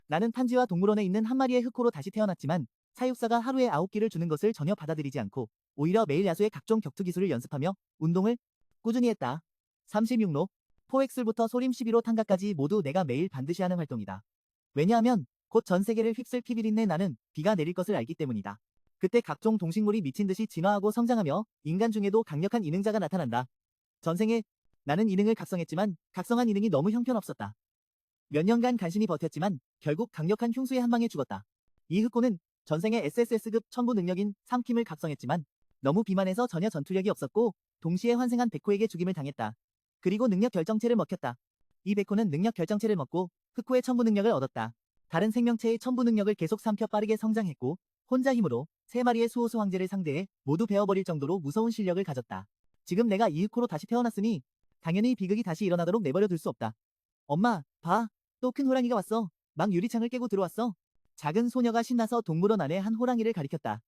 나는 탄지와 동물원에 있는 한 마리의 흑호로 다시 태어났지만 사육사가 하루에 9끼를 주는 것을 전혀 받아들이지 않고 오히려 매일 야수의 각종 격투 기술을 연습하며 운동을 꾸준히 했다. 36로 포엑술부터 소림 11호 탄각까지 모두 내가 매일 반드시 하는 활동이다. 왜냐하면 곧 전 세계를 휩쓸 피비린내 나는 비가 내릴 것을 알기 때문이다. 그때 각종 동식물이 미친 듯이 진화하고 성장하며 인간 중에도 강력한 이능자가 나타난다. 전생에 나는 이능을 각성했지만 각성한 이능이 너무 형편없었다. 몇 년간 간신히 버텼지만 결국 강력한 흉수의 한 방에 죽었다. 이 흑호는 전생에 SSS급 천부 능력인 삼킴을 각성했지만 너무 비만해서 전혀 전투력이 없었고 동시에 환생한 백호에게 죽임을 당했다. 그리고 능력 결정체를 먹혔다. 이 백호는 능력 결정체를 먹고 흑호의 천부 능력을 얻었다. 다른 생명체의 천부 능력을 계속 삼켜 빠르게 성장했고 혼자 힘으로 3마리의 수호수 황제를 상대해 모두 베어버릴 정도로 무서운 실력을 가졌다. 지금 내가 이 흑호로 다시 태어났으니 당연히 비극이 다시 일어나도록 내버려 둘 수 없다. 엄마, 봐. 또 큰 호랑이가 왔어. 막 유리창을 깨고 들어왔어. 작은 소녀가 신나서 동물원 안에 한 호랑이를 가리켰다.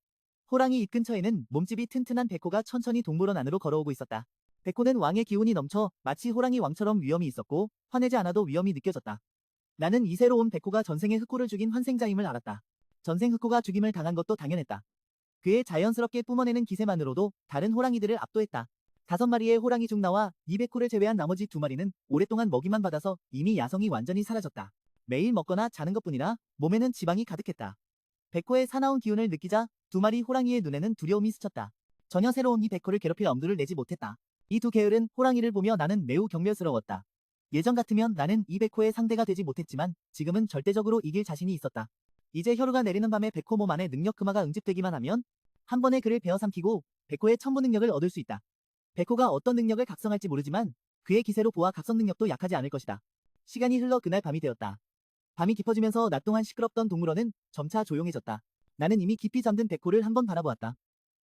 호랑이 입 근처에는 몸집이 튼튼한 백호가 천천히 동물원 안으로 걸어오고 있었다. 백호는 왕의 기운이 넘쳐 마치 호랑이 왕처럼 위험이 있었고 화내지 않아도 위험이 느껴졌다. 나는 이 새로 온 백호가 전생의 흑호를 죽인 환생자임을 알았다. 전생 흑호가 죽임을 당한 것도 당연했다. 그의 자연스럽게 뿜어내는 기세만으로도 다른 호랑이들을 압도했다. 5마리의 호랑이 중 나와 이 백호를 제외한 나머지 2마리는 오랫동안 먹이만 받아서 이미 야성이 완전히 사라졌다. 매일 먹거나 자는 것뿐이라 몸에는 지방이 가득했다. 백호의 사나운 기운을 느끼자 2마리 호랑이의 눈에는 두려움이 스쳤다. 전혀 새로운 이 백호를 괴롭힐 엄두를 내지 못했다. 이 두 게으른 호랑이를 보며 나는 매우 경멸스러웠다. 예전 같으면 나는 이 백호의 상대가 되지 못했지만 지금은 절대적으로 이길 자신이 있었다. 이제 혈우가 내리는 밤에 백호 몸 안에 능력 금화가 응집되기만 하면 한 번에 그를 베어삼키고 백호의 천부 능력을 얻을 수 있다. 백호가 어떤 능력을 각성할지 모르지만 그의 기세로 보아 각성 능력도 약하지 않을 것이다. 시간이 흘러 그날 밤이 되었다. 밤이 깊어지면서 낮 동안 시끄럽던 동물원은 점차 조용해졌다. 나는 이미 깊이 잠든 백호를 한번 바라보았다.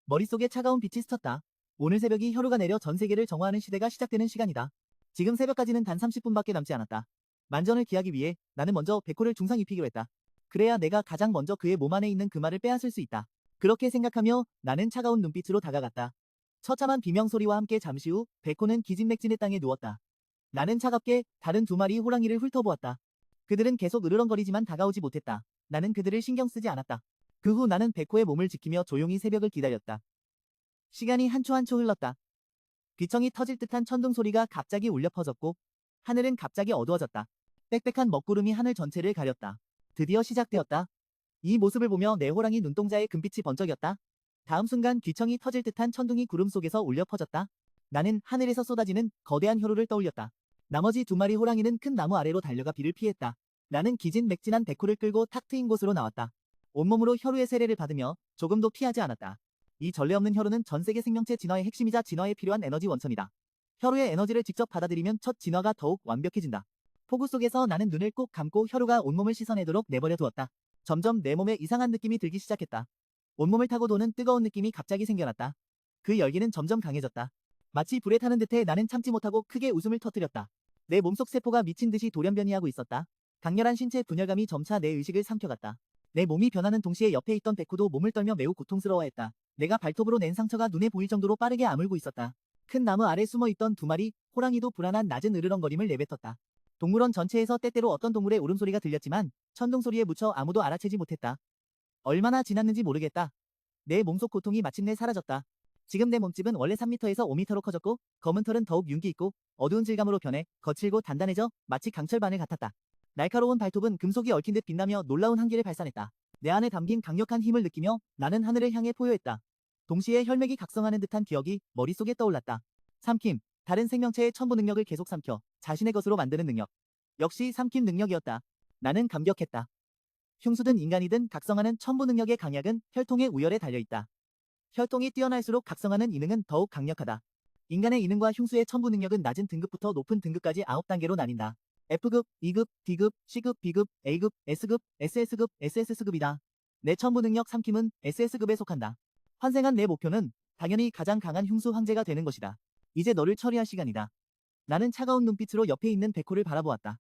머릿속에 차가운 빛이 스쳤다. 오늘 새벽이 혈우가 내려 전 세계를 정화하는 시대가 시작되는 시간이다. 지금 새벽까지는 단 30분밖에 남지 않았다. 만전을 기하기 위해 나는 먼저 백호를 중상 입히기로 했다. 그래야 내가 가장 먼저 그의 몸 안에 있는 금화를 빼앗을 수 있다. 그렇게 생각하며 나는 차가운 눈빛으로 다가갔다. 처참한 비명소리와 함께 잠시 후 백호는 기진맥진의 땅에 누웠다. 나는 차갑게 다른 2마리 호랑이를 훑어보았다. 그들은 계속 으르렁거리지만 다가오지 못했다. 나는 그들을 신경 쓰지 않았다. 그 후 나는 백호의 몸을 지키며 조용히 새벽을 기다렸다. 시간이 한 초 한 초 흘렀다. 귀청이 터질 듯한 천둥 소리가 갑자기 울려 퍼졌고 하늘은 갑자기 어두워졌다. 빽빽한 먹구름이 하늘 전체를 가렸다. 드디어 시작되었다. 이 모습을 보며 내 호랑이 눈동자에 금빛이 번쩍였다. 다음 순간 귀청이 터질 듯한 천둥이 구름 속에서 울려 퍼졌다. 나는 하늘에서 쏟아지는 거대한 혈우를 떠올렸다. 나머지 2마리 호랑이는 큰 나무 아래로 달려가 비를 피했다. 나는 기진맥진한 백호를 끌고 탁 트인 곳으로 나왔다. 온몸으로 혈우의 세례를 받으며 조금도 피하지 않았다. 이 전례 없는 혈우는 전 세계 생명체 진화의 핵심이자 진화에 필요한 에너지 원천이다. 혈우의 에너지를 직접 받아들이면 첫 진화가 더욱 완벽해진다. 폭우 속에서 나는 눈을 꼭 감고 혈우가 온몸을 씻어내도록 내버려 두었다. 점점 내 몸에 이상한 느낌이 들기 시작했다. 온몸을 타고 도는 뜨거운 느낌이 갑자기 생겨났다. 그 열기는 점점 강해졌다. 마치 불에 타는 듯해 나는 참지 못하고 크게 웃음을 터뜨렸다. 내 몸속 세포가 미친 듯이 돌연변이하고 있었다. 강렬한 신체 분열감이 점차 내 의식을 삼켜갔다. 내 몸이 변하는 동시에 옆에 있던 백호도 몸을 떨며 매우 고통스러워했다. 내가 발톱으로 낸 상처가 눈에 보일 정도로 빠르게 아물고 있었다. 큰 나무 아래 숨어있던 2마리 호랑이도 불안한 낮은 으르렁거림을 내뱉었다. 동물원 전체에서 때때로 어떤 동물의 울음소리가 들렸지만 천둥소리에 묻혀 아무도 알아채지 못했다. 얼마나 지났는지 모르겠다. 내 몸속 고통이 마침내 사라졌다. 지금 내 몸집은 원래 3m에서 5m로 커졌고 검은 털은 더욱 윤기 있고 어두운 질감으로 변해 거칠고 단단해져 마치 강철 바늘 같았다. 날카로운 발톱은 금속이 얽힌 듯 빛나며 놀라운 한기를 발산했다. 내 안에 담긴 강력한 힘을 느끼며 나는 하늘을 향해 포효했다. 동시에 혈맥이 각성하는 듯한 기억이 머릿속에 떠올랐다. 삼킴, 다른 생명체의 천부 능력을 계속 삼켜 자신의 것으로 만드는 능력. 역시 삼킴 능력이었다. 나는 감격했다. 흉수든 인간이든 각성하는 천부 능력의 강약은 혈통의 우열에 달려있다. 혈통이 뛰어날수록 각성하는 이능은 더욱 강력하다. 인간의 이능과 흉수의 천부 능력은 낮은 등급부터 높은 등급까지 9단계로 나뉜다. F급, E급, D급, C급, B급, A급, S급, SS급, SS급이다. 내 천부 능력 삼킴은 SS급에 속한다. 환생한 내 목표는 당연히 가장 강한 흉수 황제가 되는 것이다. 이제 너를 처리할 시간이다. 나는 차가운 눈빛으로 옆에 있는 백호를 바라보았다.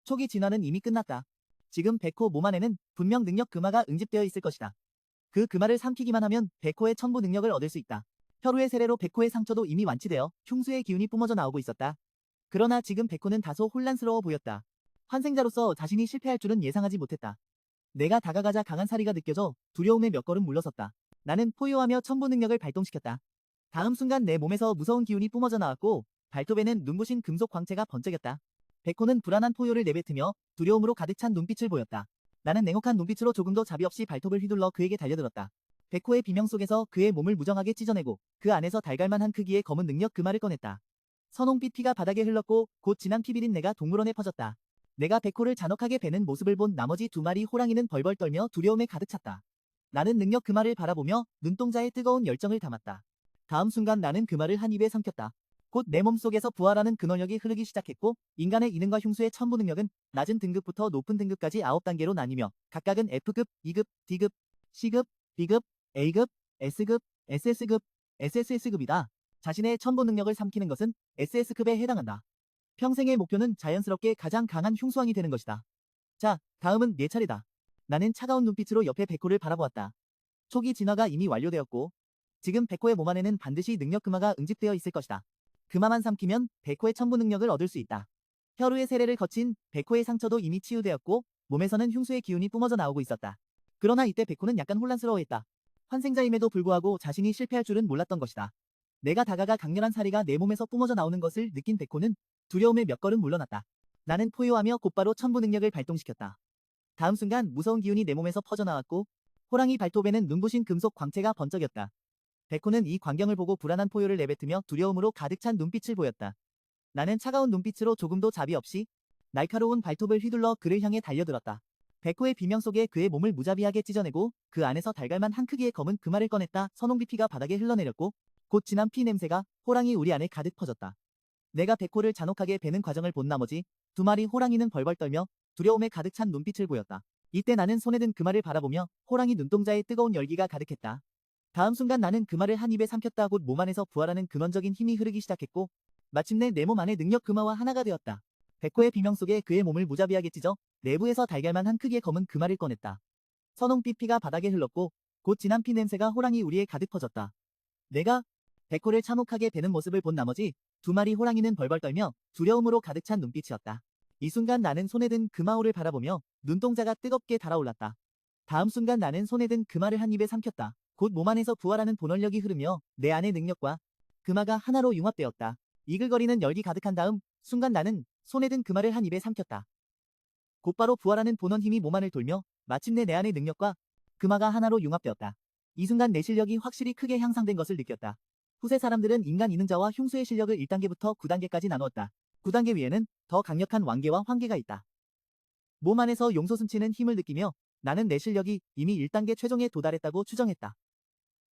초기 진화는 이미 끝났다. 지금 백호 몸 안에는 분명 능력 금화가 응집되어 있을 것이다. 그 금화를 삼키기만 하면 백호의 천부 능력을 얻을 수 있다. 혈우의 세례로 백호의 상처도 이미 완치되어 흉수의 기운이 뿜어져 나오고 있었다. 그러나 지금 백호는 다소 혼란스러워 보였다. 환생자로서 자신이 실패할 줄은 예상하지 못했다. 내가 다가가자 강한 사리가 느껴져 두려움에 몇 걸음 물러섰다. 나는 포효하며 천부 능력을 발동시켰다. 다음 순간 내 몸에서 무서운 기운이 뿜어져 나왔고 발톱에는 눈부신 금속 광채가 번쩍였다. 백호는 불안한 포효를 내뱉으며 두려움으로 가득 찬 눈빛을 보였다. 나는 냉혹한 눈빛으로 조금도 자비 없이 발톱을 휘둘러 그에게 달려들었다. 백호의 비명 속에서 그의 몸을 무정하게 찢어내고 그 안에서 달걀만한 크기의 검은 능력 금화를 꺼냈다. 선홍빛 피가 바닥에 흘렀고 곧 진한 피 비린 내가 동물원에 퍼졌다. 내가 백호를 잔혹하게 베는 모습을 본 나머지 두 마리 호랑이는 벌벌 떨며 두려움에 가득 찼다. 나는 능력 금화를 바라보며 눈동자에 뜨거운 열정을 담았다. 다음 순간 나는 금화를 한 입에 삼켰다. 곧 내 몸속에서 부활하는 근원력이 흐르기 시작했고 인간의 이능과 흉수의 천부 능력은 낮은 등급부터 높은 등급까지 9단계로 나뉘며 각각은 F급, E급, D급, C급, B급, A급, S급, SS급, SSS급이다. 자신의 천부 능력을 삼키는 것은 SS급에 해당한다. 평생의 목표는 자연스럽게 가장 강한 흉수왕이 되는 것이다. 자, 다음은 네 차례다. 나는 차가운 눈빛으로 옆에 백호를 바라보았다. 초기 진화가 이미 완료되었고 지금 백호의 몸 안에는 반드시 능력 금화가 응집되어 있을 것이다. 금화만 삼키면 백호의 천부 능력을 얻을 수 있다. 혈우의 세례를 거친 백호의 상처도 이미 치유되었고 몸에서는 흉수의 기운이 뿜어져 나오고 있었다. 그러나 이때 백호는 약간 혼란스러워했다. 환생자임에도 불구하고 자신이 실패할 줄은 몰랐던 것이다. 내가 다가가 강렬한 사리가 내 몸에서 뿜어져 나오는 것을 느낀 백호는 두려움에 몇 걸음 물러났다. 나는 포효하며 곧바로 천부 능력을 발동시켰다. 다음 순간 무서운 기운이 내 몸에서 퍼져나왔고 호랑이 발톱에는 눈부신 금속 광채가 번쩍였다. 백호는 이 광경을 보고 불안한 포효를 내뱉으며 두려움으로 가득 찬 눈빛을 보였다. 나는 차가운 눈빛으로 조금도 자비 없이 날카로운 발톱을 휘둘러 그를 향해 달려들었다. 백호의 비명 속에 그의 몸을 무자비하게 찢어내고 그 안에서 달걀만 한 크기의 검은 금알을 꺼냈다. 선홍빛 피가 바닥에 흘러내렸고 곧 진한 피 냄새가 호랑이 우리 안에 가득 퍼졌다. 내가 백호를 잔혹하게 베는 과정을 본 나머지 두 마리 호랑이는 벌벌 떨며 두려움에 가득 찬 눈빛을 보였다. 이때 나는 손에 든 금알을 바라보며 호랑이 눈동자에 뜨거운 열기가 가득했다. 다음 순간 나는 금화를 한 입에 삼켰다. 곧 몸 안에서 부활하는 근원적인 힘이 흐르기 시작했고 마침내 내 몸 안에 능력 금화와 하나가 되었다. 백호의 비명 속에 그의 몸을 무자비하게 찢어 내부에서 달걀만 한 크기의 검은 금화를 꺼냈다. 선홍빛 피가 바닥에 흘렀고 곧 진한 피 냄새가 호랑이 우리에 가득 퍼졌다. 내가 백호를 참혹하게 베는 모습을 본 나머지 두 마리 호랑이는 벌벌 떨며 두려움으로 가득 찬 눈빛이었다. 이 순간 나는 손에 든 금화호를 바라보며 눈동자가 뜨겁게 달아올랐다. 다음 순간 나는 손에 든 금화를 한 입에 삼켰다. 곧 몸 안에서 부활하는 본원력이 흐르며 내 안의 능력과 금화가 하나로 융합되었다. 이글거리는 열기 가득한 다음 순간 나는 손에 든 금화를 한 입에 삼켰다. 곧바로 부활하는 본원 힘이 몸 안을 돌며 마침내 내 안의 능력과 금화가 하나로 융합되었다. 이 순간 내 실력이 확실히 크게 향상된 것을 느꼈다. 후세 사람들은 인간 이능자와 흉수의 실력을 1단계부터 9단계까지 나누었다. 9단계 위에는 더 강력한 왕계와 황계가 있다. 몸 안에서 용솟 숨치는 힘을 느끼며 나는 내 실력이 이미 1단계 최종에 도달했다고 추정했다.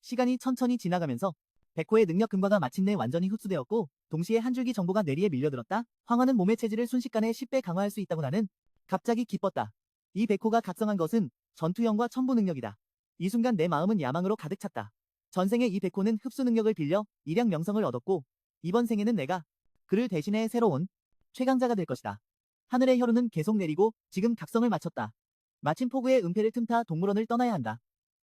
시간이 천천히 지나가면서 백호의 능력 금과가 마침내 완전히 흡수되었고 동시에 한 줄기 정보가 뇌리에 밀려들었다. 황화는 몸의 체질을 순식간에 10배 강화할 수 있다고 나는 갑자기 기뻤다. 이 백호가 각성한 것은 전투형과 천부 능력이다. 이 순간 내 마음은 야망으로 가득 찼다. 전생에 이 백호는 흡수 능력을 빌려 일양 명성을 얻었고 이번 생에는 내가 그를 대신해 새로운 최강자가 될 것이다. 하늘의 혈우는 계속 내리고 지금 각성을 마쳤다. 마침 폭우의 은폐를 틈타 동물원을 떠나야 한다.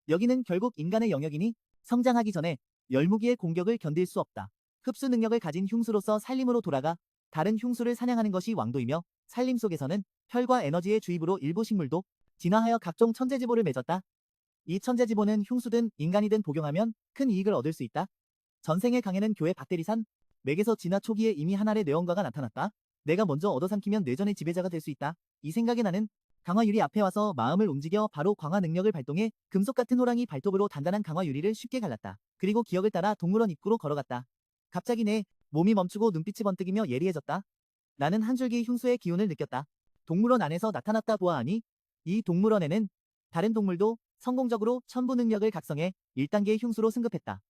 여기는 결국 인간의 영역이니 성장하기 전에 열무기의 공격을 견딜 수 없다. 흡수 능력을 가진 흉수로서 산림으로 돌아가 다른 흉수를 사냥하는 것이 왕도이며 산림 속에서는 혈과 에너지의 주입으로 일부 식물도 진화하여 각종 천재지보를 맺었다. 이 천재지보는 흉수든 인간이든 복용하면 큰 이익을 얻을 수 있다. 전생의 강해는 교회 박대리산 맥에서 진화 초기에 이미 한 알의 뇌원과가 나타났다. 내가 먼저 얻어삼키면 뇌전의 지배자가 될 수 있다. 이 생각에 나는 강화 유리 앞에 와서 마음을 움직여 바로 강화 능력을 발동해 금속 같은 호랑이 발톱으로 단단한 강화 유리를 쉽게 갈랐다. 그리고 기억을 따라 동물원 입구로 걸어갔다. 갑자기 내 몸이 멈추고 눈빛이 번뜩이며 예리해졌다. 나는 한 줄기 흉수의 기운을 느꼈다. 동물원 안에서 나타났다 보아하니 이 동물원에는 다른 동물도 성공적으로 천부 능력을 각성해 1단계의 흉수로 승급했다.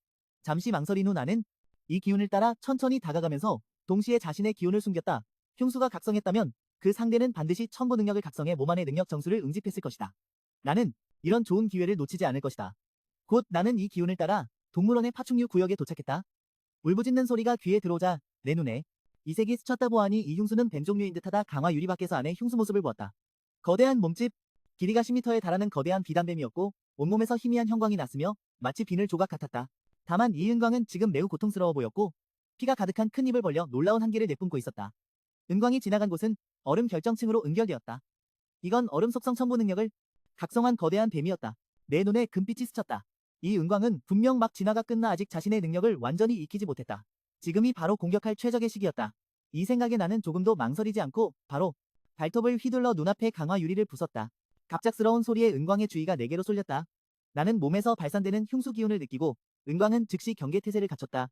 잠시 망설인 후 나는 이 기운을 따라 천천히 다가가면서 동시에 자신의 기운을 숨겼다. 흉수가 각성했다면 그 상대는 반드시 천부 능력을 각성해 몸 안의 능력 정수를 응집했을 것이다. 나는 이런 좋은 기회를 놓치지 않을 것이다. 곧 나는 이 기운을 따라 동물원의 파충류 구역에 도착했다. 울부짖는 소리가 귀에 들어오자 내 눈에 이색이 스쳤다 보아하니 이 흉수는 뱀 종류인 듯하다. 강화 유리 밖에서 안의 흉수 모습을 보았다. 거대한 몸집, 길이가 10m에 달하는 거대한 비단뱀이었고 온몸에서 희미한 형광이 났으며 마치 비늘 조각 같았다. 다만 이 은광은 지금 매우 고통스러워 보였고 피가 가득한 큰 입을 벌려 놀라운 한기를 내뿜고 있었다. 은광이 지나간 곳은 얼음 결정층으로 응결되었다. 이건 얼음 속성 첨부 능력을 각성한 거대한 뱀이었다. 내 눈에 금빛이 스쳤다. 이 은광은 분명 막 진화가 끝나 아직 자신의 능력을 완전히 익히지 못했다. 지금이 바로 공격할 최적의 시기였다. 이 생각에 나는 조금도 망설이지 않고 바로 발톱을 휘둘러 눈앞에 강화 유리를 부쉈다. 갑작스러운 소리에 은광의 주의가 내게로 쏠렸다. 나는 몸에서 발산되는 흉수 기운을 느끼고 은광은 즉시 경계태세를 갖췄다.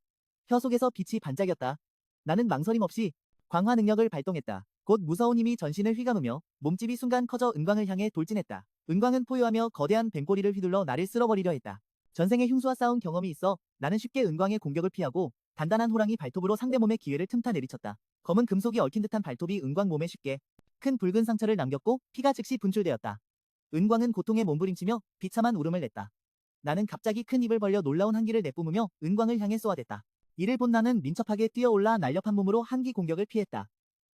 혀 속에서 빛이 반짝였다. 나는 망설임 없이 광화 능력을 발동했다. 곧 무서운 힘이 전신을 휘감으며 몸집이 순간 커져 은광을 향해 돌진했다. 은광은 포효하며 거대한 뱀꼬리를 휘둘러 나를 쓸어버리려 했다. 전생에 흉수와 싸운 경험이 있어 나는 쉽게 은광의 공격을 피하고 단단한 호랑이 발톱으로 상대 몸의 기회를 틈타 내리쳤다. 검은 금속이 얽힌 듯한 발톱이 은광 몸에 쉽게 큰 붉은 상처를 남겼고 피가 즉시 분출되었다. 은광은 고통에 몸부림치며 비참한 울음을 냈다. 나는 갑자기 큰 입을 벌려 놀라운 한기를 내뿜으며 은광을 향해 쏘아댔다. 이를 본 나는 민첩하게 뛰어올라 날렵한 몸으로 한기 공격을 피했다.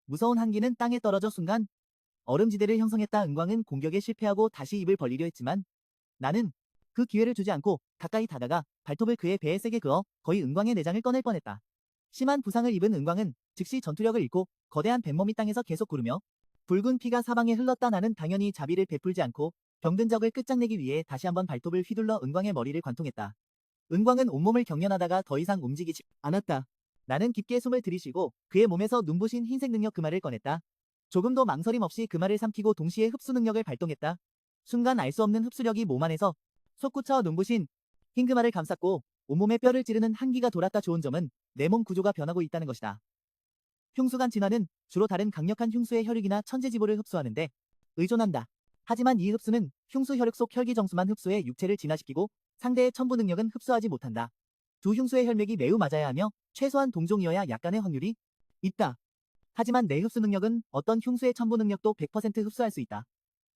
무서운 한기는 땅에 떨어져 순간 얼음지대를 형성했다. 은광은 공격에 실패하고 다시 입을 벌리려 했지만 나는 그 기회를 주지 않고 가까이 다가가 발톱을 그의 배에 세게 그어 거의 은광의 내장을 꺼낼 뻔했다. 심한 부상을 입은 은광은 즉시 전투력을 잃고 거대한 뱀몸이 땅에서 계속 구르며 붉은 피가 사방에 흘렀다. 나는 당연히 자비를 베풀지 않고 병든 적을 끝장내기 위해 다시 한번 발톱을 휘둘러 은광의 머리를 관통했다. 은광은 온몸을 경련하다가 더 이상 움직이지 않았다. 나는 깊게 숨을 들이쉬고 그의 몸에서 눈부신 흰색 능력 금화를 꺼냈다. 조금도 망설임 없이 금화를 삼키고 동시에 흡수 능력을 발동했다. 순간 알 수 없는 흡수력이 몸 안에서 솟구쳐 눈부신 흰 금화를 감쌌고 온몸에 뼈를 찌르는 한기가 돌았다. 좋은 점은 내 몸 구조가 변하고 있다는 것이다. 흉수간 진화는 주로 다른 강력한 흉수의 혈육이나 천재지보를 흡수하는데 의존한다. 하지만 이 흡수는 흉수 혈육 속 혈기 정수만 흡수해 육체를 진화시키고 상대의 첨부 능력은 흡수하지 못한다. 두 흉수의 혈맥이 매우 맞아야 하며 최소한 동종이어야 약간의 확률이 있다. 하지만 내 흡수 능력은 어떤 흉수의 첨부 능력도 100% 흡수할 수 있다.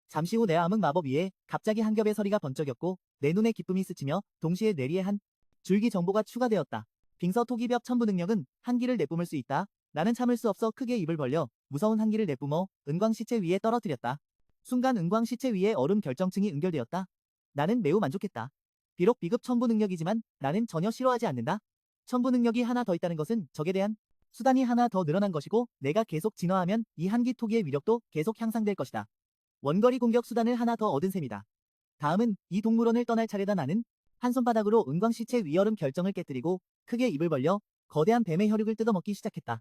잠시 후 내 암흑 마법 위에 갑자기 한 겹의 서리가 번쩍였고 내 눈에 기쁨이 스치며 동시에 뇌리에 한 줄기 정보가 추가되었다. 빙서 토기벽 첨부 능력은 한기를 내뿜을 수 있다. 나는 참을 수 없어 크게 입을 벌려 무서운 한기를 내뿜어 은광 시체 위에 떨어뜨렸다. 순간 은광 시체 위에 얼음 결정층이 응결되었다. 나는 매우 만족했다. 비록 비급 첨부 능력이지만 나는 전혀 싫어하지 않는다. 첨부 능력이 하나 더 있다는 것은 적에 대한 수단이 하나 더 늘어난 것이고 내가 계속 진화하면 이 한기 토기의 위력도 계속 향상될 것이다. 원거리 공격 수단을 하나 더 얻은 셈이다. 다음은 이 동물원을 떠날 차례다. 나는 한 손바닥으로 은광 시체 위 얼음 결정을 깨뜨리고 크게 입을 벌려 거대한 뱀의 혈육을 뜯어먹기 시작했다.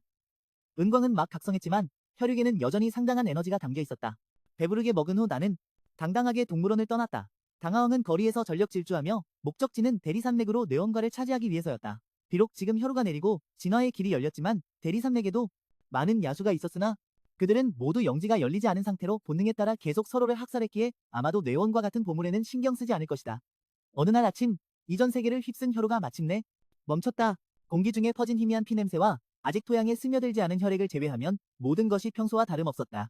은광은 막 각성했지만 혈육에는 여전히 상당한 에너지가 담겨 있었다. 배부르게 먹은 후 나는 당당하게 동물원을 떠났다. 당하왕은 거리에서 전력 질주하며 목적지는 대리산맥으로 뇌원과를 차지하기 위해서였다. 비록 지금 혈우가 내리고 진화의 길이 열렸지만 대리산맥에도 많은 야수가 있었으나 그들은 모두 영지가 열리지 않은 상태로 본능에 따라 계속 서로를 학살했기에 아마도 뇌원과 같은 보물에는 신경 쓰지 않을 것이다. 어느 날 아침 이전 세계를 휩쓴 혈우가 마침내 멈췄다. 공기 중에 퍼진 희미한 피냄새와 아직 토양에 스며들지 않은 혈액을 제외하면 모든 것이 평소와 다름없었다.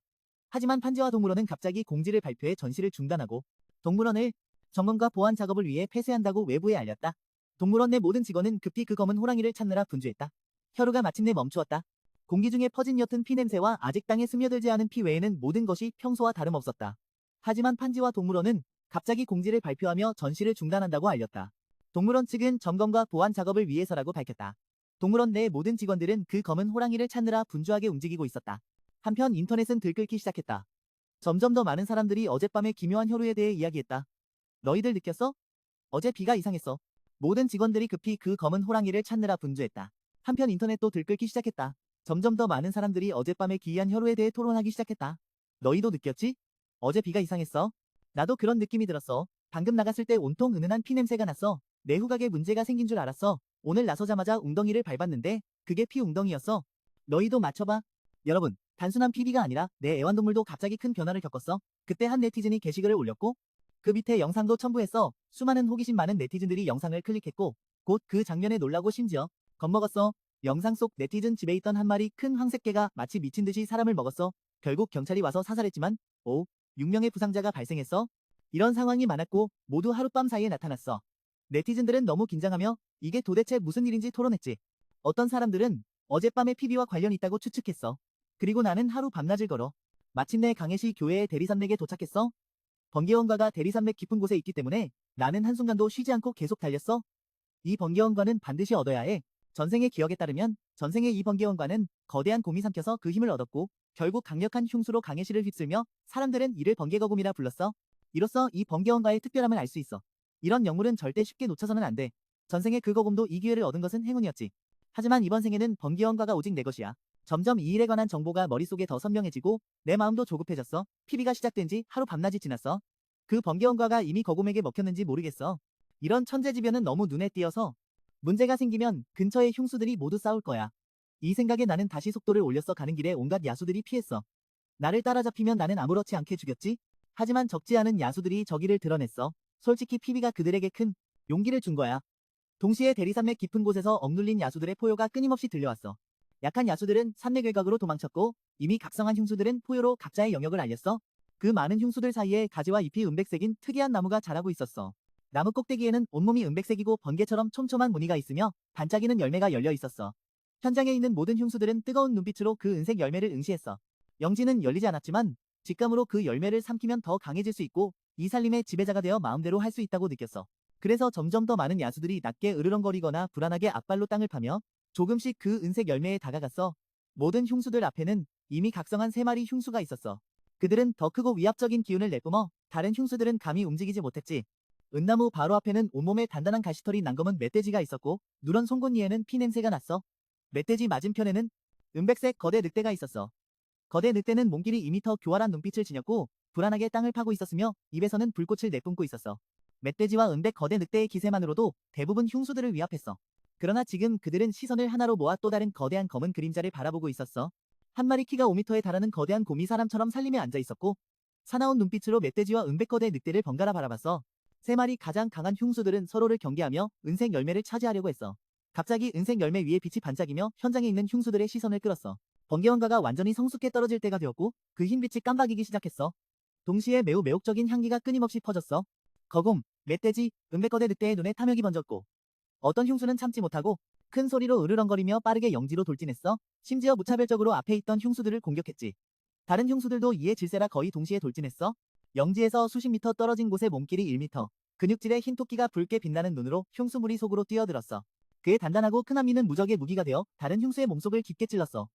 하지만 판지와 동물원은 갑자기 공지를 발표해 전시를 중단하고 동물원을 점검과 보안 작업을 위해 폐쇄한다고 외부에 알렸다. 동물원 내 모든 직원은 급히 그 검은 호랑이를 찾느라 분주했다. 혈우가 마침내 멈추었다. 공기 중에 퍼진 옅은 피냄새와 아직 땅에 스며들지 않은 피 외에는 모든 것이 평소와 다름없었다. 하지만 판지와 동물원은 갑자기 공지를 발표하며 전시를 중단한다고 알렸다. 동물원 측은 점검과 보안 작업을 위해서라고 밝혔다. 동물원 내 모든 직원들은 그 검은 호랑이를 찾느라 분주하게 움직이고 있었다. 한편 인터넷은 들끓기 시작했다. 점점 더 많은 사람들이 어젯밤의 기묘한 혈우에 대해 이야기했다. 너희들 느꼈어? 어제 비가 이상했어. 모든 직원들이 급히 그 검은 호랑이를 찾느라 분주했다. 한편 인터넷도 들끓기 시작했다. 점점 더 많은 사람들이 어젯밤의 기이한 혈우에 대해 토론하기 시작했다. 너희도 느꼈지? 어제 비가 이상했어. 나도 그런 느낌이 들었어. 방금 나갔을 때 온통 은은한 피냄새가 났어. 내 후각에 문제가 생긴 줄 알았어. 오늘 나서자마자 웅덩이를 밟았는데 그게 피 웅덩이였어. 너희도 맞춰봐. 여러분, 단순한 피비가 아니라 내 애완동물도 갑자기 큰 변화를 겪었어. 그때 한 네티즌이 게시글을 올렸고 그 밑에 영상도 첨부했어. 수많은 호기심 많은 네티즌들이 영상을 클릭했고 곧 그 장면에 놀라고 심지어 겁먹었어. 영상 속 네티즌 집에 있던 한 마리 큰 황색개가 마치 미친 듯이 사람을 먹었어. 결국 경찰이 와서 사살했지만 6명의 부상자가 발생했어. 이런 상황이 많았고 모두 하룻밤 사이에 나타났어. 네티즌들은 너무 긴장하며 이게 도대체 무슨 일인지 토론했지. 어떤 사람들은 어젯밤의 피비와 관련 있다고 추측했어. 그리고 나는 하루 밤낮을 걸어 마침내 강해시 교회의 대리산맥에 도착했어. 번개원과가 대리산맥 깊은 곳에 있기 때문에 나는 한순간도 쉬지 않고 계속 달렸어. 이 번개원과는 반드시 얻어야 해. 전생의 기억에 따르면 전생의 이 번개원과는 거대한 곰이 삼켜서 그 힘을 얻었고 결국 강력한 흉수로 강해시를 휩쓸며 사람들은 이를 번개거곰이라 불렀어. 이로써 이 번개원과의 특별함을 알 수 있어. 이런 영물은 절대 쉽게 놓쳐서는 안 돼. 전생에 그 거곰도 이 기회를 얻은 것은 행운이었지. 하지만 이번 생에는 번개원과가 오직 내 것이야. 점점 이 일에 관한 정보가 머릿속에 더 선명해지고 내 마음도 조급해졌어. PB가 시작된 지 하루 밤낮이 지났어. 그 번개원과가 이미 거곰에게 먹혔는지 모르겠어. 이런 천재지변은 너무 눈에 띄어서 문제가 생기면 근처의 흉수들이 모두 싸울 거야. 이 생각에 나는 다시 속도를 올렸어. 가는 길에 온갖 야수들이 피했어. 나를 따라잡히면 나는 아무렇지 않게 죽였지. 하지만 적지 않은 야수들이 저기를 드러냈어. 솔직히 PB가 그들에게 큰 용기를 준 거야. 동시에 대리산맥 깊은 곳에서 억눌린 야수들의 포효가 끊임없이 들려왔어. 약한 야수들은 산맥 외곽으로 도망쳤고 이미 각성한 흉수들은 포효로 각자의 영역을 알렸어. 그 많은 흉수들 사이에 가지와 잎이 은백색인 특이한 나무가 자라고 있었어. 나무 꼭대기에는 온몸이 은백색이고 번개처럼 촘촘한 무늬가 있으며 반짝이는 열매가 열려 있었어. 현장에 있는 모든 흉수들은 뜨거운 눈빛으로 그 은색 열매를 응시했어. 영지는 열리지 않았지만 직감으로 그 열매를 삼키면 더 강해질 수 있고 이 살림의 지배자가 되어 마음대로 할 수 있다고 느꼈어. 그래서 점점 더 많은 야수들이 낮게 으르렁거리거나 불안하게 앞발로 땅을 파며 조금씩 그 은색 열매에 다가갔어. 모든 흉수들 앞에는 이미 각성한 3마리 흉수가 있었어. 그들은 더 크고 위압적인 기운을 내뿜어 다른 흉수들은 감히 움직이지 못했지. 은나무 바로 앞에는 온몸에 단단한 가시털이 난검은 멧돼지가 있었고 누런 송곳니에는 피 냄새가 났어. 멧돼지 맞은편에는 은백색 거대 늑대가 있었어. 거대 늑대는 몸길이 2m 교활한 눈빛을 지녔고 불안하게 땅을 파고 있었으며 입에서는 불꽃을 내뿜고 있었어. 멧돼지와 은백 거대 늑대의 기세만으로도 대부분 흉수들을 위압했어. 그러나 지금 그들은 시선을 하나로 모아 또 다른 거대한 검은 그림자를 바라보고 있었어. 한 마리 키가 5m에 달하는 거대한 곰이 사람처럼 살림에 앉아 있었고 사나운 눈빛으로 멧돼지와 은백 거대 늑대를 번갈아 바라봤어. 3마리 가장 강한 흉수들은 서로를 경계하며 은색 열매를 차지하려고 했어. 갑자기 은색 열매 위에 빛이 반짝이며 현장에 있는 흉수들의 시선을 끌었어. 번개원가가 완전히 성숙해 떨어질 때가 되었고 그 흰빛이 깜박이기 시작했어. 동시에 매우 매혹적인 향기가 끊임없이 퍼졌어. 거곰, 멧돼지, 은백거대 늑대의 눈에 탐욕이 번졌고 어떤 흉수는 참지 못하고 큰 소리로 으르렁거리며 빠르게 영지로 돌진했어. 심지어 무차별적으로 앞에 있던 흉수들을 공격했지. 다른 흉수들도 이에 질세라 거의 동시에 돌진했어. 영지에서 수십 미터 떨어진 곳의 몸길이 1m. 근육질의 흰 토끼가 붉게 빛나는 눈으로 흉수무리 속으로 뛰어들었어. 그의 단단하고 큰 앞니는 무적의 무기가 되어 다른 흉수의 몸속을 깊게 찔렀어.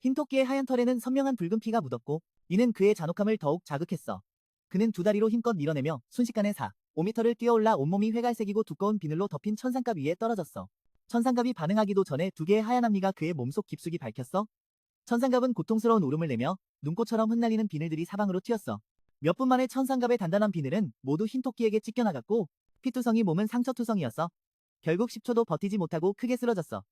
흰 토끼의 하얀 털에는 선명한 붉은 피가 묻었고 이는 그의 잔혹함을 더욱 자극했어. 그는 두 다리로 힘껏 밀어내며 순식간에 5m를 뛰어올라 온몸이 회갈색이고 두꺼운 비늘로 덮인 천상갑 위에 떨어졌어. 천상갑이 반응하기도 전에 두 개의 하얀 앞니가 그의 몸속 깊숙이 밝혔어. 천상갑은 고통스러운 울음을 내며 눈꽃처럼 흩날리는 비늘들이 사방으로 튀었어. 몇 분 만에 천상갑의 단단한 비늘은 모두 흰 토끼에게 찢겨나갔고 피투성이 몸은 상처투성이었어. 결국 10초도 버티지 못하고 크게 쓰러졌어.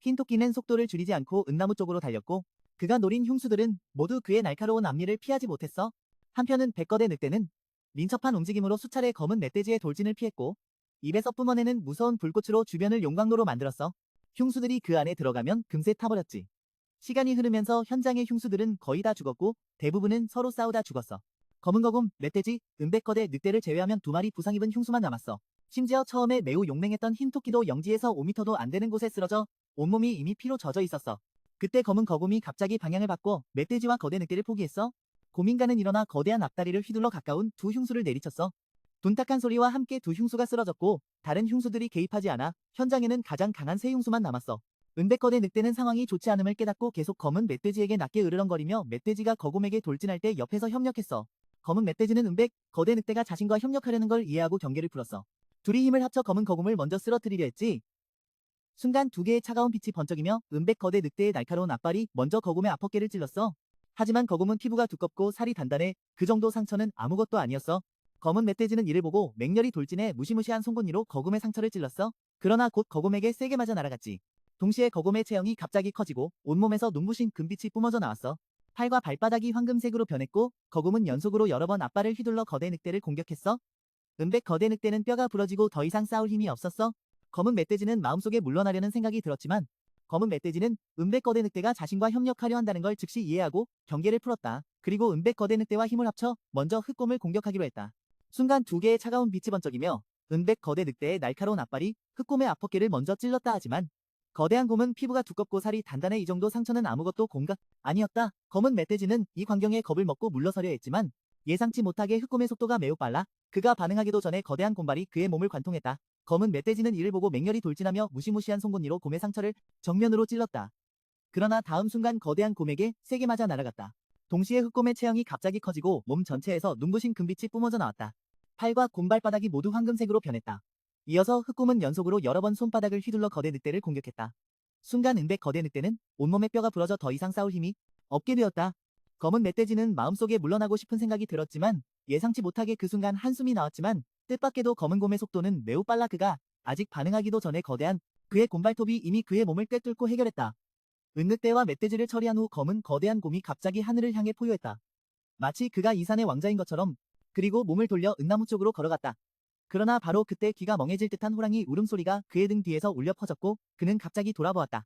흰 토끼는 속도를 줄이지 않고 은나무 쪽으로 달렸고 그가 노린 흉수들은 모두 그의 날카로운 앞니를 피하지 못했어. 한편은 백거대 늑대는 민첩한 움직임으로 수차례 검은 멧돼지의 돌진을 피했고 입에서 뿜어내는 무서운 불꽃으로 주변을 용광로로 만들었어. 흉수들이 그 안에 들어가면 금세 타버렸지. 시간이 흐르면서 현장의 흉수들은 거의 다 죽었고 대부분은 서로 싸우다 죽었어. 검은 거곰, 멧돼지, 은백거대 늑대를 제외하면 2마리 부상 입은 흉수만 남았어. 심지어 처음에 매우 용맹했던 흰토끼도 영지에서 5m도 안 되는 곳에 쓰러져 온몸이 이미 피로 젖어 있었어. 그때 검은 거곰이 갑자기 방향을 바꿔 멧돼지와 거대 늑대를 포기했어. 고민가는 일어나 거대한 앞다리를 휘둘러 가까운 두 흉수를 내리쳤어. 둔탁한 소리와 함께 두 흉수가 쓰러졌고 다른 흉수들이 개입하지 않아 현장에는 가장 강한 세 흉수만 남았어. 은백거대 늑대는 상황이 좋지 않음을 깨닫고 계속 검은 멧돼지에게 낮게 으르렁거리며 멧돼지가 거곰에게 돌진할 때 옆에서 협력했어. 검은 멧돼지는 은백, 거대 늑대가 자신과 협력하려는 걸 이해하고 경계를 풀었어. 둘이 힘을 합쳐 검은 거곰을 먼저 쓰러뜨리려 했지. 순간 두 개의 차가운 빛이 번쩍이며 은백 거대 늑대의 날카로운 앞발이 먼저 거곰의 앞어깨를 찔렀어. 하지만 거곰은 피부가 두껍고 살이 단단해 그 정도 상처는 아무것도 아니었어. 검은 멧돼지는 이를 보고 맹렬히 돌진해 무시무시한 송곳니로 거곰의 상처를 찔렀어. 그러나 곧 거곰에게 세게 맞아 날아갔지. 동시에 거곰의 체형이 갑자기 커지고 온몸에서 눈부신 금빛이 뿜어져 나왔어. 팔과 발바닥이 황금색으로 변했고 거곰은 연속으로 여러 번 앞발을 휘둘러 거대 늑대를 공격했어. 은백 거대 늑대는 뼈가 부러지고 더 이상 싸울 힘이 없었어. 검은 멧돼지는 마음속에 물러나려는 생각이 들었지만 검은 멧돼지는 은백 거대 늑대가 자신과 협력하려 한다는 걸 즉시 이해하고 경계를 풀었다. 그리고 은백 거대 늑대와 힘을 합쳐 먼저 흑곰을 공격하기로 했다. 순간 두 개의 차가운 빛이 번쩍이며 은백 거대 늑대의 날카로운 앞발이 흑곰의 앞어깨를 먼저 찔렀다. 하지만 거대한 곰은 피부가 두껍고 살이 단단해 이 정도 상처는 아무것도 공각 아니었다. 검은 멧돼지는 이 광경에 겁을 먹고 물러서려 했지만 예상치 못하게 흑곰의 속도가 매우 빨라 그가 반응하기도 전에 거대한 곰발이 그의 몸을 관통했다. 검은 멧돼지는 이를 보고 맹렬히 돌진하며 무시무시한 송곳니로 곰의 상처를 정면으로 찔렀다. 그러나 다음 순간 거대한 곰에게 세게 맞아 날아갔다. 동시에 흑곰의 체형이 갑자기 커지고 몸 전체에서 눈부신 금빛이 뿜어져 나왔다. 팔과 곰발바닥이 모두 황금색으로 변했다. 이어서 흑곰은 연속으로 여러 번 손바닥을 휘둘러 거대 늑대를 공격했다. 순간 은백 거대 늑대는 온몸의 뼈가 부러져 더 이상 싸울 힘이 없게 되었다. 검은 멧돼지는 마음속에 물러나고 싶은 생각이 들었지만 예상치 못하게 그 순간 한숨이 나왔지만 뜻밖에도 검은 곰의 속도는 매우 빨라. 그가 아직 반응하기도 전에 거대한 그의 곰발톱이 이미 그의 몸을 꿰뚫고 해결했다. 은늑대와 멧돼지를 처리한 후 검은 거대한 곰이 갑자기 하늘을 향해 포효했다. 마치 그가 이 산의 왕자인 것처럼. 그리고 몸을 돌려 은나무 쪽으로 걸어갔다. 그러나 바로 그때 귀가 멍해질 듯한 호랑이 울음소리가 그의 등 뒤에서 울려 퍼졌고 그는 갑자기 돌아보았다.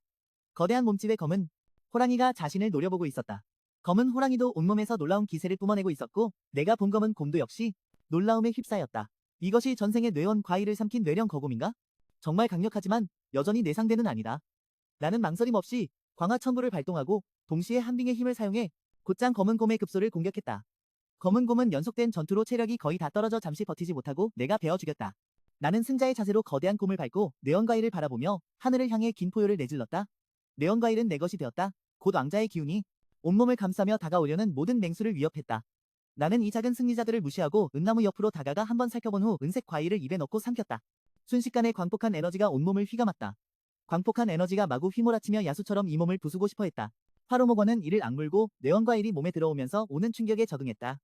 거대한 몸집의 검은 호랑이가 자신을 노려보고 있었다. 검은 호랑이도 온몸에서 놀라운 기세를 뿜어내고 있었고 내가 본 검은 곰도 역시 놀라움에 휩싸였다. 이것이 전생의 뇌원 과일을 삼킨 뇌령 거곰인가? 정말 강력하지만 여전히 내 상대는 아니다. 나는 망설임 없이 광화천부를 발동하고 동시에 한빙의 힘을 사용해 곧장 검은 곰의 급소를 공격했다. 검은 곰은 연속된 전투로 체력이 거의 다 떨어져 잠시 버티지 못하고 내가 베어 죽였다. 나는 승자의 자세로 거대한 곰을 밟고 뇌원과일을 바라보며 하늘을 향해 긴 포효를 내질렀다. 뇌원과일은 내 것이 되었다. 곧 왕자의 기운이 온몸을 감싸며 다가오려는 모든 맹수를 위협했다. 나는 이 작은 승리자들을 무시하고 은나무 옆으로 다가가 한번 살펴본 후 은색 과일을 입에 넣고 삼켰다. 순식간에 광폭한 에너지가 온몸을 휘감았다. 광폭한 에너지가 마구 휘몰아치며 야수처럼 이 몸을 부수고 싶어 했다. 화로목원은 이를 악물고 뇌원과일이 몸에 들어오면서 오는 충격에 적응했다.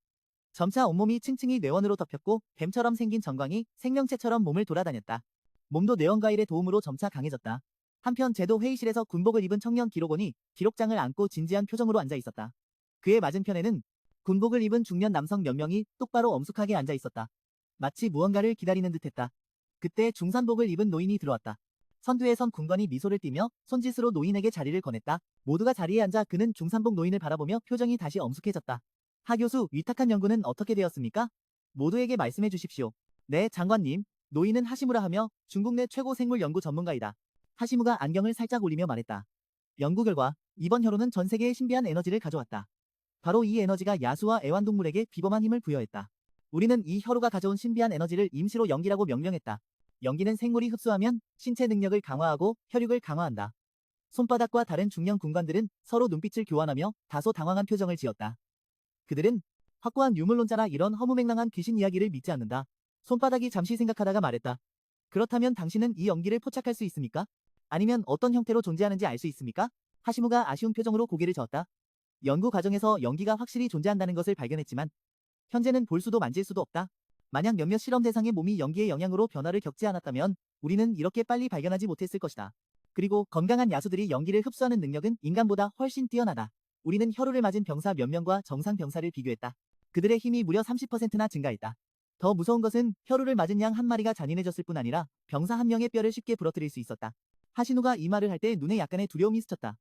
점차 온몸이 층층이 뇌원으로 덮였고 뱀처럼 생긴 정광이 생명체처럼 몸을 돌아다녔다. 몸도 뇌원과일의 도움으로 점차 강해졌다. 한편 제도 회의실에서 군복을 입은 청년 기록원이 기록장을 안고 진지한 표정으로 앉아 있었다. 그의 맞은편에는 군복을 입은 중년 남성 몇 명이 똑바로 엄숙하게 앉아 있었다. 마치 무언가를 기다리는 듯했다. 그때 중산복을 입은 노인이 들어왔다. 선두에 선 군관이 미소를 띠며 손짓으로 노인에게 자리를 권했다. 모두가 자리에 앉아 그는 중산복 노인을 바라보며 표정이 다시 엄숙해졌다. 하 교수, 위탁한 연구는 어떻게 되었습니까? 모두에게 말씀해 주십시오. 네, 장관님. 노인은 하시무라 하며 중국 내 최고 생물 연구 전문가이다. 하시무가 안경을 살짝 올리며 말했다. 연구 결과, 이번 혈호는 전 세계에 신비한 에너지를 가져왔다. 바로 이 에너지가 야수와 애완동물에게 비범한 힘을 부여했다. 우리는 이 혈호가 가져온 신비한 에너지를 임시로 연기라고 명명했다. 연기는 생물이 흡수하면 신체 능력을 강화하고 혈육을 강화한다. 손바닥과 다른 중년 군관들은 서로 눈빛을 교환하며 다소 당황한 표정을 지었다. 그들은 확고한 유물론자라 이런 허무맹랑한 귀신 이야기를 믿지 않는다. 손바닥이 잠시 생각하다가 말했다. 그렇다면 당신은 이 연기를 포착할 수 있습니까? 아니면 어떤 형태로 존재하는지 알 수 있습니까? 하시무가 아쉬운 표정으로 고개를 저었다. 연구 과정에서 연기가 확실히 존재한다는 것을 발견했지만 현재는 볼 수도 만질 수도 없다. 만약 몇몇 실험 대상의 몸이 연기의 영향으로 변화를 겪지 않았다면 우리는 이렇게 빨리 발견하지 못했을 것이다. 그리고 건강한 야수들이 연기를 흡수하는 능력은 인간보다 훨씬 뛰어나다. 우리는 혈우를 맞은 병사 몇 명과 정상 병사를 비교했다. 그들의 힘이 무려 30%나 증가했다. 더 무서운 것은 혈우를 맞은 양 한 마리가 잔인해졌을 뿐 아니라 병사 한 명의 뼈를 쉽게 부러뜨릴 수 있었다. 하시누가 이 말을 할 때 눈에 약간의 두려움이 스쳤다.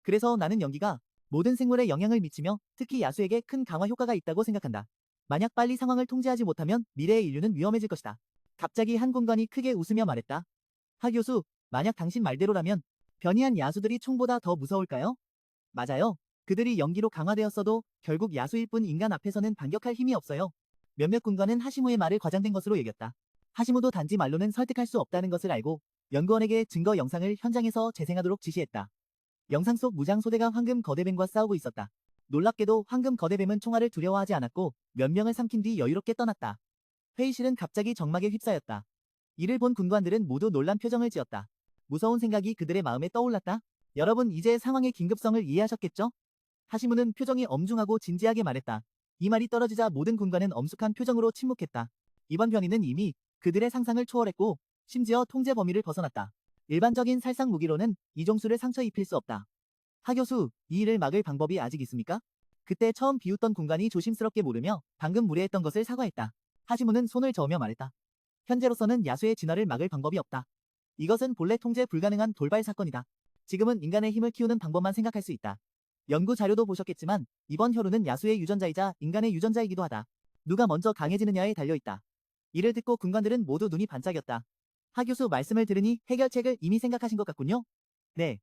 그래서 나는 연기가 모든 생물에 영향을 미치며 특히 야수에게 큰 강화 효과가 있다고 생각한다. 만약 빨리 상황을 통제하지 못하면 미래의 인류는 위험해질 것이다. 갑자기 한 군관이 크게 웃으며 말했다. 하 교수, 만약 당신 말대로라면 변이한 야수들이 총보다 더 무서울까요? 맞아요. 그들이 연기로 강화되었어도 결국 야수일 뿐 인간 앞에서는 반격할 힘이 없어요. 몇몇 군관은 하시무의 말을 과장된 것으로 여겼다. 하시무도 단지 말로는 설득할 수 없다는 것을 알고 연구원에게 증거 영상을 현장에서 재생하도록 지시했다. 영상 속 무장 소대가 황금 거대뱀과 싸우고 있었다. 놀랍게도 황금 거대뱀은 총알을 두려워하지 않았고 몇 명을 삼킨 뒤 여유롭게 떠났다. 회의실은 갑자기 정막에 휩싸였다. 이를 본 군관들은 모두 놀란 표정을 지었다. 무서운 생각이 그들의 마음에 떠올랐다. 여러분 이제 상황의 긴급성을 이해하셨겠죠? 하시무는 표정이 엄중하고 진지하게 말했다. 이 말이 떨어지자 모든 군관은 엄숙한 표정으로 침묵했다. 이번 변이는 이미 그들의 상상을 초월했고 심지어 통제 범위를 벗어났다. 일반적인 살상 무기로는 이종수를 상처 입힐 수 없다. 하 교수, 이 일을 막을 방법이 아직 있습니까? 그때 처음 비웃던 군관이 조심스럽게 물으며 방금 무례했던 것을 사과했다. 하시무는 손을 저으며 말했다. 현재로서는 야수의 진화를 막을 방법이 없다. 이것은 본래 통제 불가능한 돌발 사건이다. 지금은 인간의 힘을 키우는 방법만 생각할 수 있다. 연구 자료도 보셨겠지만 이번 혈우는 야수의 유전자이자 인간의 유전자이기도 하다. 누가 먼저 강해지느냐에 달려있다. 이를 듣고 군관들은 모두 눈이 반짝였다. 하 교수 말씀을 들으니 해결책을 이미 생각하신 것 같군요. 네.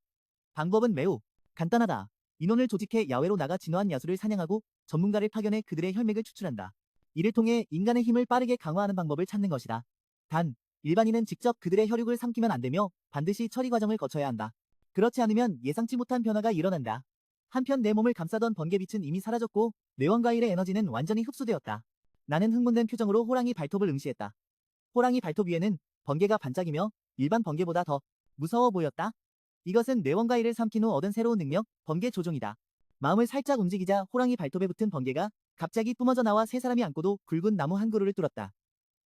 방법은 매우 간단하다. 인원을 조직해 야외로 나가 진화한 야수를 사냥하고 전문가를 파견해 그들의 혈맥을 추출한다. 이를 통해 인간의 힘을 빠르게 강화하는 방법을 찾는 것이다. 단, 일반인은 직접 그들의 혈육을 삼키면 안 되며 반드시 처리 과정을 거쳐야 한다. 그렇지 않으면 예상치 못한 변화가 일어난다. 한편 내 몸을 감싸던 번개빛은 이미 사라졌고 뇌원과일의 에너지는 완전히 흡수되었다. 나는 흥분된 표정으로 호랑이 발톱을 응시했다. 호랑이 발톱 위에는 번개가 반짝이며 일반 번개보다 더 무서워 보였다. 이것은 뇌원과일을 삼킨 후 얻은 새로운 능력, 번개 조종이다. 마음을 살짝 움직이자 호랑이 발톱에 붙은 번개가 갑자기 뿜어져 나와 세 사람이 안고도 굵은 나무 한 그루를 뚫었다.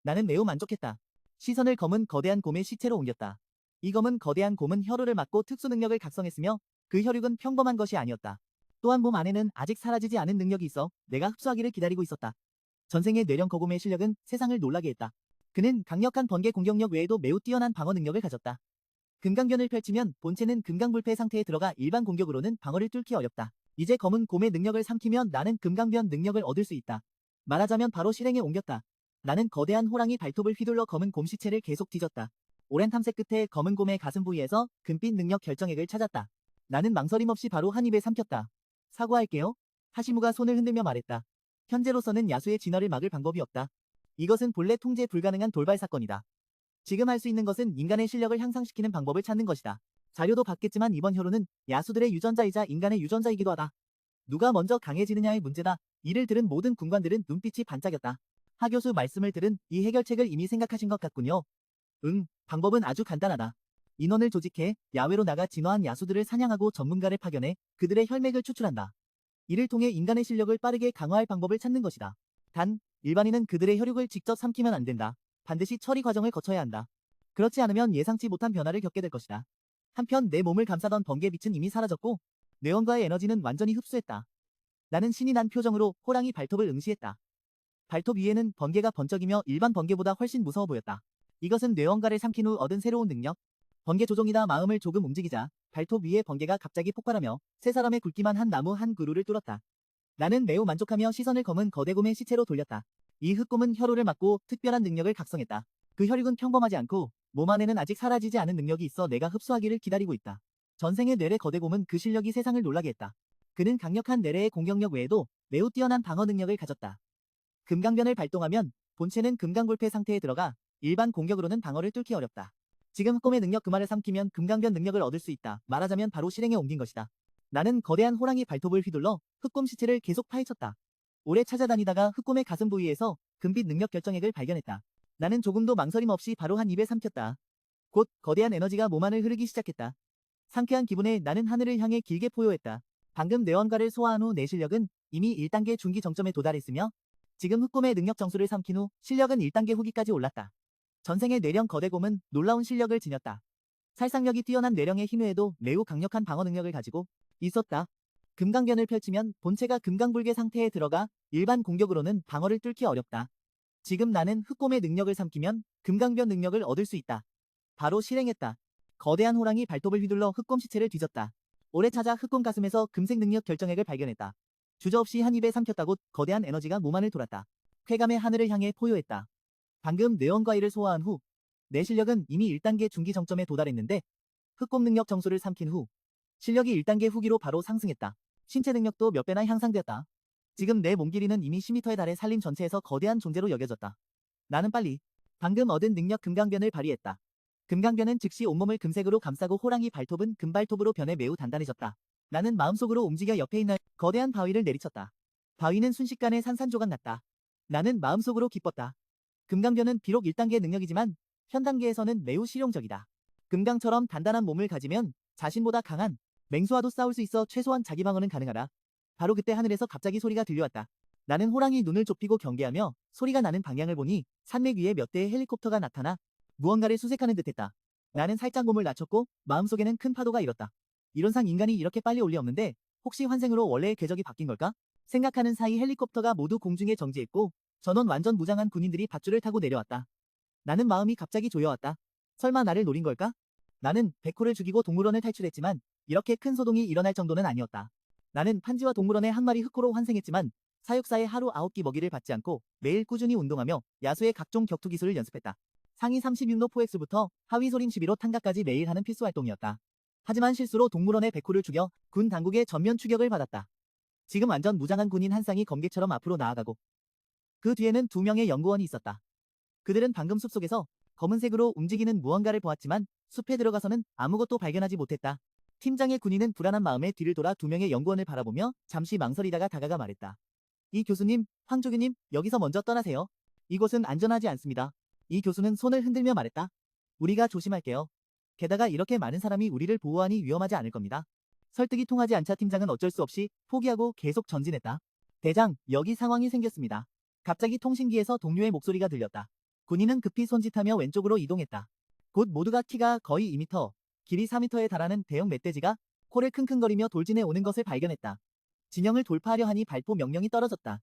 나는 매우 만족했다. 시선을 검은 거대한 곰의 시체로 옮겼다. 이 검은 거대한 곰은 혈우를 맞고 특수 능력을 각성했으며 그 혈육은 평범한 것이 아니었다. 또한 몸 안에는 아직 사라지지 않은 능력이 있어 내가 흡수하기를 기다리고 있었다. 전생의 뇌령 거곰의 실력은 세상을 놀라게 했다. 그는 강력한 번개 공격력 외에도 매우 뛰어난 방어 능력을 가졌다. 금강변을 펼치면 본체는 금강불패 상태에 들어가 일반 공격으로는 방어를 뚫기 어렵다. 이제 검은 곰의 능력을 삼키면 나는 금강변 능력을 얻을 수 있다. 말하자면 바로 실행에 옮겼다. 나는 거대한 호랑이 발톱을 휘둘러 검은 곰 시체를 계속 뒤졌다. 오랜 탐색 끝에 검은 곰의 가슴 부위에서 금빛 능력 결정액을 찾았다. 나는 망설임 없이 바로 한 입에 삼켰다. 사과할게요. 하시무가 손을 흔들며 말했다. 현재로서는 야수의 진화를 막을 방법이 없다. 이것은 본래 통제 불가능한 돌발 사건이다. 지금 할 수 있는 것은 인간의 실력을 향상시키는 방법을 찾는 것이다. 자료도 받겠지만 이번 혈우는 야수들의 유전자이자 인간의 유전자이기도 하다. 누가 먼저 강해지느냐의 문제다. 이를 들은 모든 군관들은 눈빛이 반짝였다. 하 교수 말씀을 들은 이 해결책을 이미 생각하신 것 같군요. 응, 방법은 아주 간단하다. 인원을 조직해 야외로 나가 진화한 야수들을 사냥하고 전문가를 파견해 그들의 혈맥을 추출한다. 이를 통해 인간의 실력을 빠르게 강화할 방법을 찾는 것이다. 단, 일반인은 그들의 혈육을 직접 삼키면 안 된다. 반드시 처리 과정을 거쳐야 한다. 그렇지 않으면 예상치 못한 변화를 겪게 될 것이다. 한편 내 몸을 감싸던 번개빛은 이미 사라졌고 뇌원과의 에너지는 완전히 흡수했다. 나는 신이 난 표정으로 호랑이 발톱을 응시했다. 발톱 위에는 번개가 번쩍이며 일반 번개보다 훨씬 무서워 보였다. 이것은 뇌원과를 삼킨 후 얻은 새로운 능력, 번개 조종이다. 마음을 조금 움직이자 발톱 위에 번개가 갑자기 폭발하며 세 사람의 굵기만 한 나무 한 그루를 뚫었다. 나는 매우 만족하며 시선을 검은 거대곰의 시체로 돌렸다. 이 흑곰은 혈우를 맞고 특별한 능력을 각성했다. 그 혈육은 평범하지 않고 몸 안에는 아직 사라지지 않은 능력이 있어 내가 흡수하기를 기다리고 있다. 전생의 뇌뢰 거대곰은 그 실력이 세상을 놀라게 했다. 그는 강력한 뇌뢰의 공격력 외에도 매우 뛰어난 방어 능력을 가졌다. 금강변을 발동하면 본체는 금강불패 상태에 들어가 일반 공격으로는 방어를 뚫기 어렵다. 지금 흑곰의 능력 금화를 삼키면 금강변 능력을 얻을 수 있다. 말하자면 바로 실행에 옮긴 것이다. 나는 거대한 호랑이 발톱을 휘둘러 흑곰 시체를 계속 파헤쳤다. 오래 찾아다니다가 흑곰의 가슴 부위에서 금빛 능력 결정액을 발견했다. 나는 조금도 망설임 없이 바로 한 입에 삼켰다. 곧 거대한 에너지가 몸 안을 흐르기 시작했다. 상쾌한 기분에 나는 하늘을 향해 길게 포효했다. 방금 뇌원가를 소화한 후 내 실력은 이미 1단계 중기 정점에 도달했으며 지금 흑곰의 능력 정수를 삼킨 후 실력은 1단계 후기까지 올랐다. 전생의 뇌령 거대곰은 놀라운 실력을 지녔다. 살상력이 뛰어난 뇌령의 힘 외에도 매우 강력한 방어 능력을 가지고 있었다. 금강변을 펼치면 본체가 금강불개 상태에 들어가 일반 공격으로는 방어를 뚫기 어렵다. 지금 나는 흑곰의 능력을 삼키면 금강변 능력을 얻을 수 있다. 바로 실행했다. 거대한 호랑이 발톱을 휘둘러 흑곰 시체를 뒤졌다. 오래 찾아 흑곰 가슴에서 금색 능력 결정액을 발견했다. 주저없이 한 입에 삼켰다고 거대한 에너지가 몸 안을 돌았다. 쾌감의 하늘을 향해 포효했다. 방금 뇌원과일을 소화한 후 내 실력은 이미 1단계 중기 정점에 도달했는데 흑곰 능력 정수를 삼킨 후 실력이 1단계 후기로 바로 상승했다. 신체 능력도 몇 배나 향상되었다. 지금 내 몸 길이는 이미 10m에 달해 산림 전체에서 거대한 존재로 여겨졌다. 나는 빨리 방금 얻은 능력 금강변을 발휘했다. 금강변은 즉시 온몸을 금색으로 감싸고 호랑이 발톱은 금발톱으로 변해 매우 단단해졌다. 나는 마음속으로 움직여 옆에 있는 거대한 바위를 내리쳤다. 바위는 순식간에 산산조각 났다. 나는 마음속으로 기뻤다. 금강변은 비록 1단계 능력이지만 현 단계에서는 매우 실용적이다. 금강처럼 단단한 몸을 가지면 자신보다 강한 맹수와도 싸울 수 있어 최소한 자기 방어는 가능하다. 바로 그때 하늘에서 갑자기 소리가 들려왔다. 나는 호랑이 눈을 좁히고 경계하며 소리가 나는 방향을 보니 산맥 위에 몇 대의 헬리콥터가 나타나 무언가를 수색하는 듯했다. 나는 살짝 몸을 낮췄고 마음속에는 큰 파도가 일었다. 이론상 인간이 이렇게 빨리 올 리 없는데 혹시 환생으로 원래의 궤적이 바뀐 걸까? 생각하는 사이 헬리콥터가 모두 공중에 정지했고 전원 완전 무장한 군인들이 밧줄을 타고 내려왔다. 나는 마음이 갑자기 조여왔다. 설마 나를 노린 걸까? 나는 백호를 죽이고 동물원을 탈출했지만 이렇게 큰 소동이 일어날 정도는 아니었다. 나는 판지와 동물원의 한 마리 흑호로 환생했지만 사육사의 하루 9끼 먹이를 받지 않고 매일 꾸준히 운동하며 야수의 각종 격투 기술을 연습했다. 상위 36로 포엑스부터 하위 소림 11호 탄각까지 매일 하는 필수 활동이었다. 하지만 실수로 동물원의 백호를 죽여 군 당국의 전면 추격을 받았다. 지금 완전 무장한 군인 한 쌍이 검객처럼 앞으로 나아가고 그 뒤에는 2명의 연구원이 있었다. 그들은 방금 숲속에서 검은색으로 움직이는 무언가를 보았지만 숲에 들어가서는 아무것도 발견하지 못했다. 팀장의 군인은 불안한 마음에 뒤를 돌아 두 명의 연구원을 바라보며 잠시 망설이다가 다가가 말했다. 이 교수님, 황조규님, 여기서 먼저 떠나세요. 이곳은 안전하지 않습니다. 이 교수는 손을 흔들며 말했다. 우리가 조심할게요. 게다가 이렇게 많은 사람이 우리를 보호하니 위험하지 않을 겁니다. 설득이 통하지 않자 팀장은 어쩔 수 없이 포기하고 계속 전진했다. 대장, 여기 상황이 생겼습니다. 갑자기 통신기에서 동료의 목소리가 들렸다. 군인은 급히 손짓하며 왼쪽으로 이동했다. 곧 모두가 키가 거의 2m, 길이 4m에 달하는 대형 멧돼지가 코를 킁킁거리며 돌진해 오는 것을 발견했다. 진영을 돌파하려 하니 발포 명령이 떨어졌다.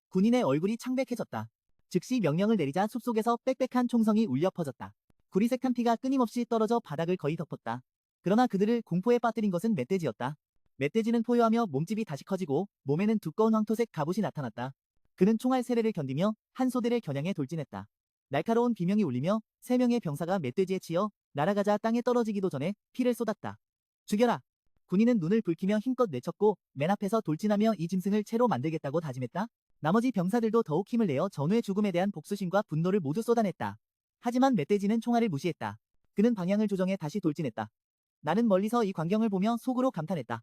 군인의 얼굴이 창백해졌다. 즉시 명령을 내리자 숲속에서 빽빽한 총성이 울려 퍼졌다. 구리색한 피가 끊임없이 떨어져 바닥을 거의 덮었다. 그러나 그들을 공포에 빠뜨린 것은 멧돼지였다. 멧돼지는 포효하며 몸집이 다시 커지고 몸에는 두꺼운 황토색 갑옷이 나타났다. 그는 총알 세례를 견디며 한 소대를 겨냥해 돌진했다. 날카로운 비명이 울리며 3명의 병사가 멧돼지에 치여 날아가자 땅에 떨어지기도 전에 피를 쏟았다. 죽여라! 군인은 눈을 붉히며 힘껏 내쳤고 맨 앞에서 돌진하며 이 짐승을 채로 만들겠다고 다짐했다. 나머지 병사들도 더욱 힘을 내어 전우의 죽음에 대한 복수심과 분노를 모두 쏟아냈다. 하지만 멧돼지는 총알을 무시했다. 그는 방향을 조정해 다시 돌진했다. 나는 멀리서 이 광경을 보며 속으로 감탄했다.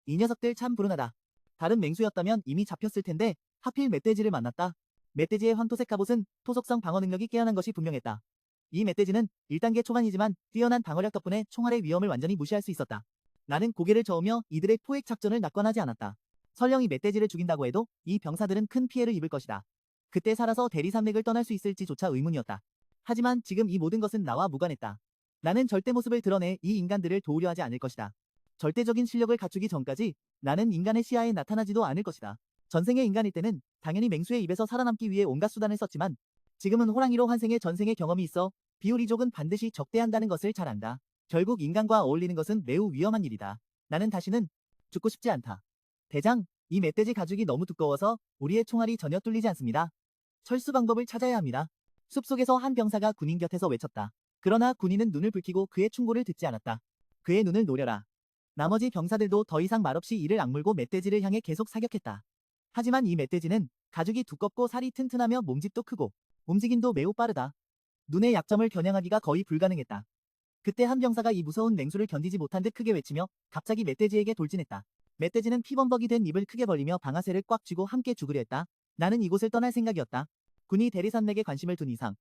이 녀석들 참 불운하다. 다른 맹수였다면 이미 잡혔을 텐데 하필 멧돼지를 만났다. 멧돼지의 황토색 갑옷은 토속성 방어 능력이 깨어난 것이 분명했다. 이 멧돼지는 1단계 초반이지만 뛰어난 방어력 덕분에 총알의 위험을 완전히 무시할 수 있었다. 나는 고개를 저으며 이들의 포획 작전을 낙관하지 않았다. 설령 이 멧돼지를 죽인다고 해도 이 병사들은 큰 피해를 입을 것이다. 그때 살아서 대리산맥을 떠날 수 있을지조차 의문이었다. 하지만 지금 이 모든 것은 나와 무관했다. 나는 절대 모습을 드러내 이 인간들을 도우려 하지 않을 것이다. 절대적인 실력을 갖추기 전까지 나는 인간의 시야에 나타나지도 않을 것이다. 전생의 인간일 때는 당연히 맹수의 입에서 살아남기 위해 온갖 수단을 썼지만 지금은 호랑이로 환생해 전생의 경험이 있어 비오리족은 반드시 적대한다는 것을 잘 안다. 결국 인간과 어울리는 것은 매우 위험한 일이다. 나는 다시는 죽고 싶지 않다. 대장, 이 멧돼지 가죽이 너무 두꺼워서 우리의 총알이 전혀 뚫리지 않습니다. 철수 방법을 찾아야 합니다. 숲속에서 한 병사가 군인 곁에서 외쳤다. 그러나 군인은 눈을 붉히고 그의 충고를 듣지 않았다. 그의 눈을 노려라. 나머지 병사들도 더 이상 말없이 이를 악물고 멧돼지를 향해 계속 사격했다. 하지만 이 멧돼지는 가죽이 두껍고 살이 튼튼하며 몸집도 크고 움직임도 매우 빠르다. 눈의 약점을 겨냥하기가 거의 불가능했다. 그때 한 병사가 이 무서운 맹수를 견디지 못한 듯 크게 외치며 갑자기 멧돼지에게 돌진했다. 멧돼지는 피범벅이 된 입을 크게 벌리며 방아쇠를 꽉 쥐고 함께 죽으려 했다. 나는 이곳을 떠날 생각이었다. 군이 대리산맥에 관심을 둔 이상.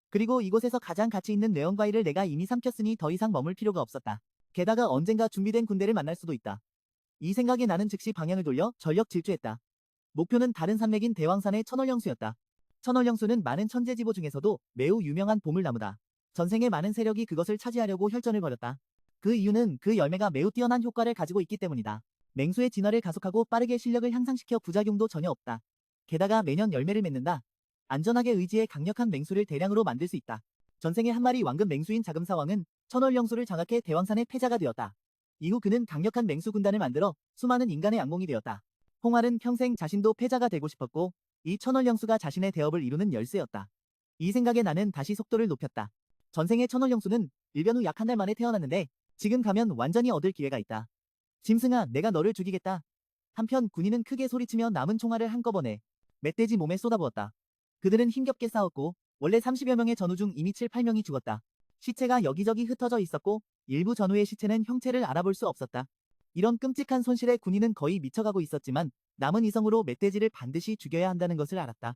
그리고 이곳에서 가장 가치 있는 뇌원과일을 내가 이미 삼켰으니 더 이상 머물 필요가 없었다. 게다가 언젠가 준비된 군대를 만날 수도 있다. 이 생각에 나는 즉시 방향을 돌려 전력 질주했다. 목표는 다른 산맥인 대왕산의 천월령수였다. 천월령수는 많은 천재지보 중에서도 매우 유명한 보물나무다. 전생의 많은 세력이 그것을 차지하려고 혈전을 벌였다. 그 이유는 그 열매가 매우 뛰어난 효과를 가지고 있기 때문이다. 맹수의 진화를 가속하고 빠르게 실력을 향상시켜 부작용도 전혀 없다. 게다가 매년 열매를 맺는다. 안전하게 의지해 강력한 맹수를 대량으로 만들 수 있다. 전생의 한 마리 왕급 맹수인 자금사왕은 천월령수를 장악해 대왕산의 패자가 되었다. 이후 그는 강력한 맹수 군단을 만들어 수많은 인간의 악몽이 되었다. 홍알은 평생 자신도 패자가 되고 싶었고 이 천월령수가 자신의 대업을 이루는 열쇠였다. 이 생각에 나는 다시 속도를 높였다. 전생의 천월령수는 일변 후 약 한 달 만에 태어났는데 지금 가면 완전히 얻을 기회가 있다. 짐승아, 내가 너를 죽이겠다. 한편 군인은 크게 소리치며 남은 총알을 한꺼번에 멧돼지 몸에 쏟아부었다. 그들은 힘겹게 싸웠고 원래 30여 명의 전우 중 이미 7, 8명이 죽었다. 시체가 여기저기 흩어져 있었고 일부 전우의 시체는 형체를 알아볼 수 없었다. 이런 끔찍한 손실에 군인은 거의 미쳐가고 있었지만 남은 이성으로 멧돼지를 반드시 죽여야 한다는 것을 알았다.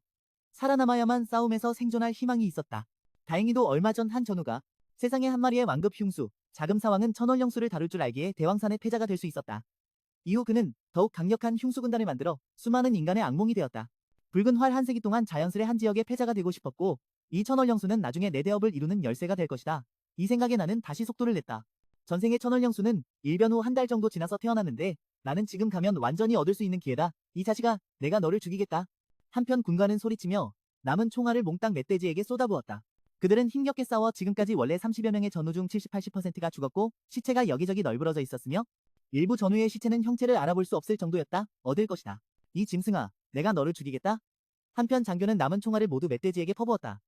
살아남아야만 싸움에서 생존할 희망이 있었다. 다행히도 얼마 전 한 전우가 세상에 한 마리의 왕급 흉수, 자금사왕은 천월령수를 다룰 줄 알기에 대왕산의 패자가 될 수 있었다. 이후 그는 더욱 강력한 흉수 군단을 만들어 수많은 인간의 악몽이 되었다. 붉은 활 한 세기 동안 자연스레 한 지역의 패자가 되고 싶었고 이 천월령수는 나중에 내 대업을 이루는 열쇠가 될 것이다. 이 생각에 나는 다시 속도를 냈다. 전생의 천월령수는 일변 후 한 달 정도 지나서 태어났는데 나는 지금 가면 완전히 얻을 수 있는 기회다. 이 자식아, 내가 너를 죽이겠다. 한편 군관은 소리치며 남은 총알을 몽땅 멧돼지에게 쏟아부었다. 그들은 힘겹게 싸워 지금까지 원래 30여 명의 전우 중 70, 80%가 죽었고 시체가 여기저기 널브러져 있었으며 일부 전우의 시체는 형체를 알아볼 수 없을 정도였다. 얻을 것이다. 이 짐승아, 내가 너를 죽이겠다. 한편 장교는 남은 총알을 모두 멧돼지에게 퍼부었다.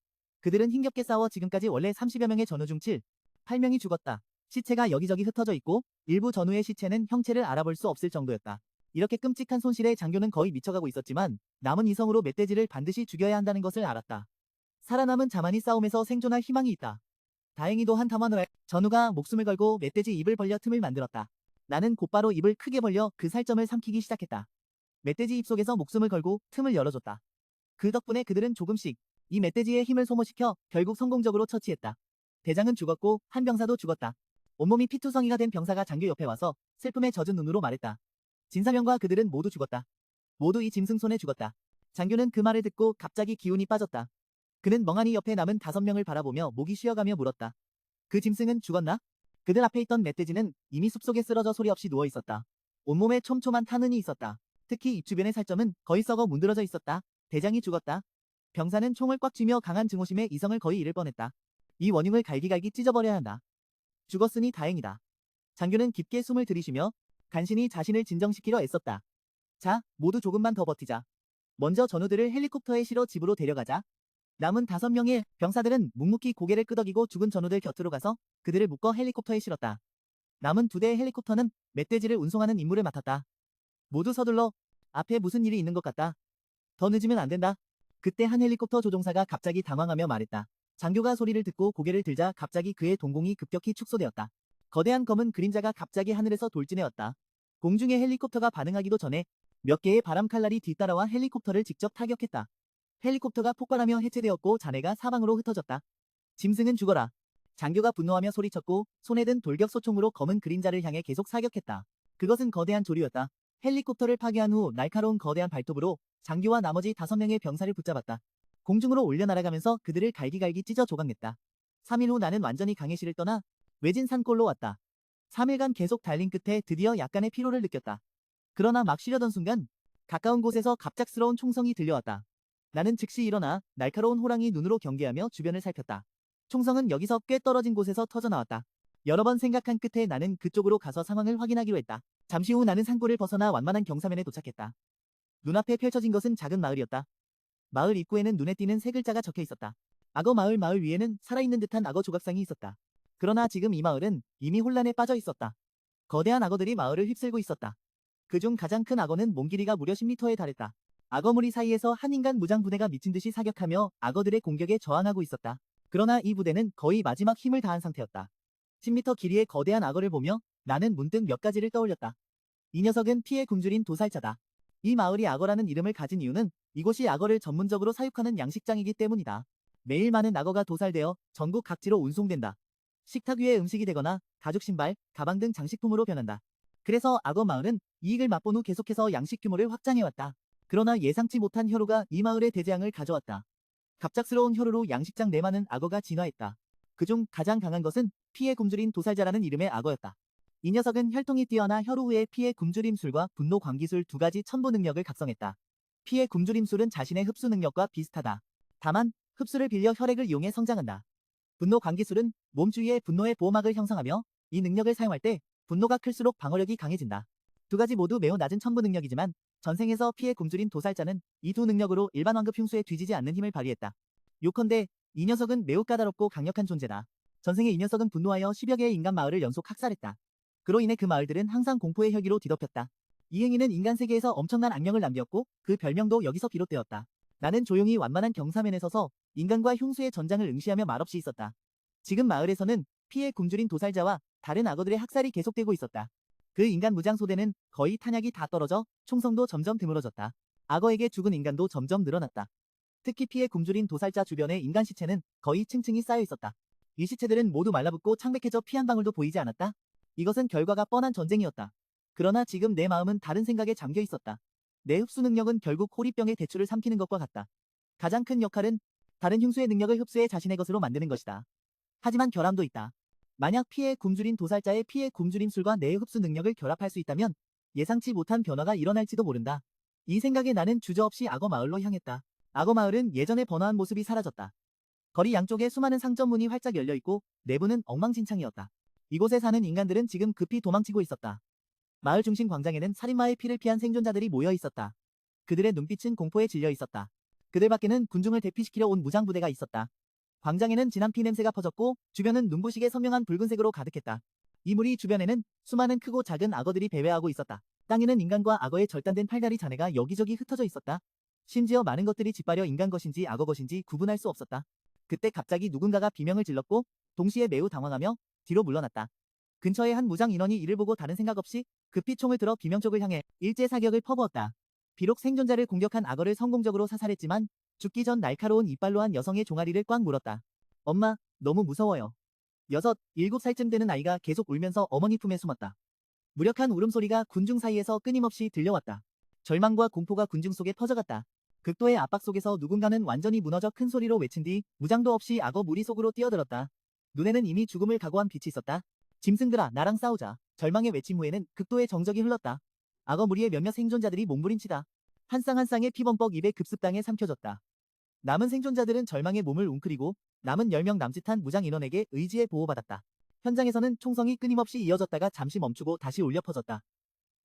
그들은 힘겹게 싸워 지금까지 원래 30여 명의 전우 중 7, 8명이 죽었다. 시체가 여기저기 흩어져 있고 일부 전우의 시체는 형체를 알아볼 수 없을 정도였다. 이렇게 끔찍한 손실에 장교는 거의 미쳐가고 있었지만 남은 이성으로 멧돼지를 반드시 죽여야 한다는 것을 알았다. 살아남은 자만이 싸움에서 생존할 희망이 있다. 다행히도 한 탐환을 전우가 목숨을 걸고 멧돼지 입을 벌려 틈을 만들었다. 나는 곧바로 입을 크게 벌려 그 살점을 삼키기 시작했다. 멧돼지 입속에서 목숨을 걸고 틈을 열어줬다. 그 덕분에 그들은 조금씩 이 멧돼지의 힘을 소모시켜 결국 성공적으로 처치했다. 대장은 죽었고 한 병사도 죽었다. 온몸이 피투성이가 된 병사가 장교 옆에 와서 슬픔에 젖은 눈으로 말했다. 진사명과 그들은 모두 죽었다. 모두 이 짐승 손에 죽었다. 장교는 그 말을 듣고 갑자기 기운이 빠졌다. 그는 멍하니 옆에 남은 5명을 바라보며 목이 쉬어가며 물었다. 그 짐승은 죽었나? 그들 앞에 있던 멧돼지는 이미 숲속에 쓰러져 소리 없이 누워 있었다. 온몸에 촘촘한 탄흔이 있었다. 특히 입 주변의 살점은 거의 썩어 문드러져 있었다. 대장이 죽었다. 병사는 총을 꽉 쥐며 강한 증오심에 이성을 거의 잃을 뻔했다. 이 원흉을 갈기갈기 찢어버려야 한다. 죽었으니 다행이다. 장교는 깊게 숨을 들이쉬며 간신히 자신을 진정시키려 애썼다. 자, 모두 조금만 더 버티자. 먼저 전우들을 헬리콥터에 실어 집으로 데려가자. 남은 5명의 병사들은 묵묵히 고개를 끄덕이고 죽은 전우들 곁으로 가서 그들을 묶어 헬리콥터에 실었다. 남은 2대의 헬리콥터는 멧돼지를 운송하는 임무를 맡았다. 모두 서둘러. 앞에 무슨 일이 있는 것 같다. 더 늦으면 안 된다. 그때 한 헬리콥터 조종사가 갑자기 당황하며 말했다. 장교가 소리를 듣고 고개를 들자 갑자기 그의 동공이 급격히 축소되었다. 거대한 검은 그림자가 갑자기 하늘에서 돌진해왔다. 공중에 헬리콥터가 반응하기도 전에 몇 개의 바람칼날이 뒤따라와 헬리콥터를 직접 타격했다. 헬리콥터가 폭발하며 해체되었고 잔해가 사방으로 흩어졌다. 짐승은 죽어라. 장교가 분노하며 소리쳤고 손에 든 돌격소총으로 검은 그림자를 향해 계속 사격했다. 그것은 거대한 조류였다. 헬리콥터를 파괴한 후 날카로운 거대한 발톱으로 장교와 나머지 5명의 병사를 붙잡았다. 공중으로 올려날아가면서 그들을 갈기갈기 찢어 조각냈다. 3일 후 나는 완전히 강해시를 떠나 외진 산골로 왔다. 3일간 계속 달린 끝에 드디어 약간의 피로를 느꼈다. 그러나 막 쉬려던 순간 가까운 곳에서 갑작스러운 총성이 들려왔다. 나는 즉시 일어나 날카로운 호랑이 눈으로 경계하며 주변을 살폈다. 총성은 여기서 꽤 떨어진 곳에서 터져나왔다. 여러 번 생각한 끝에 나는 그쪽으로 가서 상황을 확인하기로 했다. 잠시 후 나는 산골을 벗어나 완만한 경사면에 도착했다. 눈앞에 펼쳐진 것은 작은 마을이었다. 마을 입구에는 눈에 띄는 3글자가 적혀 있었다. 악어 마을. 마을 위에는 살아있는 듯한 악어 조각상이 있었다. 그러나 지금 이 마을은 이미 혼란에 빠져 있었다. 거대한 악어들이 마을을 휩쓸고 있었다. 그중 가장 큰 악어는 몸 길이가 무려 10m에 달했다. 악어 무리 사이에서 한 인간 무장 부대가 미친 듯이 사격하며 악어들의 공격에 저항하고 있었다. 그러나 이 부대는 거의 마지막 힘을 다한 상태였다. 10m 길이의 거대한 악어를 보며 나는 문득 몇 가지를 떠올렸다. 이 녀석은 피해 굶주린 도살자다. 이 마을이 악어라는 이름을 가진 이유는 이곳이 악어를 전문적으로 사육하는 양식장이기 때문이다. 매일 많은 악어가 도살되어 전국 각지로 운송된다. 식탁 위에 음식이 되거나 가죽 신발, 가방 등 장식품으로 변한다. 그래서 악어 마을은 이익을 맛본 후 계속해서 양식 규모를 확장해왔다. 그러나 예상치 못한 혈우가 이 마을의 대재앙을 가져왔다. 갑작스러운 혈우로 양식장 내 많은 악어가 진화했다. 그중 가장 강한 것은 피해 굶주린 도살자라는 이름의 악어였다. 이 녀석은 혈통이 뛰어나 혈우 후에 피해 굶주림술과 분노 광기술 2가지 첨부 능력을 각성했다. 피해 굶주림술은 자신의 흡수 능력과 비슷하다. 다만 흡수를 빌려 혈액을 이용해 성장한다. 분노 광기술은 몸 주위에 분노의 보호막을 형성하며 이 능력을 사용할 때 분노가 클수록 방어력이 강해진다. 2가지 모두 매우 낮은 첨부 능력이지만 전생에서 피해 굶주린 도살자는 이 2 능력으로 일반 왕급 흉수에 뒤지지 않는 힘을 발휘했다. 요컨대 이 녀석은 매우 까다롭고 강력한 존재다. 전생에 이 녀석은 분노하여 10여 개의 인간 마을을 연속 학살했다. 그로 인해 그 마을들은 항상 공포의 혈기로 뒤덮였다. 이 행위는 인간 세계에서 엄청난 악명을 남겼고 그 별명도 여기서 비롯되었다. 나는 조용히 완만한 경사면에 서서 인간과 흉수의 전장을 응시하며 말없이 있었다. 지금 마을에서는 피해 굶주린 도살자와 다른 악어들의 학살이 계속되고 있었다. 그 인간 무장 소대는 거의 탄약이 다 떨어져 총성도 점점 드물어졌다. 악어에게 죽은 인간도 점점 늘어났다. 특히 피해 굶주린 도살자 주변의 인간 시체는 거의 층층이 쌓여 있었다. 이 시체들은 모두 말라붙고 창백해져 피 한 방울도 보이지 않았다. 이것은 결과가 뻔한 전쟁이었다. 그러나 지금 내 마음은 다른 생각에 잠겨 있었다. 내 흡수 능력은 결국 호리병의 대추를 삼키는 것과 같다. 가장 큰 역할은 다른 흉수의 능력을 흡수해 자신의 것으로 만드는 것이다. 하지만 결함도 있다. 만약 피해 굶주린 도살자의 피해 굶주림술과 내 흡수 능력을 결합할 수 있다면 예상치 못한 변화가 일어날지도 모른다. 이 생각에 나는 주저없이 악어 마을로 향했다. 악어 마을은 예전의 번화한 모습이 사라졌다. 거리 양쪽에 수많은 상점문이 활짝 열려있고 내부는 엉망진창이었다. 이곳에 사는 인간들은 지금 급히 도망치고 있었다. 마을 중심 광장에는 살인마의 피를 피한 생존자들이 모여 있었다. 그들의 눈빛은 공포에 질려 있었다. 그들 밖에는 군중을 대피시키려 온 무장부대가 있었다. 광장에는 진한 피 냄새가 퍼졌고 주변은 눈부시게 선명한 붉은색으로 가득했다. 이 무리 주변에는 수많은 크고 작은 악어들이 배회하고 있었다. 땅에는 인간과 악어의 절단된 팔다리 잔해가 여기저기 흩어져 있었다. 심지어 많은 것들이 짓밟려 인간 것인지 악어 것인지 구분할 수 없었다. 그때 갑자기 누군가가 비명을 질렀고 동시에 매우 당황하며 뒤로 물러났다. 근처의 한 무장 인원이 이를 보고 다른 생각 없이 급히 총을 들어 비명 쪽을 향해 일제 사격을 퍼부었다. 비록 생존자를 공격한 악어를 성공적으로 사살했지만 죽기 전 날카로운 이빨로 한 여성의 종아리를 꽉 물었다. 엄마, 너무 무서워요. 6, 7살쯤 되는 아이가 계속 울면서 어머니 품에 숨었다. 무력한 울음소리가 군중 사이에서 끊임없이 들려왔다. 절망과 공포가 군중 속에 퍼져갔다. 극도의 압박 속에서 누군가는 완전히 무너져 큰 소리로 외친 뒤 무장도 없이 악어 무리 속으로 뛰어들었다. 눈에는 이미 죽음을 각오한 빛이 있었다. 짐승들아, 나랑 싸우자. 절망의 외침 후에는 극도의 정적이 흘렀다. 악어 무리의 몇몇 생존자들이 몸부림치다. 한 쌍 한 쌍의 피범벅 입에 급습당해 삼켜졌다. 남은 생존자들은 절망의 몸을 웅크리고 남은 10명 남짓한 무장 인원에게 의지에 보호받았다. 현장에서는 총성이 끊임없이 이어졌다가 잠시 멈추고 다시 울려 퍼졌다.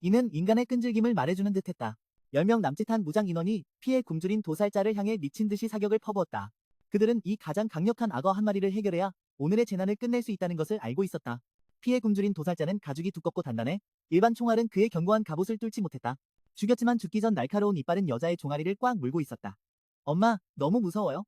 이는 인간의 끈질김을 말해주는 듯했다. 10명 남짓한 무장 인원이 피해 굶주린 도살자를 향해 미친 듯이 사격을 퍼부었다. 그들은 이 가장 강력한 악어 한 마리를 해결해야 오늘의 재난을 끝낼 수 있다는 것을 알고 있었다. 피해 굶주린 도살자는 가죽이 두껍고 단단해 일반 총알은 그의 견고한 갑옷을 뚫지 못했다. 죽였지만 죽기 전 날카로운 이빨은 여자의 종아리를 꽉 물고 있었다. 엄마, 너무 무서워요.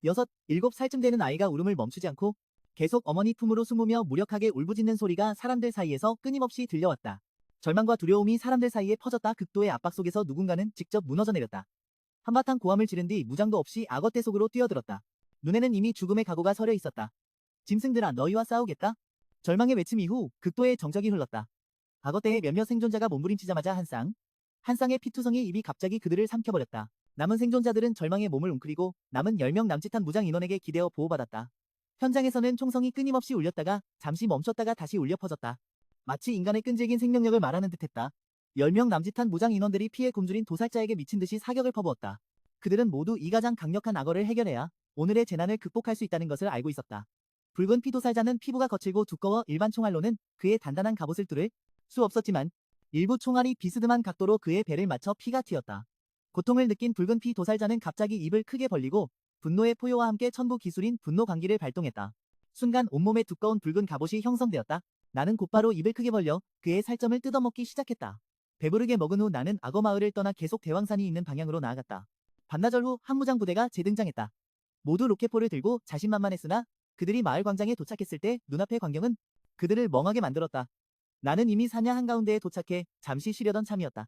6, 7살쯤 되는 아이가 울음을 멈추지 않고 계속 어머니 품으로 숨으며 무력하게 울부짖는 소리가 사람들 사이에서 끊임없이 들려왔다. 절망과 두려움이 사람들 사이에 퍼졌다. 극도의 압박 속에서 누군가는 직접 무너져 내렸다. 한바탕 고함을 지른 뒤 무장도 없이 악어떼 속으로 뛰어들었다. 눈에는 이미 죽음의 각오가 서려 있었다. 짐승들아, 너희와 싸우겠다. 절망의 외침 이후 극도의 정적이 흘렀다. 악어떼의 몇몇 생존자가 몸부림치자마자 한 쌍의 피투성이 입이 갑자기 그들을 삼켜버렸다. 남은 생존자들은 절망의 몸을 웅크리고 남은 10명 남짓한 무장 인원에게 기대어 보호받았다. 현장에서는 총성이 끊임없이 울렸다가 잠시 멈췄다가 다시 울려 퍼졌다. 마치 인간의 끈질긴 생명력을 말하는 듯했다. 10명 남짓한 무장 인원들이 피해 굶주린 도살자에게 미친 듯이 사격을 퍼부었다. 그들은 모두 이 가장 강력한 악어를 해결해야 오늘의 재난을 극복할 수 있다는 것을 알고 있었다. 붉은 피도살자는 피부가 거칠고 두꺼워 일반 총알로는 그의 단단한 갑옷을 뚫을 수 없었지만 일부 총알이 비스듬한 각도로 그의 배를 맞춰 피가 튀었다. 고통을 느낀 붉은 피 도살자는 갑자기 입을 크게 벌리고 분노의 포효와 함께 천부 기술인 분노 광기를 발동했다. 순간 온몸에 두꺼운 붉은 갑옷이 형성되었다. 나는 곧바로 입을 크게 벌려 그의 살점을 뜯어먹기 시작했다. 배부르게 먹은 후 나는 악어 마을을 떠나 계속 대왕산이 있는 방향으로 나아갔다. 반나절 후 한무장 부대가 재등장했다. 모두 로켓포를 들고 자신만만했으나 그들이 마을 광장에 도착했을 때 눈앞의 광경은 그들을 멍하게 만들었다. 나는 이미 사냥 한가운데에 도착해 잠시 쉬려던 참이었다.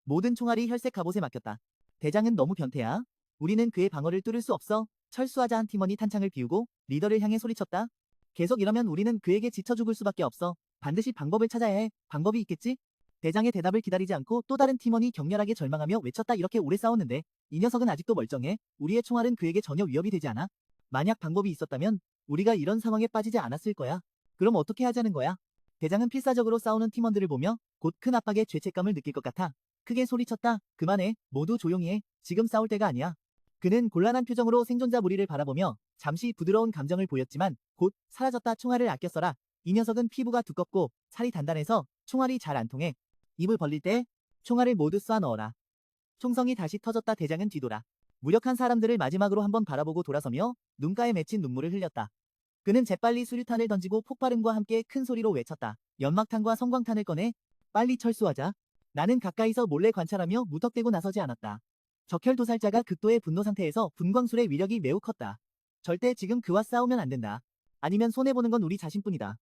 모든 총알이 혈색 갑옷에 맡겼다. 대장은 너무 변태야. 우리는 그의 방어를 뚫을 수 없어. 철수하자. 한 팀원이 탄창을 비우고 리더를 향해 소리쳤다. 계속 이러면 우리는 그에게 지쳐 죽을 수밖에 없어. 반드시 방법을 찾아야 해. 방법이 있겠지? 대장의 대답을 기다리지 않고 또 다른 팀원이 격렬하게 절망하며 외쳤다. 이렇게 오래 싸웠는데 이 녀석은 아직도 멀쩡해. 우리의 총알은 그에게 전혀 위협이 되지 않아. 만약 방법이 있었다면 우리가 이런 상황에 빠지지 않았을 거야. 그럼 어떻게 하자는 거야? 대장은 필사적으로 싸우는 팀원들을 보며 곧 큰 압박에 죄책감을 느낄 것 같아 크게 소리쳤다. 그만해. 모두 조용히 해. 지금 싸울 때가 아니야. 그는 곤란한 표정으로 생존자 무리를 바라보며 잠시 부드러운 감정을 보였지만 곧 사라졌다. 총알을 아껴 써라. 이 녀석은 피부가 두껍고 살이 단단해서 총알이 잘 안 통해. 입을 벌릴 때 총알을 모두 쏴 넣어라. 총성이 다시 터졌다. 대장은 뒤돌아 무력한 사람들을 마지막으로 한번 바라보고 돌아서며 눈가에 맺힌 눈물을 흘렸다. 그는 재빨리 수류탄을 던지고 폭발음과 함께 큰 소리로 외쳤다. 연막탄과 성광탄을 꺼내 빨리 철수하자. 나는 가까이서 몰래 관찰하며 무턱대고 나서지 않았다. 적혈 도살자가 극도의 분노 상태에서 분광술의 위력이 매우 컸다. 절대 지금 그와 싸우면 안 된다. 아니면 손해보는 건 우리 자신뿐이다.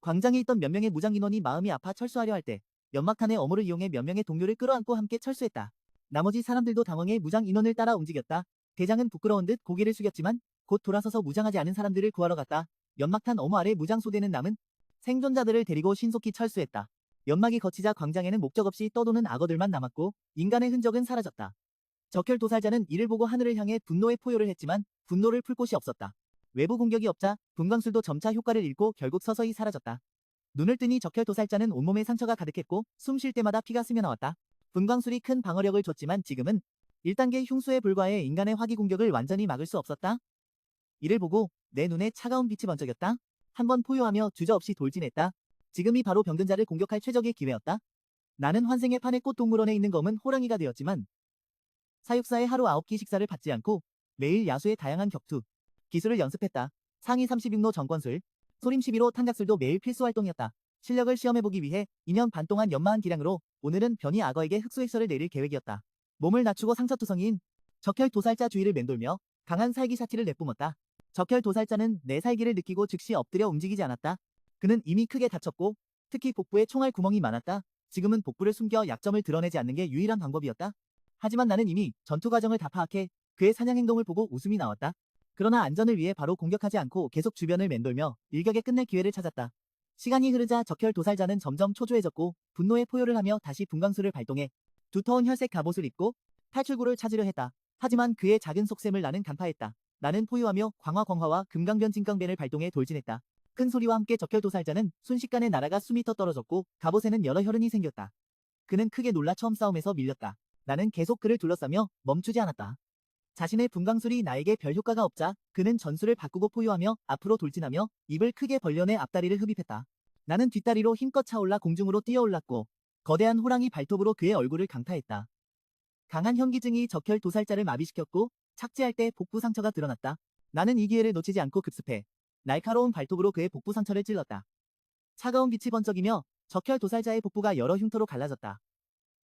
광장에 있던 몇 명의 무장 인원이 마음이 아파 철수하려 할 때 연막탄의 어모를 이용해 몇 명의 동료를 끌어안고 함께 철수했다. 나머지 사람들도 당황해 무장 인원을 따라 움직였다. 대장은 부끄러운 듯 고개를 숙였지만 곧 돌아서서 무장하지 않은 사람들을 구하러 갔다. 연막탄 어모 아래 무장 소대는 남은 생존자들을 데리고 신속히 철수했다. 연막이 거치자 광장에는 목적 없이 떠도는 악어들만 남았고 인간의 흔적은 사라졌다. 적혈 도살자는 이를 보고 하늘을 향해 분노의 포효를 했지만 분노를 풀 곳이 없었다. 외부 공격이 없자 분광술도 점차 효과를 잃고 결국 서서히 사라졌다. 눈을 뜨니 적혈 도살자는 온몸에 상처가 가득했고 숨 쉴 때마다 피가 스며나왔다. 분광술이 큰 방어력을 줬지만 지금은 1단계 흉수에 불과해 인간의 화기 공격을 완전히 막을 수 없었다. 이를 보고 내 눈에 차가운 빛이 번쩍였다. 한번 포효하며 주저없이 돌진했다. 지금이 바로 병든 자를 공격할 최적의 기회였다. 나는 환생의 판의 꽃 동물원에 있는 검은 호랑이가 되었지만 사육사의 하루 9끼 식사를 받지 않고 매일 야수의 다양한 격투 기술을 연습했다. 상위 36로 정권술, 소림 12로 탄각술도 매일 필수 활동이었다. 실력을 시험해보기 위해 2년 반 동안 연마한 기량으로 오늘은 변이 악어에게 흑수액설을 내릴 계획이었다. 몸을 낮추고 상처투성이인 적혈 도살자 주위를 맴돌며 강한 살기 샤치를 내뿜었다. 적혈 도살자는 내 살기를 느끼고 즉시 엎드려 움직이지 않았다. 그는 이미 크게 다쳤고 특히 복부에 총알 구멍이 많았다. 지금은 복부를 숨겨 약점을 드러내지 않는 게 유일한 방법이었다. 하지만 나는 이미 전투 과정을 다 파악해 그의 사냥 행동을 보고 웃음이 나왔다. 그러나 안전을 위해 바로 공격하지 않고 계속 주변을 맴돌며 일격에 끝낼 기회를 찾았다. 시간이 흐르자 적혈 도살자는 점점 초조해졌고 분노의 포효를 하며 다시 분광술을 발동해 두터운 혈색 갑옷을 입고 탈출구를 찾으려 했다. 하지만 그의 작은 속셈을 나는 간파했다. 나는 포효하며 광화광화와 금강변 진강변을 발동해 돌진했다. 큰 소리와 함께 적혈 도살자는 순식간에 날아가 수미터 떨어졌고 갑옷에는 여러 혈흔이 생겼다. 그는 크게 놀라 처음 싸움에서 밀렸다. 나는 계속 그를 둘러싸며 멈추지 않았다. 자신의 분광술이 나에게 별 효과가 없자 그는 전술을 바꾸고 포효하며 앞으로 돌진하며 입을 크게 벌려내 앞다리를 흡입했다. 나는 뒷다리로 힘껏 차올라 공중으로 뛰어올랐고 거대한 호랑이 발톱으로 그의 얼굴을 강타했다. 강한 현기증이 적혈 도살자를 마비시켰고 착지할 때 복부 상처가 드러났다. 나는 이 기회를 놓치지 않고 급습해 날카로운 발톱으로 그의 복부 상처를 찔렀다. 차가운 빛이 번쩍이며 적혈 도살자의 복부가 여러 흉터로 갈라졌다.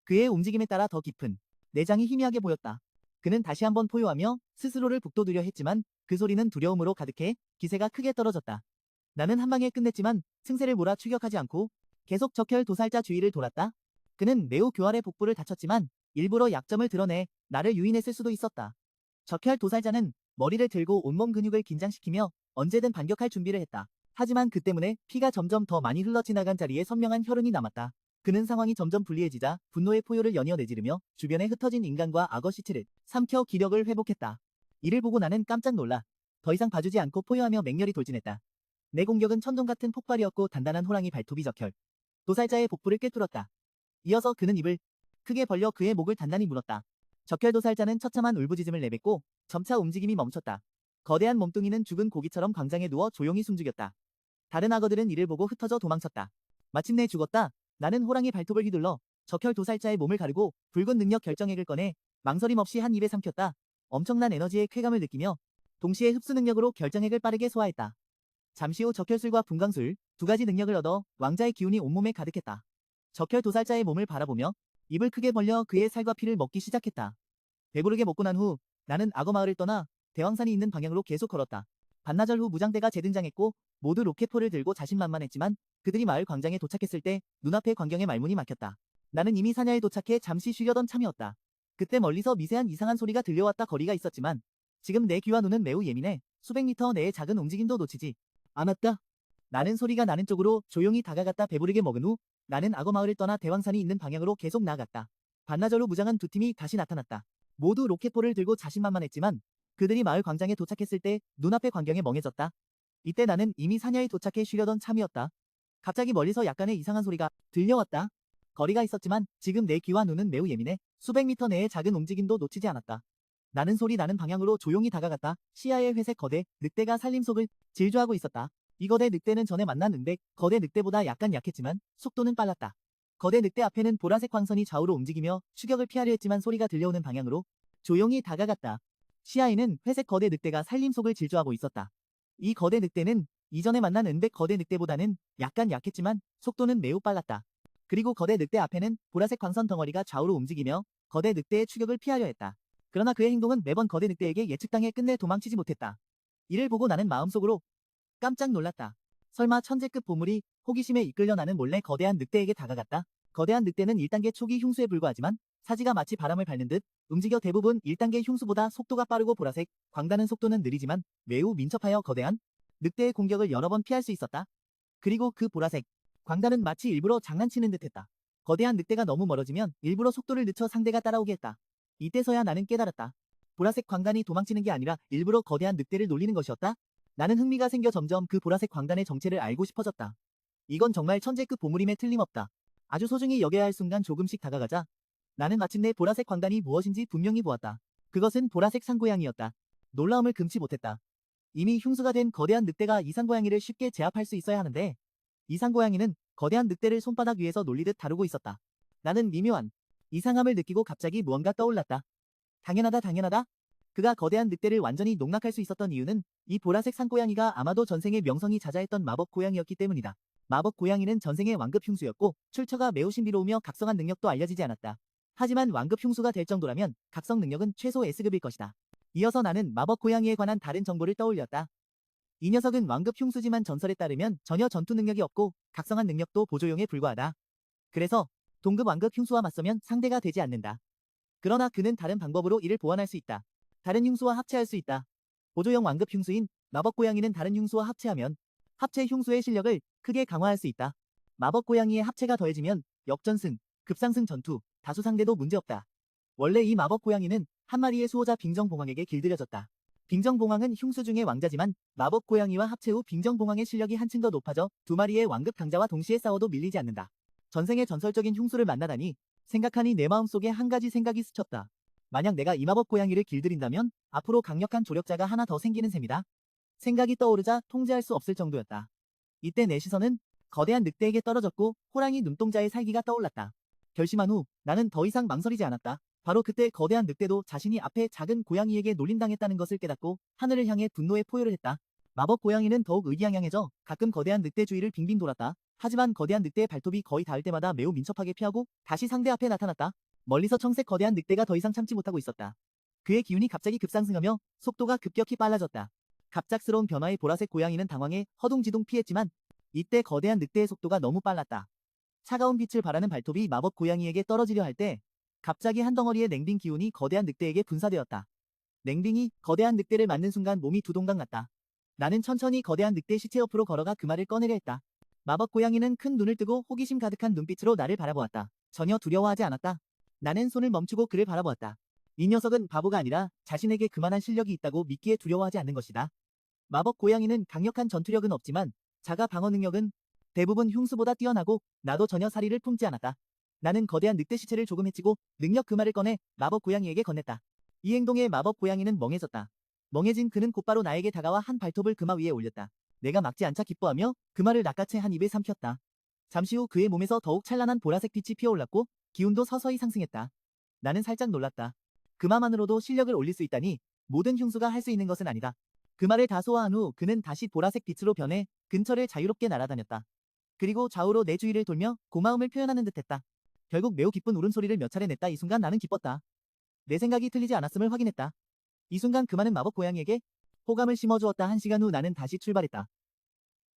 그의 움직임에 따라 더 깊은 내장이 희미하게 보였다. 그는 다시 한번 포효하며 스스로를 북돋우려 했지만 그 소리는 두려움으로 가득해 기세가 크게 떨어졌다. 나는 한 방에 끝냈지만 승세를 몰아 추격하지 않고 계속 적혈 도살자 주위를 돌았다. 그는 매우 교활해 복부를 다쳤지만 일부러 약점을 드러내 나를 유인했을 수도 있었다. 적혈 도살자는 머리를 들고 온몸 근육을 긴장시키며 언제든 반격할 준비를 했다. 하지만 그 때문에 피가 점점 더 많이 흘러지나간 자리에 선명한 혈흔이 남았다. 그는 상황이 점점 불리해지자 분노의 포효를 연이어 내지르며 주변에 흩어진 인간과 악어 시체를 삼켜 기력을 회복했다. 이를 보고 나는 깜짝 놀라 더 이상 봐주지 않고 포효하며 맹렬히 돌진했다. 내 공격은 천둥 같은 폭발이었고 단단한 호랑이 발톱이 적혈 도살자의 복부를 꿰뚫었다. 이어서 그는 입을 크게 벌려 그의 목을 단단히 물었다. 적혈 도살자는 처참한 울부짖음을 내뱉고 점차 움직임이 멈췄다. 거대한 몸뚱이는 죽은 고기처럼 광장에 누워 조용히 숨죽였다. 다른 악어들은 이를 보고 흩어져 도망쳤다. 마침내 죽었다. 나는 호랑이 발톱을 휘둘러 적혈 도살자의 몸을 가르고 붉은 능력 결정액을 꺼내 망설임 없이 한 입에 삼켰다. 엄청난 에너지의 쾌감을 느끼며 동시에 흡수 능력으로 결정액을 빠르게 소화했다. 잠시 후 적혈술과 분광술 두 가지 능력을 얻어 왕자의 기운이 온몸에 가득했다. 적혈 도살자의 몸을 바라보며 입을 크게 벌려 그의 살과 피를 먹기 시작했다. 배부르게 먹고 난 후 나는 악어 마을을 떠나 대왕산이 있는 방향으로 계속 걸었다. 반나절 후 무장대가 재등장했고 모두 로켓포를 들고 자신만만했지만 그들이 마을 광장에 도착했을 때 눈앞의 광경에 말문이 막혔다. 나는 이미 사냐에 도착해 잠시 쉬려던 참이었다. 그때 멀리서 미세한 이상한 소리가 들려왔다. 거리가 있었지만 지금 내 귀와 눈은 매우 예민해 수백 미터 내의 작은 움직임도 놓치지 않았다. 나는 소리가 나는 쪽으로 조용히 다가갔다. 배부르게 먹은 후 나는 악어 마을을 떠나 대왕산이 있는 방향으로 계속 나아갔다. 반나절 후 무장한 두 팀이 다시 나타났다. 모두 로켓포를 들고 자신만만했지만 그들이 마을 광장에 도착했을 때 눈앞의 광경에 멍해졌다. 이때 나는 이미 사냐에 도착해 쉬려던 참이었다. 갑자기 멀리서 약간의 이상한 소리가 들려왔다. 거리가 있었지만 지금 내 귀와 눈은 매우 예민해 수백 미터 내의 작은 움직임도 놓치지 않았다. 나는 소리 나는 방향으로 조용히 다가갔다. 시야의 회색 거대 늑대가 살림속을 질주하고 있었다. 이 거대 늑대는 전에 만난 은백 거대 늑대보다 약간 약했지만 속도는 빨랐다. 거대 늑대 앞에는 보라색 광선이 좌우로 움직이며 추격을 피하려 했지만 소리가 들려오는 방향으로 조용히 다가갔다. 시야에는 회색 거대 늑대가 살림속을 질주하고 있었다. 이 거대 늑대는 이전에 만난 은백 거대 늑대보다는 약간 약했지만 속도는 매우 빨랐다. 그리고 거대 늑대 앞에는 보라색 광선 덩어리가 좌우로 움직이며 거대 늑대의 추격을 피하려 했다. 그러나 그의 행동은 매번 거대 늑대에게 예측당해 끝내 도망치지 못했다. 이를 보고 나는 마음속으로 깜짝 놀랐다. 설마 천재급 보물이 호기심에 이끌려 나는 몰래 거대한 늑대에게 다가갔다. 거대한 늑대는 1단계 초기 흉수에 불과하지만 사지가 마치 바람을 밟는 듯 움직여 대부분 1단계 흉수보다 속도가 빠르고 보라색 광단은 속도는 느리지만 매우 민첩하여 거대한 늑대의 공격을 여러 번 피할 수 있었다. 그리고 그 보라색 광단은 마치 일부러 장난치는 듯했다. 거대한 늑대가 너무 멀어지면 일부러 속도를 늦춰 상대가 따라오게 했다. 이때서야 나는 깨달았다. 보라색 광단이 도망치는 게 아니라 일부러 거대한 늑대를 놀리는 것이었다. 나는 흥미가 생겨 점점 그 보라색 광단의 정체를 알고 싶어졌다. 이건 정말 천재급 보물임에 틀림없다. 아주 소중히 여겨야 할 순간 조금씩 다가가자 나는 마침내 보라색 광단이 무엇인지 분명히 보았다. 그것은 보라색 산고양이였다. 놀라움을 금치 못했다. 이미 흉수가 된 거대한 늑대가 이 산고양이를 쉽게 제압할 수 있어야 하는데 이 산고양이는 거대한 늑대를 손바닥 위에서 놀리듯 다루고 있었다. 나는 미묘한 이상함을 느끼고 갑자기 무언가 떠올랐다. 당연하다. 그가 거대한 늑대를 완전히 농락할 수 있었던 이유는 이 보라색 산고양이가 아마도 전생에 명성이 자자했던 마법 고양이였기 때문이다. 마법 고양이는 전생의 왕급 흉수였고 출처가 매우 신비로우며 각성한 능력도 알려지지 않았다. 하지만 왕급 흉수가 될 정도라면 각성 능력은 최소 S급일 것이다. 이어서 나는 마법 고양이에 관한 다른 정보를 떠올렸다. 이 녀석은 완급 흉수지만 전설에 따르면 전혀 전투 능력이 없고 각성한 능력도 보조용에 불과하다. 그래서 동급 완급 흉수와 맞서면 상대가 되지 않는다. 그러나 그는 다른 방법으로 이를 보완할 수 있다. 다른 흉수와 합체할 수 있다. 보조용 완급 흉수인 마법 고양이는 다른 흉수와 합체하면 합체 흉수의 실력을 크게 강화할 수 있다. 마법 고양이의 합체가 더해지면 역전승, 급상승 전투, 다수 상대도 문제없다. 원래 이 마법 고양이는 한 마리의 수호자 빙정봉황에게 길들여졌다. 빙정봉황은 흉수 중의 왕자지만 마법 고양이와 합체 후 빙정봉황의 실력이 한층 더 높아져 두 마리의 완급 강자와 동시에 싸워도 밀리지 않는다. 전생에 전설적인 흉수를 만나다니 생각하니 내 마음속에 한 가지 생각이 스쳤다. 만약 내가 이 마법 고양이를 길들인다면 앞으로 강력한 조력자가 하나 더 생기는 셈이다. 생각이 떠오르자 통제할 수 없을 정도였다. 이때 내 시선은 거대한 늑대에게 떨어졌고 호랑이 눈동자의 살기가 떠올랐다. 결심한 후 나는 더 이상 망설이지 않았다. 바로 그때 거대한 늑대도 자신이 앞에 작은 고양이에게 놀림당했다는 것을 깨닫고 하늘을 향해 분노의 포효를 했다. 마법 고양이는 더욱 의기양양해져 가끔 거대한 늑대 주위를 빙빙 돌았다. 하지만 거대한 늑대의 발톱이 거의 닿을 때마다 매우 민첩하게 피하고 다시 상대 앞에 나타났다. 멀리서 청색 거대한 늑대가 더 이상 참지 못하고 있었다. 그의 기운이 갑자기 급상승하며 속도가 급격히 빨라졌다. 갑작스러운 변화에 보라색 고양이는 당황해 허둥지둥 피했지만 이때 거대한 늑대의 속도가 너무 빨랐다. 차가운 빛을 발하는 발톱이 마법 고양이에게 떨어지려 할 때 갑자기 한 덩어리의 냉빙 기운이 거대한 늑대에게 분사되었다. 냉빙이 거대한 늑대를 맞는 순간 몸이 두 동강 났다. 나는 천천히 거대한 늑대 시체 옆으로 걸어가 그 말을 꺼내려 했다. 마법 고양이는 큰 눈을 뜨고 호기심 가득한 눈빛으로 나를 바라보았다. 전혀 두려워하지 않았다. 나는 손을 멈추고 그를 바라보았다. 이 녀석은 바보가 아니라 자신에게 그만한 실력이 있다고 믿기에 두려워하지 않는 것이다. 마법 고양이는 강력한 전투력은 없지만 자가 방어 능력은 대부분 흉수보다 뛰어나고 나도 전혀 사리를 품지 않았다. 나는 거대한 늑대 시체를 조금 해치고 능력 그 말을 꺼내 마법 고양이에게 건넸다. 이 행동에 마법 고양이는 멍해졌다. 멍해진 그는 곧바로 나에게 다가와 한 발톱을 금화 위에 올렸다. 내가 막지 않자 기뻐하며 금화를 낚아채 한 입에 삼켰다. 잠시 후 그의 몸에서 더욱 찬란한 보라색 빛이 피어올랐고 기운도 서서히 상승했다. 나는 살짝 놀랐다. 금화만으로도 실력을 올릴 수 있다니 모든 흉수가 할 수 있는 것은 아니다. 금화를 다 소화한 후 그는 다시 보라색 빛으로 변해 근처를 자유롭게 날아다녔다. 그리고 좌우로 내 주위를 돌며 고마움을 표현하는 듯했다. 결국 매우 기쁜 울음소리를 몇 차례 냈다. 이 순간 나는 기뻤다. 내 생각이 틀리지 않았음을 확인했다. 이 순간 그만은 마법 고양이에게 호감을 심어주었다. 1시간 후 나는 다시 출발했다.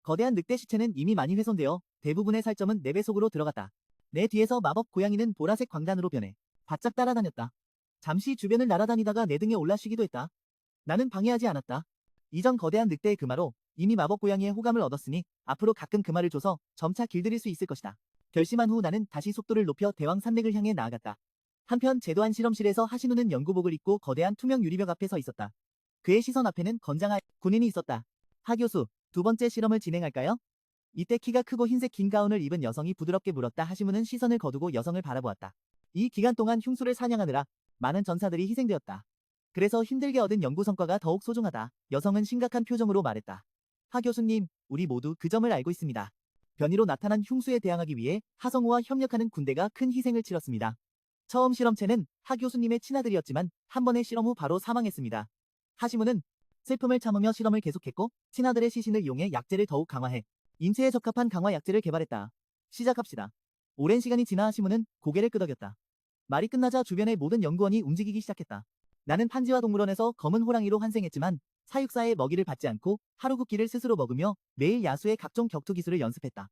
거대한 늑대 시체는 이미 많이 훼손되어 대부분의 살점은 내 뱃속으로 들어갔다. 내 뒤에서 마법 고양이는 보라색 광단으로 변해 바짝 따라다녔다. 잠시 주변을 날아다니다가 내 등에 올라쉬기도 했다. 나는 방해하지 않았다. 이전 거대한 늑대의 금화로 이미 마법 고양이의 호감을 얻었으니 앞으로 가끔 금화를 줘서 점차 길들일 수 있을 것이다. 결심한 후 나는 다시 속도를 높여 대왕 산맥을 향해 나아갔다. 한편 제도한 실험실에서 하시누는 연구복을 입고 거대한 투명 유리벽 앞에 서 있었다. 그의 시선 앞에는 건장한 군인이 있었다. 하 교수, 두 번째 실험을 진행할까요? 이때 키가 크고 흰색 긴 가운을 입은 여성이 부드럽게 물었다. 하시무는 시선을 거두고 여성을 바라보았다. 이 기간 동안 흉수를 사냥하느라 많은 전사들이 희생되었다. 그래서 힘들게 얻은 연구 성과가 더욱 소중하다. 여성은 심각한 표정으로 말했다. 하 교수님, 우리 모두 그 점을 알고 있습니다. 변이로 나타난 흉수에 대항하기 위해 하성우와 협력하는 군대가 큰 희생을 치렀습니다. 처음 실험체는 하 교수님의 친아들이었지만 한 번의 실험 후 바로 사망했습니다. 하시무는 슬픔을 참으며 실험을 계속했고 친아들의 시신을 이용해 약제를 더욱 강화해 인체에 적합한 강화 약제를 개발했다. 시작합시다. 오랜 시간이 지나 하시무는 고개를 끄덕였다. 말이 끝나자 주변의 모든 연구원이 움직이기 시작했다. 나는 판지와 동물원에서 검은 호랑이로 환생했지만 사육사의 먹이를 받지 않고 하루 굶기를 스스로 먹으며 매일 야수의 각종 격투 기술을 연습했다.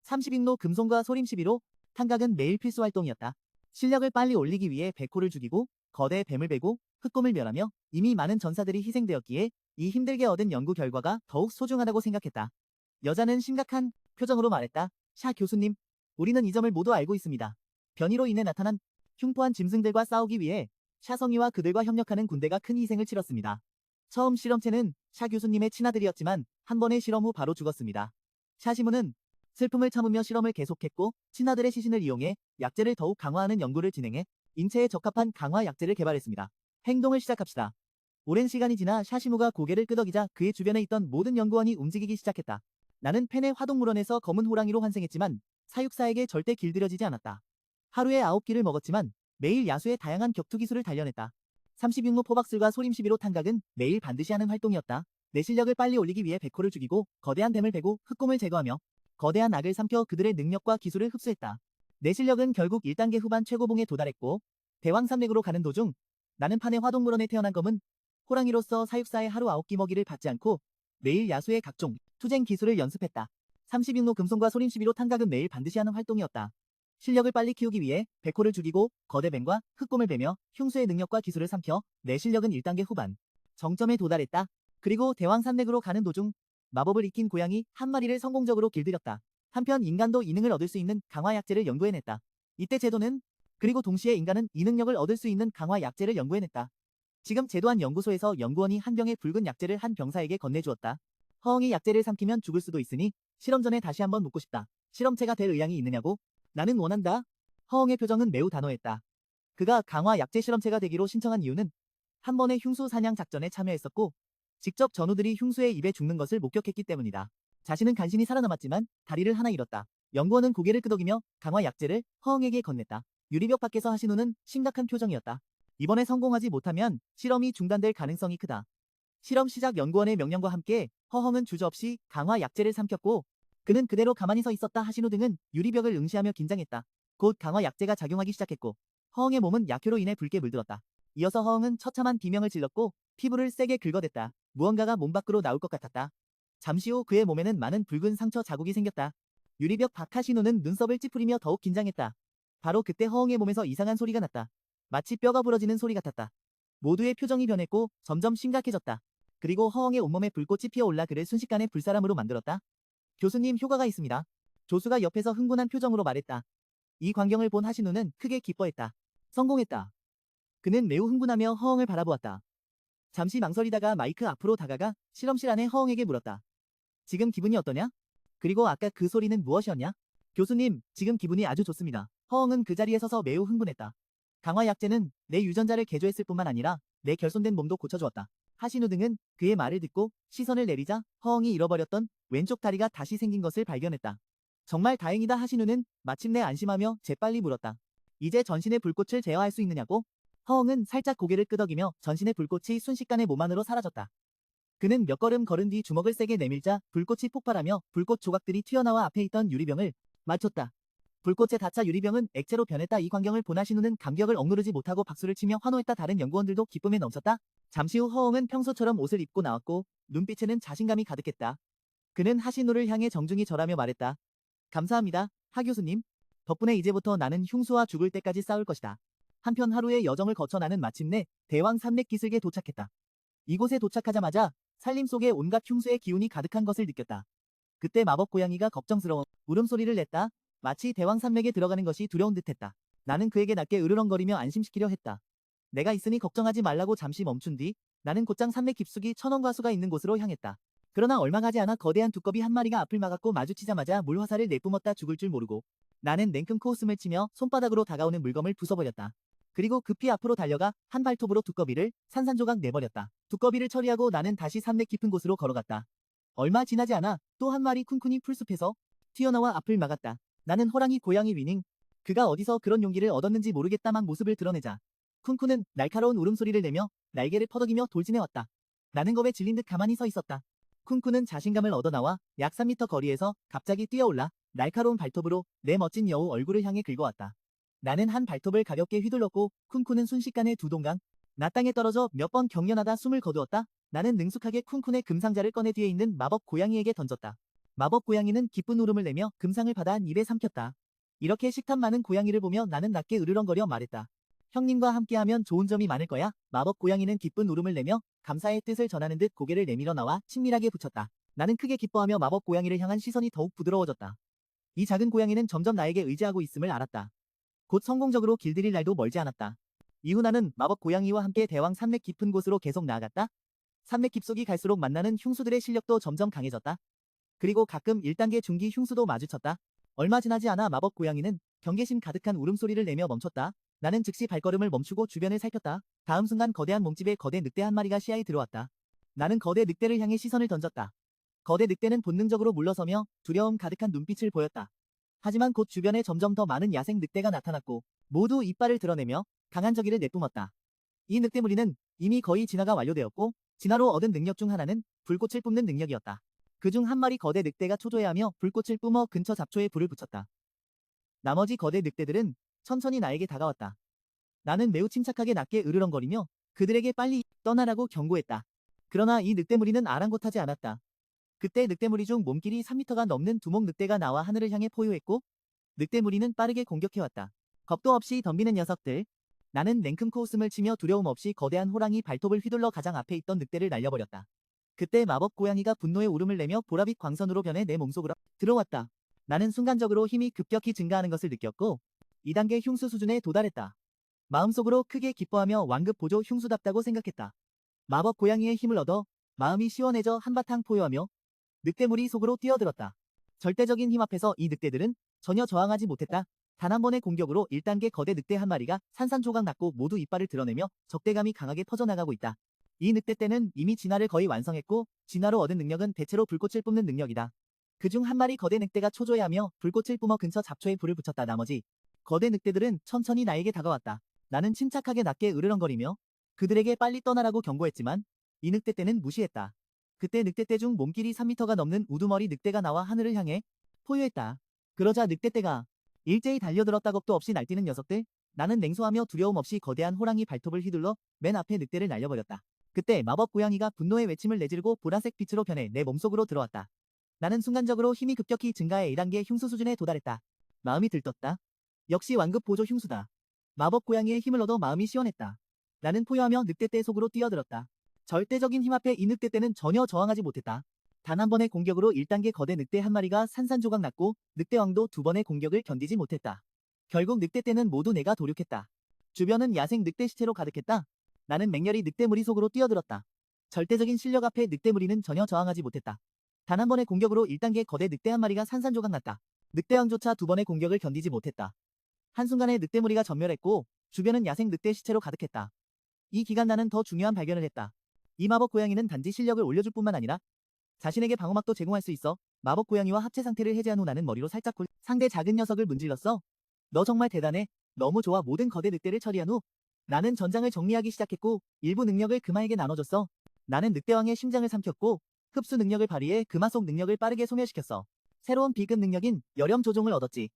30인로 금손과 소림 11호, 탄각은 매일 필수 활동이었다. 실력을 빨리 올리기 위해 백호를 죽이고 거대 뱀을 베고 흑곰을 멸하며 이미 많은 전사들이 희생되었기에 이 힘들게 얻은 연구 결과가 더욱 소중하다고 생각했다. 여자는 심각한 표정으로 말했다. 샤 교수님, 우리는 이 점을 모두 알고 있습니다. 변이로 인해 나타난 흉포한 짐승들과 싸우기 위해 샤 성이와 그들과 협력하는 군대가 큰 희생을 치렀습니다. 처음 실험체는 샤 교수님의 친아들이었지만 한 번의 실험 후 바로 죽었습니다. 샤 시무는 슬픔을 참으며 실험을 계속했고 친아들의 시신을 이용해 약제를 더욱 강화하는 연구를 진행해 인체에 적합한 강화 약제를 개발했습니다. 행동을 시작합시다. 오랜 시간이 지나 샤시무가 고개를 끄덕이자 그의 주변에 있던 모든 연구원이 움직이기 시작했다. 나는 펜의 화동물원에서 검은 호랑이로 환생했지만 사육사에게 절대 길들여지지 않았다. 하루에 9끼를 먹었지만 매일 야수의 다양한 격투 기술을 단련했다. 36무 포박술과 소림 11호 탄각은 매일 반드시 하는 활동이었다. 내 실력을 빨리 올리기 위해 백호를 죽이고 거대한 뱀을 베고 흑곰을 제거하며 거대한 악을 삼켜 그들의 능력과 기술을 흡수했다. 내 실력은 결국 1단계 후반 최고봉에 도달했고 대왕산맥으로 가는 도중 나는 판의 화동물원에 태어난 검은 호랑이로서 사육사의 하루 9끼 먹이를 받지 않고 매일 야수의 각종 투쟁 기술을 연습했다. 36로 금송과 소림 12로 탄각은 매일 반드시 하는 활동이었다. 실력을 빨리 키우기 위해 백호를 죽이고 거대 뱀과 흑곰을 베며 흉수의 능력과 기술을 삼켜 내 실력은 1단계 후반 정점에 도달했다. 그리고 대왕 산맥으로 가는 도중 마법을 익힌 고양이 한 마리를 성공적으로 길들였다. 한편 인간도 이 능을 얻을 수 있는 강화 약재를 연구해냈다. 이때 제도는 그리고 동시에 인간은 이 능력을 얻을 수 있는 강화 약재를 연구해냈다. 지금 제도한 연구소에서 연구원이 한 병의 붉은 약재를 한 병사에게 건네주었다. 허엉이 약재를 삼키면 죽을 수도 있으니 실험 전에 다시 한번 묻고 싶다. 실험체가 될 의향이 있느냐고? 나는 원한다. 허엉의 표정은 매우 단호했다. 그가 강화 약재 실험체가 되기로 신청한 이유는 한 번의 흉수 사냥 작전에 참여했었고 직접 전우들이 흉수의 입에 죽는 것을 목격했기 때문이다. 자신은 간신히 살아남았지만 다리를 하나 잃었다. 연구원은 고개를 끄덕이며 강화 약재를 허엉에게 건넸다. 유리벽 밖에서 하신우는 심각한 표정이었다. 이번에 성공하지 못하면 실험이 중단될 가능성이 크다. 실험 시작 연구원의 명령과 함께 허엉은 주저없이 강화 약재를 삼켰고 그는 그대로 가만히 서 있었다. 하신우 등은 유리벽을 응시하며 긴장했다. 곧 강화 약재가 작용하기 시작했고 허엉의 몸은 약효로 인해 붉게 물들었다. 이어서 허엉은 처참한 비명을 질렀고 피부를 세게 긁어댔다. 무언가가 몸 밖으로 나올 것 같았다. 잠시 후 그의 몸에는 많은 붉은 상처 자국이 생겼다. 유리벽 밖 하신우는 눈썹을 찌푸리며 더욱 긴장했다. 바로 그때 허엉의 몸에서 이상한 소리가 났다. 마치 뼈가 부러지는 소리 같았다. 모두의 표정이 변했고 점점 심각해졌다. 그리고 허엉의 온몸에 불꽃이 피어올라 그를 순식간에 불사람으로 만들었다. 교수님 효과가 있습니다. 조수가 옆에서 흥분한 표정으로 말했다. 이 광경을 본 하신우는 크게 기뻐했다. 성공했다. 그는 매우 흥분하며 허엉을 바라보았다. 잠시 망설이다가 마이크 앞으로 다가가 실험실 안에 허엉에게 물었다. 지금 기분이 어떠냐? 그리고 아까 그 소리는 무엇이었냐? 교수님, 지금 기분이 아주 좋습니다. 허엉은 그 자리에 서서 매우 흥분했다. 강화 약재는 내 유전자를 개조했을 뿐만 아니라 내 결손된 몸도 고쳐주었다. 하신우 등은 그의 말을 듣고 시선을 내리자 허엉이 잃어버렸던 왼쪽 다리가 다시 생긴 것을 발견했다. 정말 다행이다. 하신우는 마침내 안심하며 재빨리 물었다. 이제 전신의 불꽃을 제어할 수 있느냐고? 허엉은 살짝 고개를 끄덕이며 전신의 불꽃이 순식간에 몸 안으로 사라졌다. 그는 몇 걸음 걸은 뒤 주먹을 세게 내밀자 불꽃이 폭발하며 불꽃 조각들이 튀어나와 앞에 있던 유리병을 맞췄다. 불꽃에 닿자 유리병은 액체로 변했다. 이 광경을 본 하신우는 감격을 억누르지 못하고 박수를 치며 환호했다. 다른 연구원들도 기쁨에 넘쳤다. 잠시 후 허엉은 평소처럼 옷을 입고 나왔고 눈빛에는 자신감이 가득했다. 그는 하신우를 향해 정중히 절하며 말했다. 감사합니다, 하 교수님. 덕분에 이제부터 나는 흉수와 죽을 때까지 싸울 것이다. 한편 하루의 여정을 거쳐 나는 마침내 대왕 산맥 기슭에 도착했다. 이곳에 도착하자마자 살림 속에 온갖 흉수의 기운이 가득한 것을 느꼈다. 그때 마법 고양이가 걱정스러워 울음소리를 냈다. 마치 대왕 산맥에 들어가는 것이 두려운 듯했다. 나는 그에게 낮게 으르렁거리며 안심시키려 했다. 내가 있으니 걱정하지 말라고 잠시 멈춘 뒤 나는 곧장 산맥 깊숙이 천원과수가 있는 곳으로 향했다. 그러나 얼마 가지 않아 거대한 두꺼비 한 마리가 앞을 막았고 마주치자마자 물화살을 내뿜었다. 죽을 줄 모르고 나는 냉큼 코웃음을 치며 손바닥으로 다가오는 물검을 부숴버렸다. 그리고 급히 앞으로 달려가 한 발톱으로 두꺼비를 산산조각 내버렸다. 두꺼비를 처리하고 나는 다시 산맥 깊은 곳으로 걸어갔다. 얼마 지나지 않아 또 한 마리 쿵쿵이 풀숲에서 튀어나와 앞을 막았다. 나는 호랑이 고양이 위닝. 그가 어디서 그런 용기를 얻었는지 모르겠다. 막 모습을 드러내자 쿵쿵은 날카로운 울음소리를 내며 날개를 퍼덕이며 돌진해왔다. 나는 겁에 질린 듯 가만히 서 있었다. 쿵쿵은 자신감을 얻어 나와 약 3m 거리에서 갑자기 뛰어올라 날카로운 발톱으로 내 멋진 여우 얼굴을 향해 긁어왔다. 나는 한 발톱을 가볍게 휘둘렀고 쿵쿵은 순식간에 두 동강 나 땅에 떨어져 몇 번 경련하다 숨을 거두었다. 나는 능숙하게 쿵쿵의 금상자를 꺼내 뒤에 있는 마법 고양이에게 던졌다. 마법 고양이는 기쁜 울음을 내며 금상을 받아 입에 삼켰다. 이렇게 식탐 많은 고양이를 보며 나는 낮게 으르렁거려 말했다. 형님과 함께하면 좋은 점이 많을 거야. 마법 고양이는 기쁜 울음을 내며 감사의 뜻을 전하는 듯 고개를 내밀어 나와 친밀하게 붙였다. 나는 크게 기뻐하며 마법 고양이를 향한 시선이 더욱 부드러워졌다. 이 작은 고양이는 점점 나에게 의지하고 있음을 알았다. 곧 성공적으로 길들일 날도 멀지 않았다. 이후 나는 마법 고양이와 함께 대왕 산맥 깊은 곳으로 계속 나아갔다. 산맥 깊숙이 갈수록 만나는 흉수들의 실력도 점점 강해졌다. 그리고 가끔 1단계 중기 흉수도 마주쳤다. 얼마 지나지 않아 마법 고양이는 경계심 가득한 울음소리를 내며 멈췄다. 나는 즉시 발걸음을 멈추고 주변을 살폈다. 다음 순간 거대한 몸집의 거대 늑대 한 마리가 시야에 들어왔다. 나는 거대 늑대를 향해 시선을 던졌다. 거대 늑대는 본능적으로 물러서며 두려움 가득한 눈빛을 보였다. 하지만 곧 주변에 점점 더 많은 야생 늑대가 나타났고 모두 이빨을 드러내며 강한 저기를 내뿜었다. 이 늑대 무리는 이미 거의 진화가 완료되었고 진화로 얻은 능력 중 하나는 불꽃을 뿜는 능력이었다. 그중 한 마리 거대 늑대가 초조해하며 불꽃을 뿜어 근처 잡초에 불을 붙였다. 나머지 거대 늑대들은 천천히 나에게 다가왔다. 나는 매우 침착하게 낮게 으르렁거리며 그들에게 빨리 떠나라고 경고했다. 그러나 이 늑대 무리는 아랑곳하지 않았다. 그때 늑대무리 중 몸길이 3m가 넘는 두목 늑대가 나와 하늘을 향해 포효했고 늑대무리는 빠르게 공격해왔다. 겁도 없이 덤비는 녀석들. 나는 냉큼 코웃음을 치며 두려움 없이 거대한 호랑이 발톱을 휘둘러 가장 앞에 있던 늑대를 날려버렸다. 그때 마법 고양이가 분노의 울음을 내며 보라빛 광선으로 변해 내 몸속으로 들어왔다. 나는 순간적으로 힘이 급격히 증가하는 것을 느꼈고 2단계 흉수 수준에 도달했다. 마음속으로 크게 기뻐하며 완급 보조 흉수답다고 생각했다. 마법 고양이의 힘을 얻어 마음이 시원해져 한바탕 포효하며 늑대물이 속으로 뛰어들었다. 절대적인 힘 앞에서 이 늑대들은 전혀 저항하지 못했다. 단 한 번의 공격으로 1단계 거대 늑대 한 마리가 산산조각 났고 모두 이빨을 드러내며 적대감이 강하게 퍼져나가고 있다. 이 늑대 떼는 이미 진화를 거의 완성했고 진화로 얻은 능력은 대체로 불꽃을 뿜는 능력이다. 그중 한 마리 거대 늑대가 초조해하며 불꽃을 뿜어 근처 잡초에 불을 붙였다. 나머지 거대 늑대들은 천천히 나에게 다가왔다. 나는 침착하게 낮게 으르렁거리며 그들에게 빨리 떠나라고 경고했지만 이 늑대 떼는 무시했다. 그때 늑대 떼 중 몸길이 3m가 넘는 우두머리 늑대가 나와 하늘을 향해 포효했다. 그러자 늑대 떼가 일제히 달려들었다. 겁도 없이 날뛰는 녀석들. 나는 냉소하며 두려움 없이 거대한 호랑이 발톱을 휘둘러 맨 앞에 늑대를 날려버렸다. 그때 마법 고양이가 분노의 외침을 내지르고 보라색 빛으로 변해 내 몸속으로 들어왔다. 나는 순간적으로 힘이 급격히 증가해 1단계 흉수 수준에 도달했다. 마음이 들떴다. 역시 완급 보조 흉수다. 마법 고양이의 힘을 얻어 마음이 시원했다. 나는 포효하며 늑대떼 속으로 뛰어들었다. 절대적인 힘 앞에 이 늑대떼는 전혀 저항하지 못했다. 단 한 번의 공격으로 1단계 거대 늑대 한 마리가 산산조각 났고 늑대왕도 2번의 공격을 견디지 못했다. 결국 늑대떼는 모두 내가 도륙했다. 주변은 야생 늑대 시체로 가득했다. 나는 맹렬히 늑대무리 속으로 뛰어들었다. 절대적인 실력 앞에 늑대무리는 전혀 저항하지 못했다. 단 한 번의 공격으로 1단계 거대 늑대 한 마리가 산산조각 났다. 늑대왕조차 2번의 공격을 견디지 못했다. 한순간에 늑대무리가 전멸했고 주변은 야생 늑대 시체로 가득했다. 이 기간 나는 더 중요한 발견을 했다. 이 마법 고양이는 단지 실력을 올려줄 뿐만 아니라 자신에게 방어막도 제공할 수 있어. 마법 고양이와 합체 상태를 해제한 후 나는 머리로 살짝 상대 작은 녀석을 문질렀어. 너 정말 대단해. 너무 좋아. 모든 거대 늑대를 처리한 후 나는 전장을 정리하기 시작했고 일부 능력을 금화에게 나눠줬어. 나는 늑대왕의 심장을 삼켰고 흡수 능력을 발휘해 금화 속 능력을 빠르게 소멸시켰어. 새로운 B급 능력인 여렴 조종을 얻었지.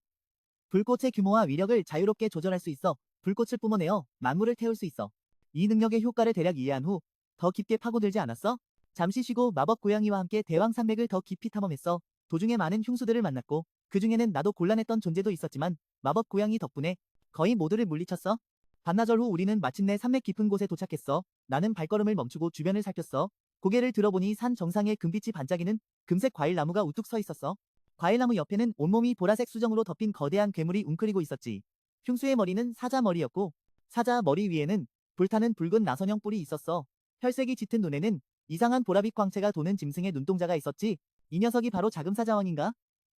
불꽃의 규모와 위력을 자유롭게 조절할 수 있어. 불꽃을 뿜어내어 만물을 태울 수 있어. 이 능력의 효과를 대략 이해한 후 더 깊게 파고들지 않았어? 잠시 쉬고 마법 고양이와 함께 대왕 산맥을 더 깊이 탐험했어. 도중에 많은 흉수들을 만났고 그 중에는 나도 곤란했던 존재도 있었지만 마법 고양이 덕분에 거의 모두를 물리쳤어. 반나절 후 우리는 마침내 산맥 깊은 곳에 도착했어. 나는 발걸음을 멈추고 주변을 살폈어. 고개를 들어보니 산 정상에 금빛이 반짝이는 금색 과일나무가 우뚝 서 있었어. 과일나무 옆에는 온몸이 보라색 수정으로 덮인 거대한 괴물이 웅크리고 있었지. 흉수의 머리는 사자 머리였고 사자 머리 위에는 불타는 붉은 나선형 뿔이 있었어. 혈색이 짙은 눈에는 이상한 보라빛 광채가 도는 짐승의 눈동자가 있었지. 이 녀석이 바로 자금사자왕인가?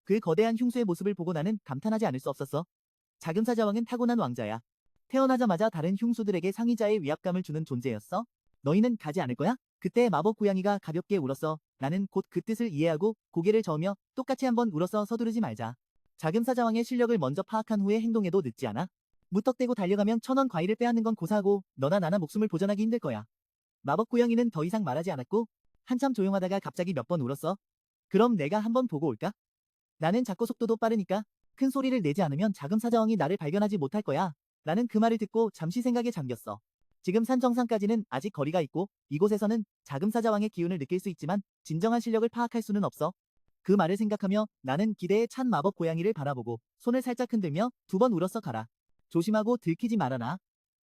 그 거대한 흉수의 모습을 보고 나는 감탄하지 않을 수 없었어. 자금사자왕은 타고난 왕자야. 태어나자마자 다른 흉수들에게 상위자의 위압감을 주는 존재였어. 너희는 가지 않을 거야? 그때 마법 고양이가 가볍게 울었어. 나는 곧 그 뜻을 이해하고 고개를 저으며 똑같이 한번 울었어. 서두르지 말자. 자금사자왕의 실력을 먼저 파악한 후에 행동해도 늦지 않아. 무턱대고 달려가면 1000원 과일을 빼앗는 건 고사하고 너나 나나 목숨을 보전하기 힘들 거야. 마법 고양이는 더 이상 말하지 않았고 한참 조용하다가 갑자기 몇 번 울었어. 그럼 내가 한번 보고 올까? 나는 작고 속도도 빠르니까 큰 소리를 내지 않으면 자금사자왕이 나를 발견하지 못할 거야. 나는 그 말을 듣고 잠시 생각에 잠겼어. 지금 산 정상까지는 아직 거리가 있고 이곳에서는 자금사자왕의 기운을 느낄 수 있지만 진정한 실력을 파악할 수는 없어. 그 말을 생각하며 나는 기대에 찬 마법 고양이를 바라보고 손을 살짝 흔들며 2번 울었어. 가라. 조심하고 들키지 말아라.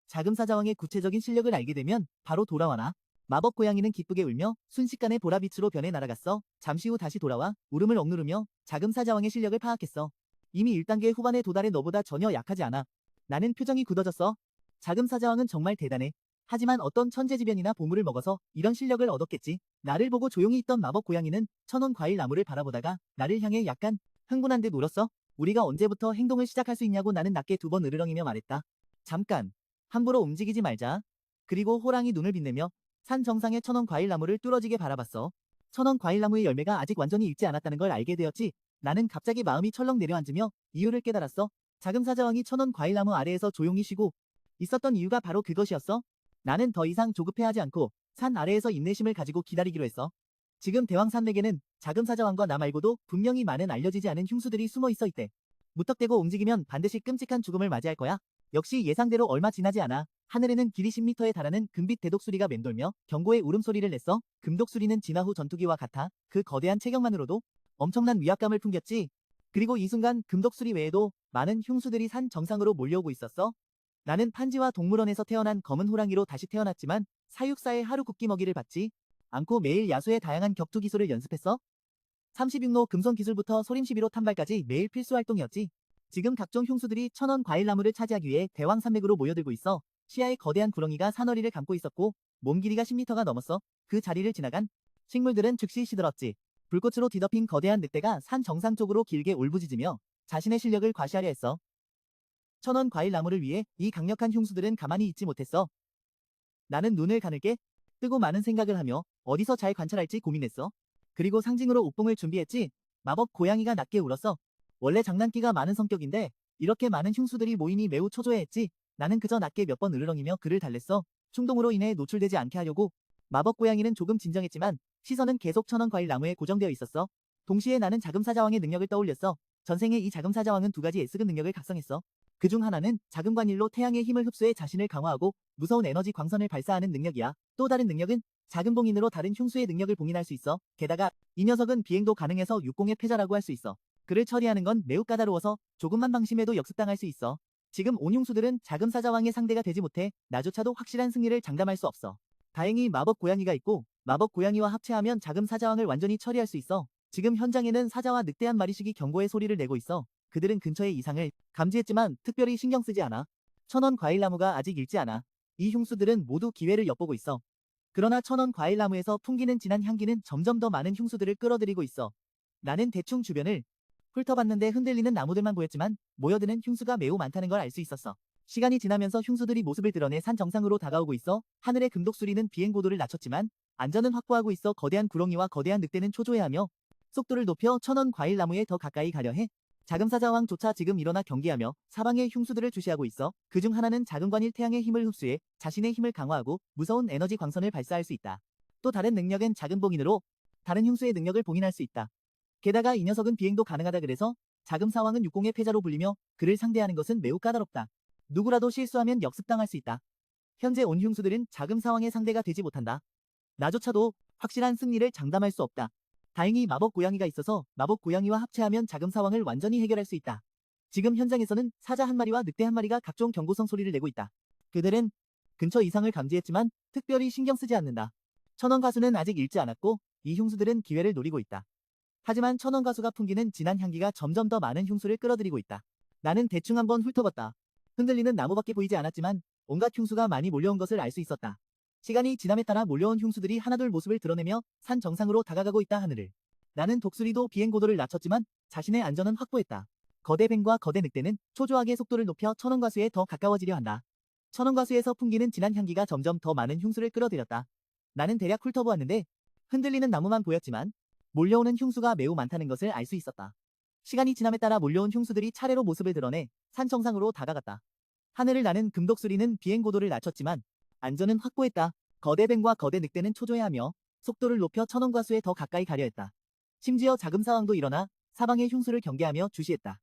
자금사자왕의 구체적인 실력을 알게 되면 바로 돌아와라. 마법 고양이는 기쁘게 울며 순식간에 보라빛으로 변해 날아갔어. 잠시 후 다시 돌아와 울음을 억누르며 자금사자왕의 실력을 파악했어. 이미 1단계 후반에 도달해 너보다 전혀 약하지 않아. 나는 표정이 굳어졌어. 자금사자왕은 정말 대단해. 하지만 어떤 천재지변이나 보물을 먹어서 이런 실력을 얻었겠지. 나를 보고 조용히 있던 마법 고양이는 1000원 과일 나무를 바라보다가 나를 향해 약간 흥분한 듯 울었어. 우리가 언제부터 행동을 시작할 수 있냐고 나는 낮게 2번 으르렁이며 말했다. 잠깐. 함부로 움직이지 말자. 그리고 호랑이 눈을 빛내며 산 정상의 1000원 과일나무를 뚫어지게 바라봤어. 1000원 과일나무의 열매가 아직 완전히 익지 않았다는 걸 알게 되었지. 나는 갑자기 마음이 철렁 내려앉으며 이유를 깨달았어. 자금사자왕이 1000원 과일나무 아래에서 조용히 쉬고 있었던 이유가 바로 그것이었어. 나는 더 이상 조급해하지 않고 산 아래에서 인내심을 가지고 기다리기로 했어. 지금 대왕산맥에는 자금사자왕과 나 말고도 분명히 많은 알려지지 않은 흉수들이 숨어 있어 있대. 무턱대고 움직이면 반드시 끔찍한 죽음을 맞이할 거야. 역시 예상대로 얼마 지나지 않아 하늘에는 길이 10m에 달하는 금빛 대독수리가 맴돌며 경고의 울음소리를 냈어. 금독수리는 진화 후 전투기와 같아 그 거대한 체격만으로도 엄청난 위압감을 풍겼지. 그리고 이 순간 금독수리 외에도 많은 흉수들이 산 정상으로 몰려오고 있었어. 나는 판지와 동물원에서 태어난 검은 호랑이로 다시 태어났지만 사육사의 하루 굶기 먹이를 받지 않고 매일 야수의 다양한 격투 기술을 연습했어. 36로 금손 기술부터 소림 11호 탐발까지 매일 필수 활동이었지. 지금 각종 흉수들이 천원 과일나무를 차지하기 위해 대왕 산맥으로 모여들고 있어. 시야에 거대한 구렁이가 산허리를 감고 있었고 몸 길이가 10m가 넘었어. 그 자리를 지나간 식물들은 즉시 시들었지. 불꽃으로 뒤덮인 거대한 늑대가 산 정상 쪽으로 길게 울부짖으며 자신의 실력을 과시하려 했어. 천원 과일나무를 위해 이 강력한 흉수들은 가만히 있지 못했어. 나는 눈을 가늘게 뜨고 많은 생각을 하며 어디서 잘 관찰할지 고민했어. 그리고 상징으로 옥봉을 준비했지. 마법 고양이가 낮게 울었어. 원래 장난기가 많은 성격인데 이렇게 많은 흉수들이 모이니 매우 초조해했지. 나는 그저 낮게 몇 번 으르렁이며 그를 달랬어. 충동으로 인해 노출되지 않게 하려고. 마법 고양이는 조금 진정했지만 시선은 계속 천원 과일 나무에 고정되어 있었어. 동시에 나는 자금사자왕의 능력을 떠올렸어. 전생에 이 자금사자왕은 두 가지 S급 능력을 각성했어. 그중 하나는 자금관일로 태양의 힘을 흡수해 자신을 강화하고 무서운 에너지 광선을 발사하는 능력이야. 또 다른 능력은 작은 봉인으로 다른 흉수의 능력을 봉인할 수 있어. 게다가 이 녀석은 비행도 가능해서 육공의 패자라고 할 수 있어. 그를 처리하는 건 매우 까다로워서 조금만 방심해도 역습당할 수 있어. 지금 온흉수들은 자금사자왕의 상대가 되지 못해 나조차도 확실한 승리를 장담할 수 없어. 다행히 마법 고양이가 있고 마법 고양이와 합체하면 자금사자왕을 완전히 처리할 수 있어. 지금 현장에는 사자와 늑대 한 마리씩이 경고의 소리를 내고 있어. 그들은 근처의 이상을 감지했지만 특별히 신경 쓰지 않아. 천원 과일나무가 아직 익지 않아. 이 흉수들은 모두 기회를 엿보고 있어. 그러나 천원 과일나무에서 풍기는 진한 향기는 점점 더 많은 흉수들을 끌어들이고 있어. 나는 대충 주변을 훑어봤는데 흔들리는 나무들만 보였지만 모여드는 흉수가 매우 많다는 걸 알 수 있었어. 시간이 지나면서 흉수들이 모습을 드러내 산 정상으로 다가오고 있어. 하늘의 금독수리는 비행 고도를 낮췄지만 안전은 확보하고 있어. 거대한 구렁이와 거대한 늑대는 초조해하며 속도를 높여 천원 과일나무에 더 가까이 가려 해. 자금사자왕조차 지금 일어나 경계하며 사방의 흉수들을 주시하고 있어. 그중 하나는 자금관일 태양의 힘을 흡수해 자신의 힘을 강화하고 무서운 에너지 광선을 발사할 수 있다. 또 다른 능력은 작은 봉인으로 다른 흉수의 능력을 봉인할 수 있다. 게다가 이 녀석은 비행도 가능하다. 그래서 자금사왕은 육공의 패자로 불리며 그를 상대하는 것은 매우 까다롭다. 누구라도 실수하면 역습당할 수 있다. 현재 온 흉수들은 자금사왕의 상대가 되지 못한다. 나조차도 확실한 승리를 장담할 수 없다. 다행히 마법 고양이가 있어서 마법 고양이와 합체하면 자금사왕을 완전히 해결할 수 있다. 지금 현장에서는 사자 한 마리와 늑대 한 마리가 각종 경고성 소리를 내고 있다. 그들은 근처 이상을 감지했지만 특별히 신경 쓰지 않는다. 천원가수는 아직 잃지 않았고 이 흉수들은 기회를 노리고 있다. 하지만 천원가수가 풍기는 진한 향기가 점점 더 많은 흉수를 끌어들이고 있다. 나는 대충 한번 훑어봤다. 흔들리는 나무밖에 보이지 않았지만 온갖 흉수가 많이 몰려온 것을 알 수 있었다. 시간이 지남에 따라 몰려온 흉수들이 하나둘 모습을 드러내며 산 정상으로 다가가고 있다. 하늘을 나는 독수리도 비행 고도를 낮췄지만 자신의 안전은 확보했다. 거대 뱀과 거대 늑대는 초조하게 속도를 높여 천원과수에 더 가까워지려 한다. 천원과수에서 풍기는 진한 향기가 점점 더 많은 흉수를 끌어들였다. 나는 대략 훑어보았는데 흔들리는 나무만 보였지만 몰려오는 흉수가 매우 많다는 것을 알 수 있었다. 시간이 지남에 따라 몰려온 흉수들이 차례로 모습을 드러내 산 정상으로 다가갔다. 하늘을 나는 금독수리는 비행 고도를 낮췄지만 안전은 확보했다. 거대 뱀과 거대 늑대는 초조해하며 속도를 높여 천원과수에 더 가까이 가려 했다. 심지어 자금사왕도 일어나 사방의 흉수를 경계하며 주시했다.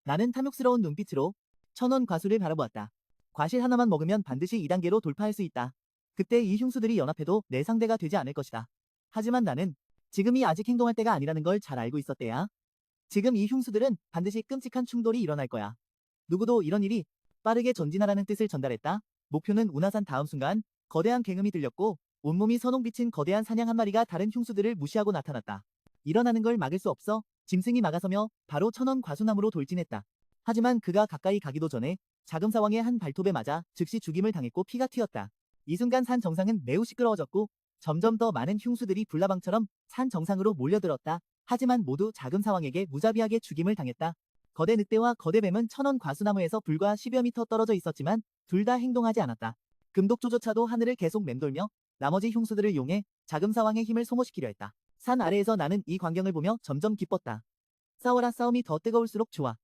나는 탐욕스러운 눈빛으로 천원과수를 바라보았다. 과실 하나만 먹으면 반드시 2단계로 돌파할 수 있다. 그때 이 흉수들이 연합해도 내 상대가 되지 않을 것이다. 하지만 나는 지금이 아직 행동할 때가 아니라는 걸 잘 알고 있었대야. 지금 이 흉수들은 반드시 끔찍한 충돌이 일어날 거야. 누구도 이런 일이 빠르게 전진하라는 뜻을 전달했다. 목표는 운하산. 다음 순간 거대한 굉음이 들렸고 온몸이 선홍빛인 거대한 사냥 한 마리가 다른 흉수들을 무시하고 나타났다. 일어나는 걸 막을 수 없어 짐승이 막아서며 바로 천원 과수나무로 돌진했다. 하지만 그가 가까이 가기도 전에 자금사왕의 한 발톱에 맞아 즉시 죽임을 당했고 피가 튀었다. 이 순간 산 정상은 매우 시끄러워졌고 점점 더 많은 흉수들이 불나방처럼 산 정상으로 몰려들었다. 하지만 모두 자금사왕에게 무자비하게 죽임을 당했다. 거대 늑대와 거대 뱀은 천원 과수나무에서 불과 10여 미터 떨어져 있었지만 둘 다 행동하지 않았다. 금독조조차도 하늘을 계속 맴돌며 나머지 흉수들을 이용해 자금사왕의 힘을 소모시키려 했다. 산 아래에서 나는 이 광경을 보며 점점 기뻤다. 싸워라. 싸움이 더 뜨거울수록 좋아.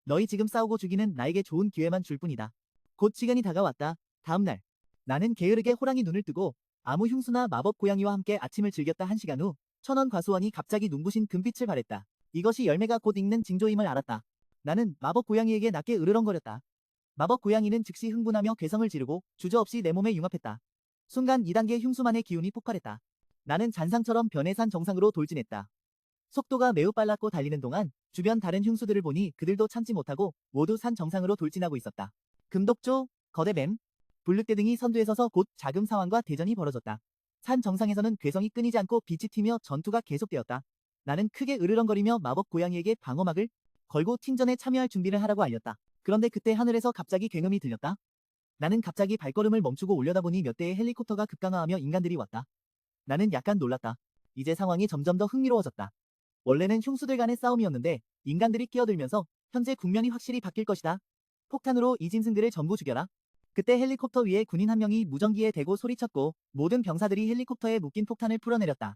너희 지금 싸우고 죽이는 나에게 좋은 기회만 줄 뿐이다. 곧 시간이 다가왔다. 다음날 나는 게으르게 호랑이 눈을 뜨고 아무 흉수나 마법 고양이와 함께 아침을 즐겼다. 1시간 후 천원 과수원이 갑자기 눈부신 금빛을 발했다. 이것이 열매가 곧 익는 징조임을 알았다. 나는 마법 고양이에게 낮게 으르렁거렸다. 마법 고양이는 즉시 흥분하며 괴성을 지르고 주저없이 내 몸에 융합했다. 순간 2단계 흉수만의 기운이 폭발했다. 나는 잔상처럼 변해 산 정상으로 돌진했다. 속도가 매우 빨랐고 달리는 동안 주변 다른 흉수들을 보니 그들도 참지 못하고 모두 산 정상으로 돌진하고 있었다. 금독조, 거대뱀, 불늑대 등이 선두에 서서 곧 자금 사왕과 대전이 벌어졌다. 산 정상에서는 괴성이 끊이지 않고 빛이 튀며 전투가 계속되었다. 나는 크게 으르렁거리며 마법 고양이에게 방어막을 걸고 팀전에 참여할 준비를 하라고 알렸다. 그런데 그때 하늘에서 갑자기 굉음이 들렸다. 나는 갑자기 발걸음을 멈추고 올려다보니 몇 대의 헬리콥터가 급강하하며 인간들이 왔다. 나는 약간 놀랐다. 이제 상황이 점점 더 흥미로워졌다. 원래는 흉수들 간의 싸움이었는데 인간들이 끼어들면서 현재 국면이 확실히 바뀔 것이다. 폭탄으로 이 짐승들을 전부 죽여라. 그때 헬리콥터 위에 군인 한 명이 무전기에 대고 소리쳤고 모든 병사들이 헬리콥터에 묶인 폭탄을 풀어내렸다.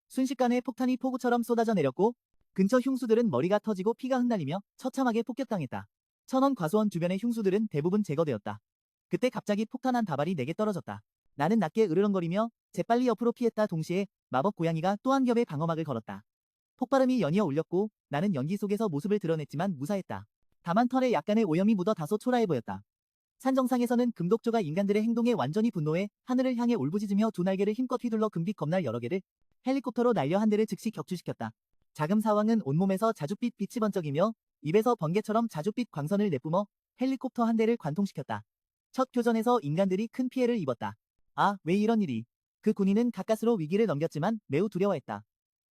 순식간에 폭탄이 폭우처럼 쏟아져 내렸고 근처 흉수들은 머리가 터지고 피가 흩날리며 처참하게 폭격당했다. 천원 과수원 주변의 흉수들은 대부분 제거되었다. 그때 갑자기 폭탄 한 다발이 내게 떨어졌다. 나는 낮게 으르렁거리며 재빨리 옆으로 피했다. 동시에 마법 고양이가 또 한 겹의 방어막을 걸었다. 폭발음이 연이어 울렸고 나는 연기 속에서 모습을 드러냈지만 무사했다. 다만 털에 약간의 오염이 묻어 다소 초라해 보였다. 산 정상에서는 금독조가 인간들의 행동에 완전히 분노해 하늘을 향해 울부짖으며 두 날개를 힘껏 휘둘러 금빛 겁날 여러 개를 헬리콥터로 날려 한 대를 즉시 격추시켰다. 자금 사왕은 온몸에서 자줏빛 빛이 번쩍이며 입에서 번개처럼 자줏빛 광선을 내뿜어 헬리콥터 한 대를 관통시켰다. 첫 교전에서 인간들이 큰 피해를 입었다. 아, 왜 이런 일이. 그 군인은 가까스로 위기를 넘겼지만 매우 두려워했다.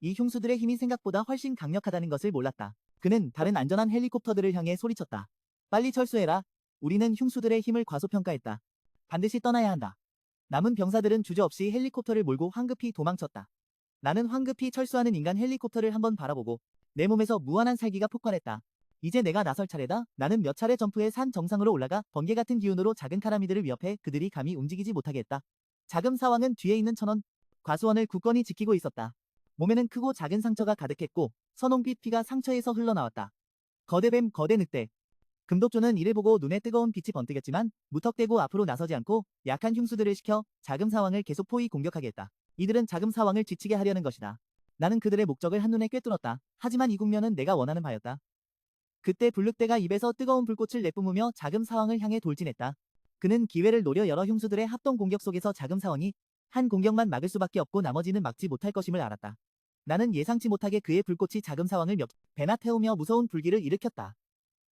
이 흉수들의 힘이 생각보다 훨씬 강력하다는 것을 몰랐다. 그는 다른 안전한 헬리콥터들을 향해 소리쳤다. 빨리 철수해라. 우리는 흉수들의 힘을 과소평가했다. 반드시 떠나야 한다. 남은 병사들은 주저없이 헬리콥터를 몰고 황급히 도망쳤다. 나는 황급히 철수하는 인간 헬리콥터를 한번 바라보고 내 몸에서 무한한 살기가 폭발했다. 이제 내가 나설 차례다. 나는 몇 차례 점프해 산 정상으로 올라가 번개 같은 기운으로 작은 카라미들을 위협해 그들이 감히 움직이지 못하게 했다. 자금 사왕은 뒤에 있는 천원 과수원을 굳건히 지키고 있었다. 몸에는 크고 작은 상처가 가득했고 선홍빛 피가 상처에서 흘러나왔다. 거대뱀, 거대 늑대. 금독조는 이를 보고 눈에 뜨거운 빛이 번뜩였지만 무턱대고 앞으로 나서지 않고 약한 흉수들을 시켜 자금 사왕을 계속 포위 공격하게 했다. 이들은 자금 사왕을 지치게 하려는 것이다. 나는 그들의 목적을 한눈에 꿰뚫었다. 하지만 이 국면은 내가 원하는 바였다. 그때 불늑대가 입에서 뜨거운 불꽃을 내뿜으며 자금 사왕을 향해 돌진했다. 그는 기회를 노려 여러 흉수들의 합동 공격 속에서 자금 사왕이 한 공격만 막을 수밖에 없고 나머지는 막지 못할 것임을 알았다. 나는 예상치 못하게 그의 불꽃이 자금 사왕을 몇 배나 태우며 무서운 불길을 일으켰다.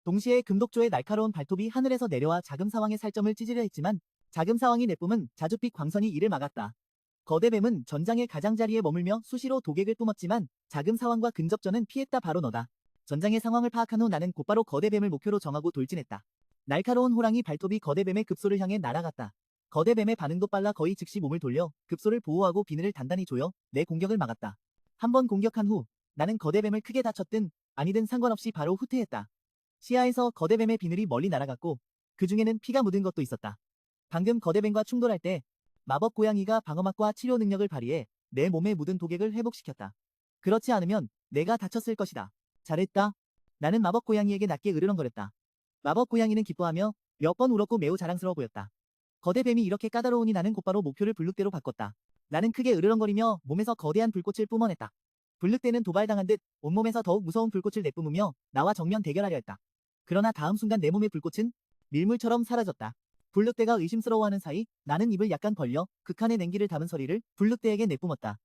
동시에 금독조의 날카로운 발톱이 하늘에서 내려와 자금 사왕의 살점을 찌르려 했지만 자금 사왕이 내뿜은 자줏빛 광선이 이를 막았다. 거대뱀은 전장의 가장자리에 머물며 수시로 도객을 뿜었지만 자금 사왕과 근접전은 피했다. 바로 너다. 전장의 상황을 파악한 후 나는 곧바로 거대뱀을 목표로 정하고 돌진했다. 날카로운 호랑이 발톱이 거대뱀의 급소를 향해 날아갔다. 거대뱀의 반응도 빨라 거의 즉시 몸을 돌려 급소를 보호하고 비늘을 단단히 조여 내 공격을 막았다. 한 번 공격한 후 나는 거대뱀을 크게 다쳤든 아니든 상관없이 바로 후퇴했다. 시야에서 거대뱀의 비늘이 멀리 날아갔고 그 중에는 피가 묻은 것도 있었다. 방금 거대뱀과 충돌할 때 마법 고양이가 방어막과 치료 능력을 발휘해 내 몸에 묻은 도객을 회복시켰다. 그렇지 않으면 내가 다쳤을 것이다. 잘했다. 나는 마법 고양이에게 낮게 으르렁거렸다. 마법 고양이는 기뻐하며 몇 번 울었고 매우 자랑스러워 보였다. 거대뱀이 이렇게 까다로우니 나는 곧바로 목표를 불늑대로 바꿨다. 나는 크게 으르렁거리며 몸에서 거대한 불꽃을 뿜어냈다. 불늑대는 도발당한 듯 온몸에서 더욱 무서운 불꽃을 내뿜으며 나와 정면 대결하려 했다. 그러나 다음 순간 내 몸의 불꽃은 밀물처럼 사라졌다. 불늑대가 의심스러워하는 사이 나는 입을 약간 벌려 극한의 냉기를 담은 서리를 불늑대에게 내뿜었다.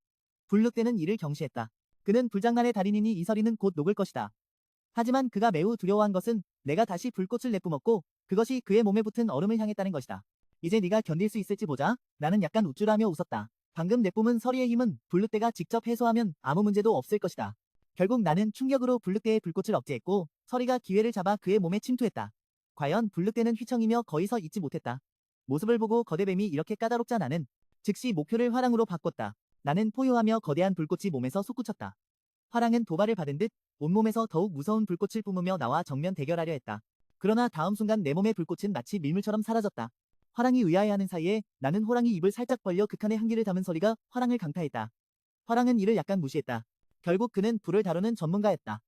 불늑대는 이를 경시했다. 그는 불장난의 달인이니 이 서리는 곧 녹을 것이다. 하지만 그가 매우 두려워한 것은 내가 다시 불꽃을 내뿜었고 그것이 그의 몸에 붙은 얼음을 향했다는 것이다. 이제 네가 견딜 수 있을지 보자. 나는 약간 우쭐하며 웃었다. 방금 내뿜은 서리의 힘은 불늑대가 직접 해소하면 아무 문제도 없을 것이다. 결국 나는 충격으로 불늑대의 불꽃을 억제했고 서리가 기회를 잡아 그의 몸에 침투했다. 과연 불늑대는 휘청이며 거의 서 있지 못했다. 모습을 보고 거대뱀이 이렇게 까다롭자 나는 즉시 목표를 화랑으로 바꿨다. 나는 포효하며 거대한 불꽃이 몸에서 솟구쳤다. 화랑은 도발을 받은 듯 온몸에서 더욱 무서운 불꽃을 뿜으며 나와 정면 대결하려 했다. 그러나 다음 순간 내 몸의 불꽃은 마치 밀물처럼 사라졌다. 화랑이 의아해하는 사이에 나는 호랑이 입을 살짝 벌려 극한의 한기를 담은 서리가 화랑을 강타했다. 화랑은 이를 약간 무시했다. 결국 그는 불을 다루는 전문가였다.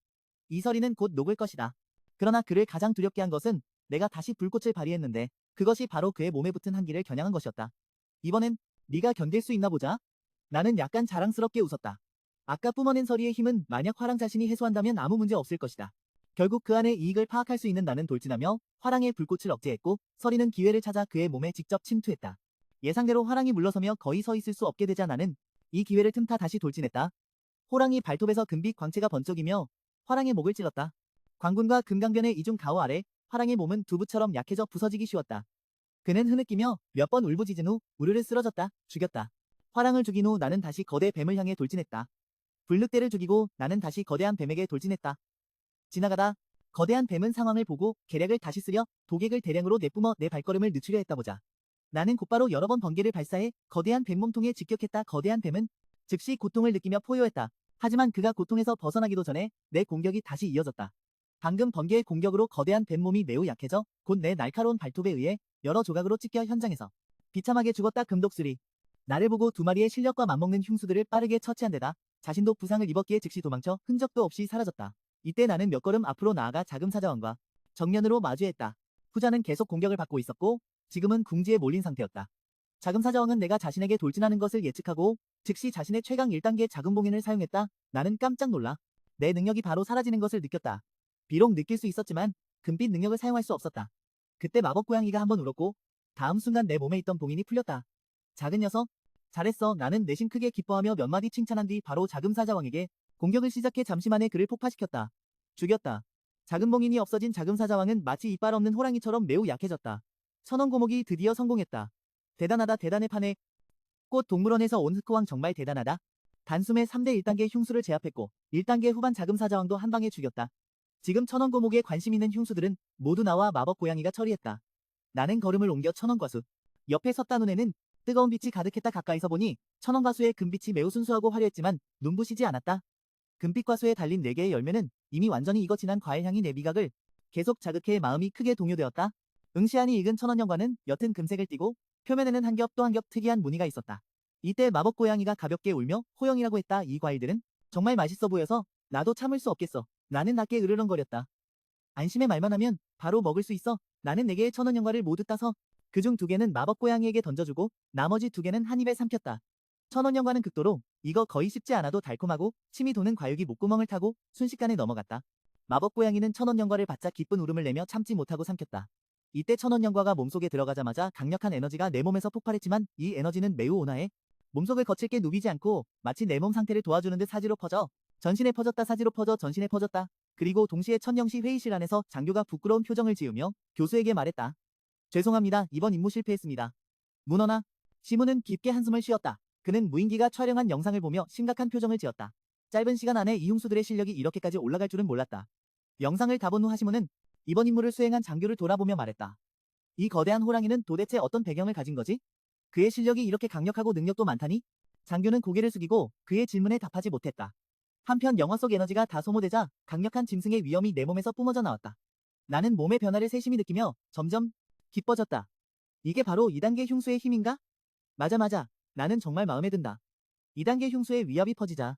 이 서리는 곧 녹을 것이다. 그러나 그를 가장 두렵게 한 것은 내가 다시 불꽃을 발휘했는데 그것이 바로 그의 몸에 붙은 한기를 겨냥한 것이었다. 이번엔 네가 견딜 수 있나 보자. 나는 약간 자랑스럽게 웃었다. 아까 뿜어낸 서리의 힘은 만약 화랑 자신이 해소한다면 아무 문제 없을 것이다. 결국 그 안의 이익을 파악할 수 있는 나는 돌진하며 화랑의 불꽃을 억제했고 서리는 기회를 찾아 그의 몸에 직접 침투했다. 예상대로 화랑이 물러서며 거의 서 있을 수 없게 되자 나는 이 기회를 틈타 다시 돌진했다. 호랑이 발톱에서 금빛 광채가 번쩍이며 화랑의 목을 찔렀다. 광군과 금강변의 이중 가호 아래 화랑의 몸은 두부처럼 약해져 부서지기 쉬웠다. 그는 흐느끼며 몇 번 울부짖은 후 우르르 쓰러졌다. 죽였다. 화랑을 죽인 후 나는 다시 거대 뱀을 향해 돌진했다. 불늑대를 죽이고 나는 다시 거대한 뱀에게 돌진했다. 지나가다 거대한 뱀은 상황을 보고 계략을 다시 쓰려 도객을 대량으로 내뿜어 내 발걸음을 늦추려 했다 보자. 나는 곧바로 여러 번 번개를 발사해 거대한 뱀 몸통에 직격했다. 거대한 뱀은 즉시 고통을 느끼며 포효했다. 하지만 그가 고통에서 벗어나기도 전에 내 공격이 다시 이어졌다. 방금 번개의 공격으로 거대한 뱀 몸이 매우 약해져 곧 내 날카로운 발톱에 의해 여러 조각으로 찢겨 현장에서 비참하게 죽었다. 금독수리. 나를 보고 두 마리의 실력과 맞먹는 흉수들을 빠르게 처치한 데다 자신도 부상을 입었기에 즉시 도망쳐 흔적도 없이 사라졌다. 이때 나는 몇 걸음 앞으로 나아가 자금사자왕과 정면으로 마주했다. 후자는 계속 공격을 받고 있었고 지금은 궁지에 몰린 상태였다. 자금사자왕은 내가 자신에게 돌진하는 것을 예측하고 즉시 자신의 최강 1단계 자금봉인을 사용했다. 나는 깜짝 놀라 내 능력이 바로 사라지는 것을 느꼈다. 비록 느낄 수 있었지만 금빛 능력을 사용할 수 없었다. 그때 마법 고양이가 한번 울었고 다음 순간 내 몸에 있던 봉인이 풀렸다. 작은 녀석, 잘했어. 나는 내심 크게 기뻐하며 몇 마디 칭찬한 뒤 바로 자금사자왕에게 공격을 시작해 잠시 만에 그를 폭파시켰다. 죽였다. 자금봉인이 없어진 자금사자왕은 마치 이빨 없는 호랑이처럼 매우 약해졌다. 천원고목이 드디어 성공했다. 대단하다. 대단해. 파네. 꽃 동물원에서 온 흑호왕 정말 대단하다. 단숨에 3대 1단계 흉수를 제압했고 1단계 후반 자금사자왕도 한 방에 죽였다. 지금 천원고목에 관심 있는 흉수들은 모두 나와 마법 고양이가 처리했다. 나는 걸음을 옮겨 천원과수 옆에 섰다. 눈에는 뜨거운 빛이 가득했다. 가까이서 보니 천원과수의 금빛이 매우 순수하고 화려했지만 눈부시지 않았다. 금빛과수에 달린 4개의 열매는 이미 완전히 익어 진한 과일향이 내 미각을 계속 자극해 마음이 크게 동요되었다. 응시안이 익은 천원연과는 옅은 금색을 띠고 표면에는 한 겹 또 한 겹 특이한 무늬가 있었다. 이때 마법 고양이가 가볍게 울며 호영이라고 했다. 이 과일들은 정말 맛있어 보여서 나도 참을 수 없겠어. 나는 낮게 으르렁거렸다. 안심의 말만 하면 바로 먹을 수 있어. 나는 4개의 천원연과를 모두 따서 그중 2개는 마법 고양이에게 던져주고 나머지 2개는 한 입에 삼켰다. 천원연과는 극도로 이거 거의 씹지 않아도 달콤하고 침이 도는 과육이 목구멍을 타고 순식간에 넘어갔다. 마법 고양이는 천원연과를 바짝 기쁜 울음을 내며 참지 못하고 삼켰다. 이때 천원연과가 몸속에 들어가자마자 강력한 에너지가 내 몸에서 폭발했지만 이 에너지는 매우 온화해 몸속을 거칠게 누비지 않고 마치 내 몸 상태를 도와주는 듯 사지로 퍼져 전신에 퍼졌다. 사지로 퍼져 전신에 퍼졌다. 그리고 동시에 천령시 회의실 안에서 장교가 부끄러운 표정을 지으며 교수에게 말했다. 죄송합니다. 이번 임무 실패했습니다. 문헌아. 시무는 깊게 한숨을 쉬었다. 그는 무인기가 촬영한 영상을 보며 심각한 표정을 지었다. 짧은 시간 안에 이 흉수들의 실력이 이렇게까지 올라갈 줄은 몰랐다. 영상을 다 본 후 하시무는 이번 임무를 수행한 장교를 돌아보며 말했다. 이 거대한 호랑이는 도대체 어떤 배경을 가진 거지? 그의 실력이 이렇게 강력하고 능력도 많다니? 장교는 고개를 숙이고 그의 질문에 답하지 못했다. 한편 영화 속 에너지가 다 소모되자 강력한 짐승의 위험이 내 몸에서 뿜어져 나왔다. 나는 몸의 변화를 세심히 느끼며 점점 기뻐졌다. 이게 바로 2단계 흉수의 힘인가? 맞아. 나는 정말 마음에 든다. 2단계 흉수의 위압이 퍼지자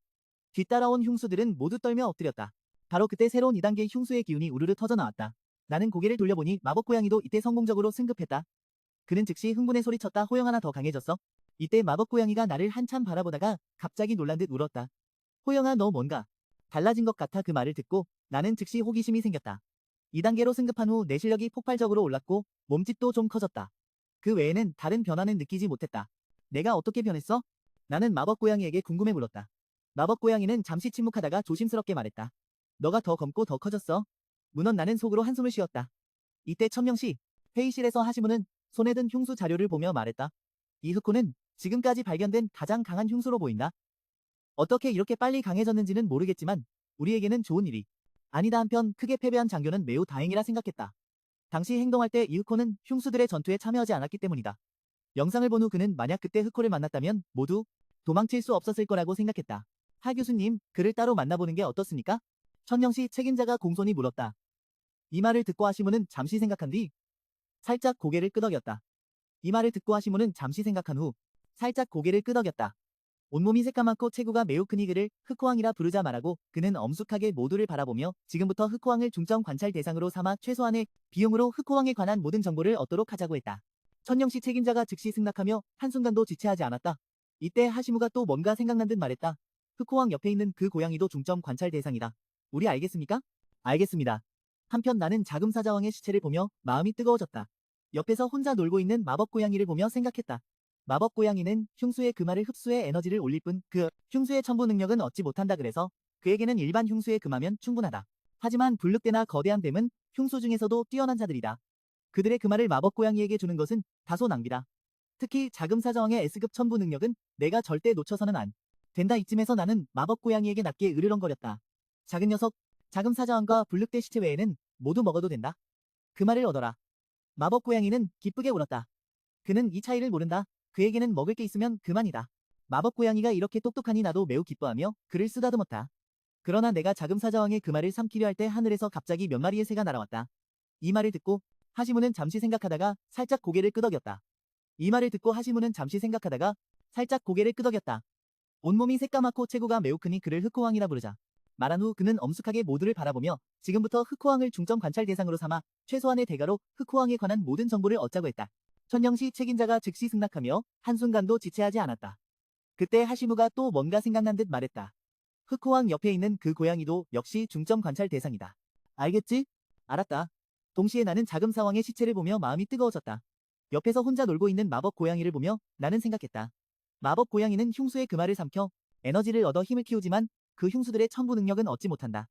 뒤따라온 흉수들은 모두 떨며 엎드렸다. 바로 그때 새로운 2단계 흉수의 기운이 우르르 터져 나왔다. 나는 고개를 돌려보니 마법 고양이도 이때 성공적으로 승급했다. 그는 즉시 흥분에 소리쳤다. 호영 하나 더 강해졌어. 이때 마법 고양이가 나를 한참 바라보다가 갑자기 놀란 듯 울었다. 호영아, 너 뭔가 달라진 것 같아. 그 말을 듣고 나는 즉시 호기심이 생겼다. 2단계로 승급한 후 내 실력이 폭발적으로 올랐고 몸집도 좀 커졌다. 그 외에는 다른 변화는 느끼지 못했다. 내가 어떻게 변했어? 나는 마법 고양이에게 궁금해 물었다. 마법 고양이는 잠시 침묵하다가 조심스럽게 말했다. 너가 더 검고 더 커졌어. 문헌. 나는 속으로 한숨을 쉬었다. 이때 천명시 회의실에서 하시무는 손에 든 흉수 자료를 보며 말했다. 이 흑호는 지금까지 발견된 가장 강한 흉수로 보인다. 어떻게 이렇게 빨리 강해졌는지는 모르겠지만 우리에게는 좋은 일이 아니다. 한편 크게 패배한 장교는 매우 다행이라 생각했다. 당시 행동할 때 이 흑호는 흉수들의 전투에 참여하지 않았기 때문이다. 영상을 본 후 그는 만약 그때 흑호를 만났다면 모두 도망칠 수 없었을 거라고 생각했다. 하 교수님, 그를 따로 만나보는 게 어떻습니까? 천령시 책임자가 공손히 물었다. 이 말을 듣고 하시무는 잠시 생각한 뒤 살짝 고개를 끄덕였다. 온몸이 새까맣고 체구가 매우 크니 그를 흑호왕이라 부르자 말하고 그는 엄숙하게 모두를 바라보며 지금부터 흑호왕을 중점 관찰 대상으로 삼아 최소한의 비용으로 흑호왕에 관한 모든 정보를 얻도록 하자고 했다. 천령시 책임자가 즉시 승낙하며 한순간도 지체하지 않았다. 이때 하시무가 또 뭔가 생각난 듯 말했다. 흑호왕 옆에 있는 그 고양이도 중점 관찰 대상이다. 우리 알겠습니까? 알겠습니다. 한편 나는 자금사자왕의 시체를 보며 마음이 뜨거워졌다. 옆에서 혼자 놀고 있는 마법고양이를 보며 생각했다. 마법고양이는 흉수의 금화를 흡수해 에너지를 올릴 뿐 그 흉수의 첨부 능력은 얻지 못한다. 그래서 그에게는 일반 흉수의 금화면 충분하다. 하지만 불늑대나 거대한 뱀은 흉수 중에서도 뛰어난 자들이다. 그들의 금화를 마법고양이에게 주는 것은 다소 낭비다. 특히 자금사자왕의 S급 첨부 능력은 내가 절대 놓쳐서는 안 된다. 이쯤에서 나는 마법고양이에게 낮게 으르렁거렸다. 작은 녀석, 자금사자왕과 불늑대 시체 외에는 모두 먹어도 된다. 금화를 얻어라. 마법고양이는 기쁘게 울었다. 그는 이 차이를 모른다. 그에게는 먹을 게 있으면 그만이다. 마법고양이가 이렇게 똑똑하니 나도 매우 기뻐하며 그를 쓰다듬었다. 그러나 내가 자금사자왕의 금화를 삼키려 할 때 하늘에서 갑자기 몇 마리의 새가 날아왔다. 이 말을 듣고 하시무는 잠시 생각하다가 살짝 고개를 끄덕였다. 이 말을 듣고 하시무는 잠시 생각하다가 살짝 고개를 끄덕였다. 온몸이 새까맣고 체구가 매우 크니 그를 흑호왕이라 부르자. 말한 후 그는 엄숙하게 모두를 바라보며 지금부터 흑호왕을 중점 관찰 대상으로 삼아 최소한의 대가로 흑호왕에 관한 모든 정보를 얻자고 했다. 천령시 책임자가 즉시 승낙하며 한순간도 지체하지 않았다. 그때 하시무가 또 뭔가 생각난 듯 말했다. 흑호왕 옆에 있는 그 고양이도 역시 중점 관찰 대상이다. 알겠지? 알았다. 동시에 나는 자금사왕의 시체를 보며 마음이 뜨거워졌다. 옆에서 혼자 놀고 있는 마법 고양이를 보며 나는 생각했다. 마법 고양이는 흉수의 금화를 삼켜 에너지를 얻어 힘을 키우지만 그 흉수들의 첨부 능력은 얻지 못한다.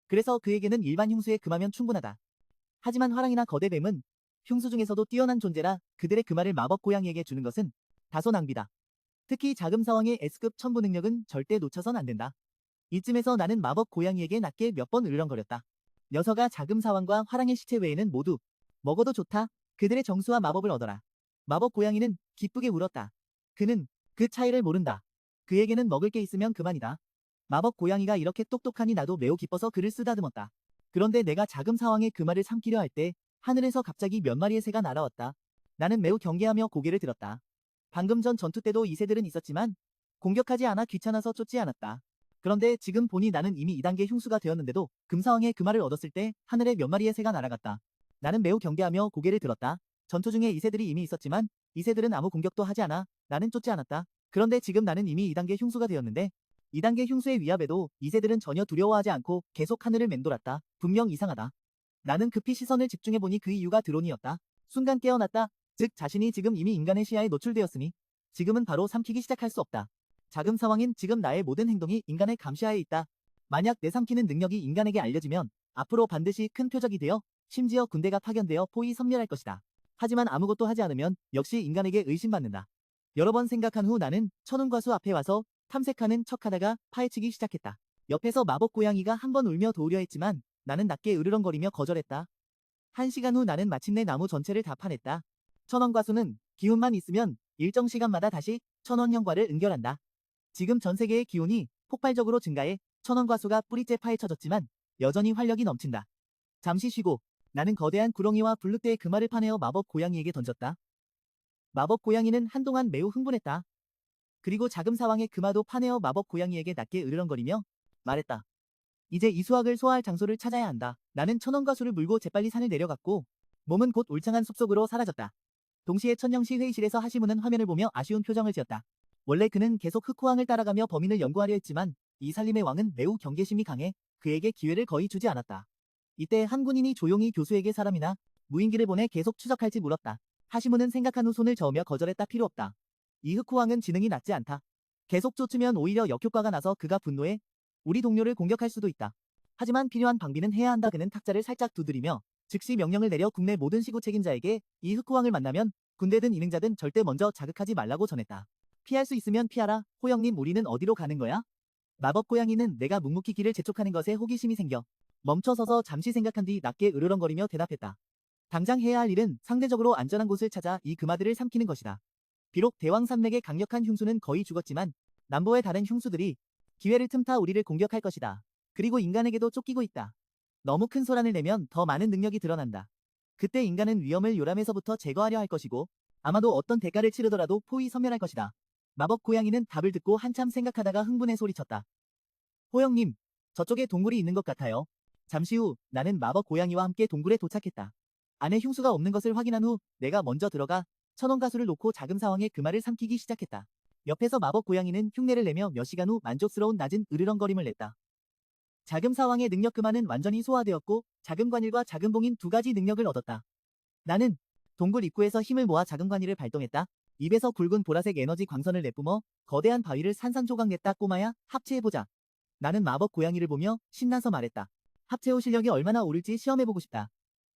그래서 그에게는 일반 흉수의 금화면 충분하다. 하지만 화랑이나 거대 뱀은 흉수 중에서도 뛰어난 존재라 그들의 금화를 마법 고양이에게 주는 것은 다소 낭비다. 특히 자금사왕의 S급 첨부 능력은 절대 놓쳐선 안 된다. 이쯤에서 나는 마법 고양이에게 낮게 몇 번 으르렁거렸다. 녀석아, 자금사왕과 화랑의 시체 외에는 모두 먹어도 좋다. 그들의 정수와 마법을 얻어라. 마법 고양이는 기쁘게 울었다. 그는 그 차이를 모른다. 그에게는 먹을 게 있으면 그만이다. 마법 고양이가 이렇게 똑똑하니 나도 매우 기뻐서 그를 쓰다듬었다. 그런데 내가 자금사왕의 금화를 삼키려 할 때 하늘에서 갑자기 몇 마리의 새가 날아왔다. 나는 매우 경계하며 고개를 들었다. 방금 전 전투 때도 이 새들은 있었지만 공격하지 않아 귀찮아서 쫓지 않았다. 그런데 지금 보니 나는 이미 2단계 흉수가 되었는데도 금사왕의 금화를 얻었을 때 하늘에 몇 마리의 새가 날아갔다. 나는 매우 경계하며 고개를 들었다. 전투 중에 이 새들이 이미 있었지만 이 새들은 아무 공격도 하지 않아 나는 쫓지 않았다. 그런데 지금 나는 이미 2단계 흉수가 되었는데 2단계 흉수의 위압에도 이 새들은 전혀 두려워하지 않고 계속 하늘을 맴돌았다. 분명 이상하다. 나는 급히 시선을 집중해보니 그 이유가 드론이었다. 순간 깨어났다. 즉 자신이 지금 이미 인간의 시야에 노출되었으니 지금은 바로 삼키기 시작할 수 없다. 자금사왕인 지금 나의 모든 행동이 인간의 감시하에 있다. 만약 내 삼키는 능력이 인간에게 알려지면 앞으로 반드시 큰 표적이 되어 심지어 군대가 파견되어 포위 섬멸할 것이다. 하지만 아무것도 하지 않으면 역시 인간에게 의심받는다. 여러 번 생각한 후 나는 천운과수 앞에 와서 탐색하는 척하다가 파헤치기 시작했다. 옆에서 마법 고양이가 한 번 울며 도우려 했지만 나는 낮게 으르렁거리며 거절했다. 1시간 후 나는 마침내 나무 전체를 다 파냈다. 천원과수는 기운만 있으면 일정 시간마다 다시 천원형과를 응결한다. 지금 전 세계의 기온이 폭발적으로 증가해 천원과수가 뿌리째 파헤쳐졌지만 여전히 활력이 넘친다. 잠시 쉬고 나는 거대한 구렁이와 불늑대의 금화를 파내어 마법 고양이에게 던졌다. 마법 고양이는 한동안 매우 흥분했다. 그리고 자금사왕의 금화도 파내어 마법 고양이에게 낮게 으르렁거리며 말했다. 이제 이 수학을 소화할 장소를 찾아야 한다. 나는 천원과수를 물고 재빨리 산을 내려갔고 몸은 곧 울창한 숲속으로 사라졌다. 동시에 천령시 회의실에서 하시무는 화면을 보며 아쉬운 표정을 지었다. 원래 그는 계속 흑호왕을 따라가며 범인을 연구하려 했지만 이 살림의 왕은 매우 경계심이 강해 그에게 기회를 거의 주지 않았다. 이때 한 군인이 조용히 교수에게 사람이나 무인기를 보내 계속 추적할지 물었다. 하시무는 생각한 후 손을 저으며 거절했다. 필요 없다. 이 흑호왕은 지능이 낮지 않다. 계속 쫓으면 오히려 역효과가 나서 그가 분노해 우리 동료를 공격할 수도 있다. 하지만 필요한 방비는 해야 한다. 그는 탁자를 살짝 두드리며 즉시 명령을 내려 국내 모든 시구 책임자에게 이 흑호왕을 만나면 군대든 이능자든 절대 먼저 자극하지 말라고 전했다. 피할 수 있으면 피하라. 호영님, 우리는 어디로 가는 거야? 마법 고양이는 내가 묵묵히 길을 재촉하는 것에 호기심이 생겨 멈춰서서 잠시 생각한 뒤 낮게 으르렁거리며 대답했다. 당장 해야 할 일은 상대적으로 안전한 곳을 찾아 이 금아들을 삼키는 것이다. 비록 대왕 산맥의 강력한 흉수는 거의 죽었지만 남보의 다른 흉수들이 기회를 틈타 우리를 공격할 것이다. 그리고 인간에게도 쫓기고 있다. 너무 큰 소란을 내면 더 많은 능력이 드러난다. 그때 인간은 위험을 요람에서부터 제거하려 할 것이고 아마도 어떤 대가를 치르더라도 포위 섬멸할 것이다. 마법 고양이는 답을 듣고 한참 생각하다가 흥분해 소리쳤다. 호영님, 저쪽에 동굴이 있는 것 같아요. 잠시 후 나는 마법 고양이와 함께 동굴에 도착했다. 안에 흉수가 없는 것을 확인한 후 내가 먼저 들어가 천원가수를 놓고 자금사왕의 금화를 삼키기 시작했다. 옆에서 마법 고양이는 흉내를 내며 몇 시간 후 만족스러운 낮은 으르렁거림을 냈다. 자금 사왕의 능력 그만은 완전히 소화되었고 자금 관일과 자금 봉인 두 가지 능력을 얻었다. 나는 동굴 입구에서 힘을 모아 자금 관일을 발동했다. 입에서 굵은 보라색 에너지 광선을 내뿜어 거대한 바위를 산산조각냈다. 꼬마야, 합체해보자. 나는 마법 고양이를 보며 신나서 말했다. 합체 후 실력이 얼마나 오를지 시험해보고 싶다.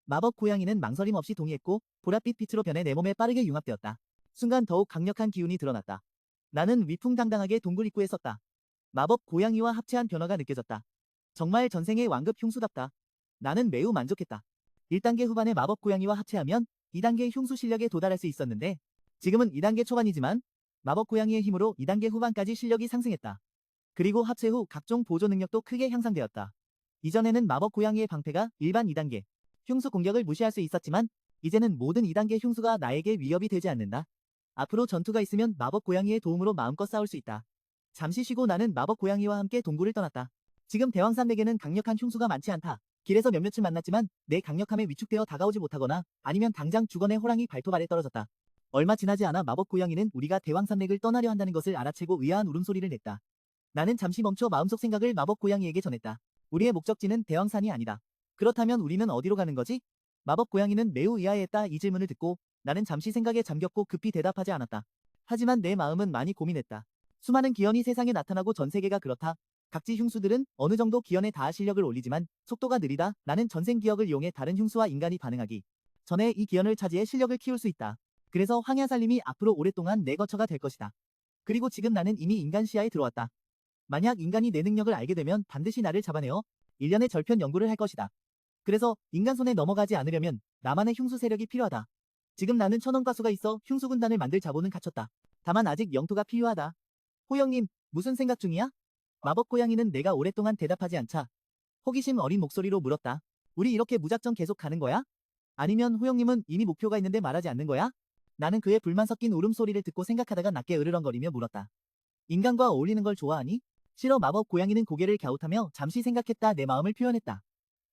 마법 고양이는 망설임 없이 동의했고 보랏빛 빛으로 변해 내 몸에 빠르게 융합되었다. 순간 더욱 강력한 기운이 드러났다. 나는 위풍당당하게 동굴 입구에 섰다. 마법 고양이와 합체한 변화가 느껴졌다. 정말 전생의 완급 흉수답다. 나는 매우 만족했다. 1단계 후반에 마법 고양이와 합체하면 2단계 흉수 실력에 도달할 수 있었는데 지금은 2단계 초반이지만 마법 고양이의 힘으로 2단계 후반까지 실력이 상승했다. 그리고 합체 후 각종 보조 능력도 크게 향상되었다. 이전에는 마법 고양이의 방패가 일반 2단계 흉수 공격을 무시할 수 있었지만 이제는 모든 2단계 흉수가 나에게 위협이 되지 않는다. 앞으로 전투가 있으면 마법 고양이의 도움으로 마음껏 싸울 수 있다. 잠시 쉬고 나는 마법 고양이와 함께 동굴을 떠났다. 지금 대왕산맥에는 강력한 흉수가 많지 않다. 길에서 몇몇을 만났지만 내 강력함에 위축되어 다가오지 못하거나 아니면 당장 주건의 호랑이 발톱 아래 떨어졌다. 얼마 지나지 않아 마법 고양이는 우리가 대왕산맥을 떠나려 한다는 것을 알아채고 의아한 울음소리를 냈다. 나는 잠시 멈춰 마음속 생각을 마법 고양이에게 전했다. 우리의 목적지는 대왕산이 아니다. 그렇다면 우리는 어디로 가는 거지? 마법 고양이는 매우 의아해했다. 이 질문을 듣고 나는 잠시 생각에 잠겼고 급히 대답하지 않았다. 하지만 내 마음은 많이 고민했다. 수많은 기현이 세상에 나타나고 전 세계가 그렇다. 각지 흉수들은 어느 정도 기현에 닿아 실력을 올리지만 속도가 느리다. 나는 전생 기억을 이용해 다른 흉수와 인간이 반응하기 전에 이 기현을 차지해 실력을 키울 수 있다. 그래서 황야살림이 앞으로 오랫동안 내 거처가 될 것이다. 그리고 지금 나는 이미 인간 시야에 들어왔다. 만약 인간이 내 능력을 알게 되면 반드시 나를 잡아내어 일련의 절편 연구를 할 것이다. 그래서 인간 손에 넘어가지 않으려면 나만의 흉수 세력이 필요하다. 지금 나는 천원가수가 있어 흉수 군단을 만들 자본은 갖췄다. 다만 아직 영토가 필요하다. 호영님, 무슨 생각 중이야? 마법 고양이는 내가 오랫동안 대답하지 않자 호기심 어린 목소리로 물었다. 우리 이렇게 무작정 계속 가는 거야? 아니면 호영님은 이미 목표가 있는데 말하지 않는 거야? 나는 그의 불만 섞인 울음소리를 듣고 생각하다가 낮게 으르렁거리며 물었다. 인간과 어울리는 걸 좋아하니? 싫어. 마법 고양이는 고개를 갸웃하며 잠시 생각했다. 내 마음을 표현했다.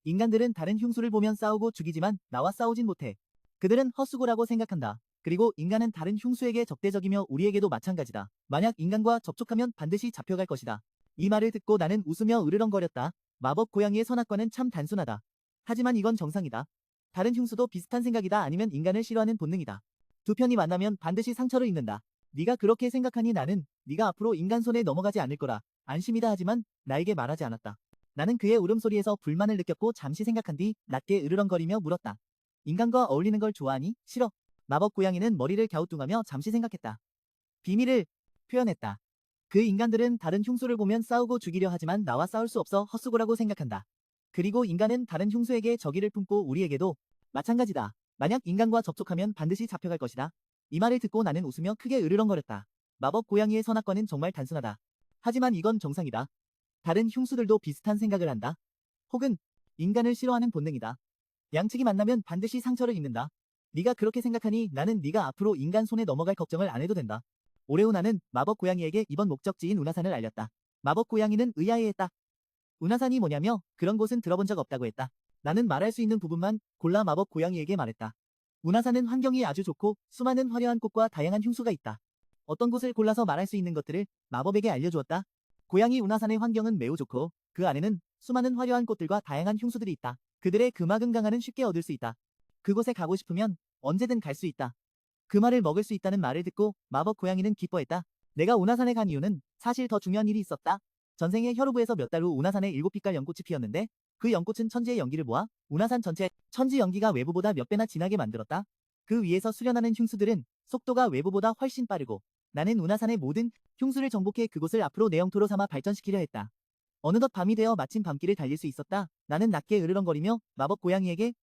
인간들은 다른 흉수를 보면 싸우고 죽이지만 나와 싸우진 못해. 그들은 헛수고라고 생각한다. 그리고 인간은 다른 흉수에게 적대적이며 우리에게도 마찬가지다. 만약 인간과 접촉하면 반드시 잡혀갈 것이다. 이 말을 듣고 나는 웃으며 으르렁거렸다. 마법 고양이의 선악과는 참 단순하다. 하지만 이건 정상이다. 다른 흉수도 비슷한 생각이다. 아니면 인간을 싫어하는 본능이다. 두 편이 만나면 반드시 상처를 입는다. 네가 그렇게 생각하니 나는 네가 앞으로 인간 손에 넘어가지 않을 거라 안심이다. 하지만 나에게 말하지 않았다. 나는 그의 울음소리에서 불만을 느꼈고 잠시 생각한 뒤 낮게 으르렁거리며 물었다. 인간과 어울리는 걸 좋아하니? 싫어. 마법 고양이는 머리를 갸우뚱하며 잠시 생각했다. 비밀을 표현했다. 그 인간들은 다른 흉수를 보면 싸우고 죽이려 하지만 나와 싸울 수 없어 헛수고라고 생각한다. 그리고 인간은 다른 흉수에게 적의를 품고 우리에게도 마찬가지다. 만약 인간과 접촉하면 반드시 잡혀갈 것이다. 이 말을 듣고 나는 웃으며 크게 으르렁거렸다. 마법 고양이의 선악과는 정말 단순하다. 하지만 이건 정상이다. 다른 흉수들도 비슷한 생각을 한다. 혹은 인간을 싫어하는 본능이다. 양측이 만나면 반드시 상처를 입는다. 네가 그렇게 생각하니 나는 네가 앞으로 인간 손에 넘어갈 걱정을 안 해도 된다. 올해 후 나는 마법 고양이에게 이번 목적지인 운하산을 알렸다. 마법 고양이는 의아해했다. 운하산이 뭐냐며? 그런 곳은 들어본 적 없다고 했다. 나는 말할 수 있는 부분만 골라 마법 고양이에게 말했다. 운하산은 환경이 아주 좋고 수많은 화려한 꽃과 다양한 흉수가 있다. 어떤 곳을 골라서 말할 수 있는 것들을 마법에게 알려주었다. 고양이 운하산의 환경은 매우 좋고 그 안에는 수많은 화려한 꽃들과 다양한 흉수들이 있다. 그들의 금화금 강화는 쉽게 얻을 수 있다. 그곳에 가고 싶으면 언제든 갈 수 있다. 그 말을 먹을 수 있다는 말을 듣고 마법 고양이는 기뻐했다. 내가 운하산에 간 이유는 사실 더 중요한 일이 있었다. 전생에 혈우부에서 몇 달 후 운하산에 7빛깔 연꽃이 피었는데 그 연꽃은 천지의 연기를 모아 운하산 전체 천지 연기가 외부보다 몇 배나 진하게 만들었다. 그 위에서 수련하는 흉수들은 속도가 외부보다 훨씬 빠르고 나는 운하산의 모든 흉수를 정복해 그곳을 앞으로 내 영토로 삼아 발전시키려 했다. 어느덧 밤이 되어 마침 밤길을 달릴 수 있었다. 나는 낮게 으르렁거리며 마법 고양이에게